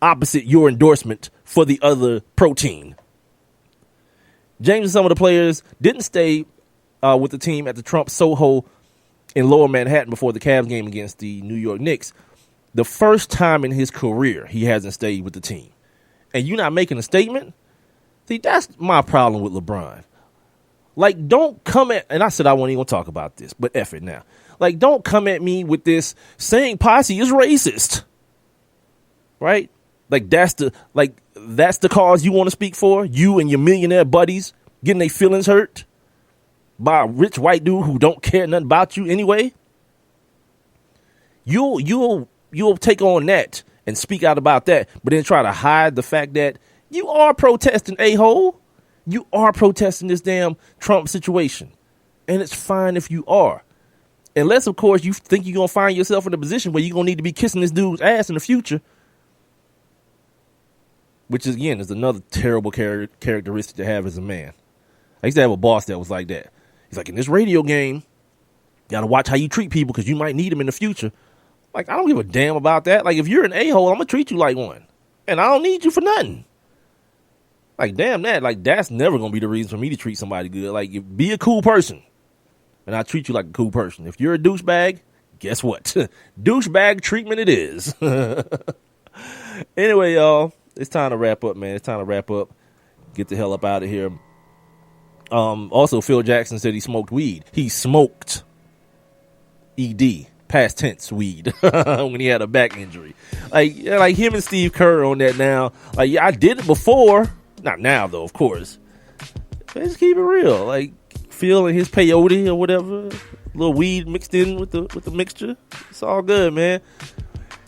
opposite your endorsement for the other protein. James and some of the players didn't stay with the team at the Trump Soho in Lower Manhattan before the Cavs game against the New York Knicks. The first time in his career he hasn't stayed with the team. And you're not making a statement? See, that's my problem with LeBron. Like, don't come at, and I said I wasn't even going to talk about this, but F it now. Like, don't come at me with this saying Posse is racist. Right? Like, that's the cause you want to speak for? You and your millionaire buddies getting their feelings hurt by a rich white dude who don't care nothing about you anyway? You'll take on that and speak out about that, but then try to hide the fact that you are protesting, a-hole. You are protesting this damn Trump situation. And it's fine if you are. Unless, of course, you think you're going to find yourself in a position where you're going to need to be kissing this dude's ass in the future. Which, is another terrible characteristic to have as a man. I used to have a boss that was like that. He's like, in this radio game, you got to watch how you treat people because you might need them in the future. Like, I don't give a damn about that. Like, if you're an a-hole, I'm going to treat you like one. And I don't need you for nothing. Like, damn that. Like, that's never going to be the reason for me to treat somebody good. Like, be a cool person. And I treat you like a cool person. If you're a douchebag, guess what? Douchebag treatment it is. Anyway, y'all, it's time to wrap up, man. It's time to wrap up. Get the hell up out of here. Also, Phil Jackson said he smoked weed. He smoked ED, past tense, weed, when he had a back injury. Like him and Steve Kerr on that now. Like, yeah, I did it before. Not now, though, of course. Let's keep it real. Like, Phil and his peyote or whatever, a little weed mixed in with the mixture. It's all good, man.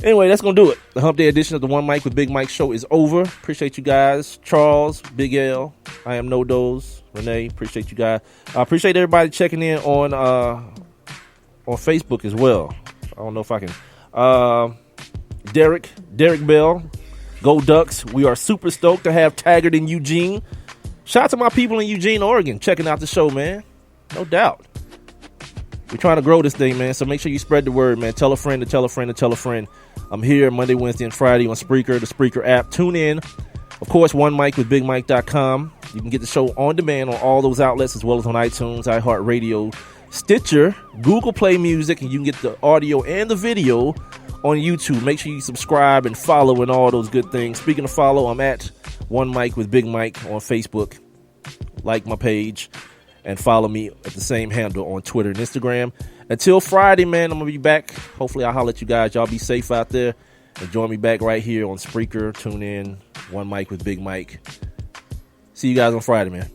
Anyway, that's going to do it. The Hump Day edition of the One Mic with Big Mike show is over. Appreciate you guys. Charles, Big L, I am No Dose, Renee, appreciate you guys. I appreciate everybody checking in on Facebook as well. I don't know if I can. Derek Bell, Go Ducks. We are super stoked to have Taggart in Eugene. Shout out to my people in Eugene, Oregon, checking out the show, man. No doubt. We're trying to grow this thing, man, so make sure you spread the word, man. Tell a friend to tell a friend to tell a friend. I'm here Monday, Wednesday, and Friday on Spreaker, the Spreaker app. Tune in. Of course, One Mic with BigMike.com. You can get the show on demand on all those outlets, as well as on iTunes, iHeartRadio, Stitcher, Google Play Music, and you can get the audio and the video on YouTube. Make sure you subscribe and follow and all those good things. Speaking of follow, I'm at One Mic with Big Mike on Facebook. Like my page and follow me at the same handle on Twitter and Instagram. Until Friday, man, I'm going to be back. Hopefully I'll holler at you guys. Y'all be safe out there. And join me back right here on Spreaker. Tune in. One Mic with Big Mike. See you guys on Friday, man.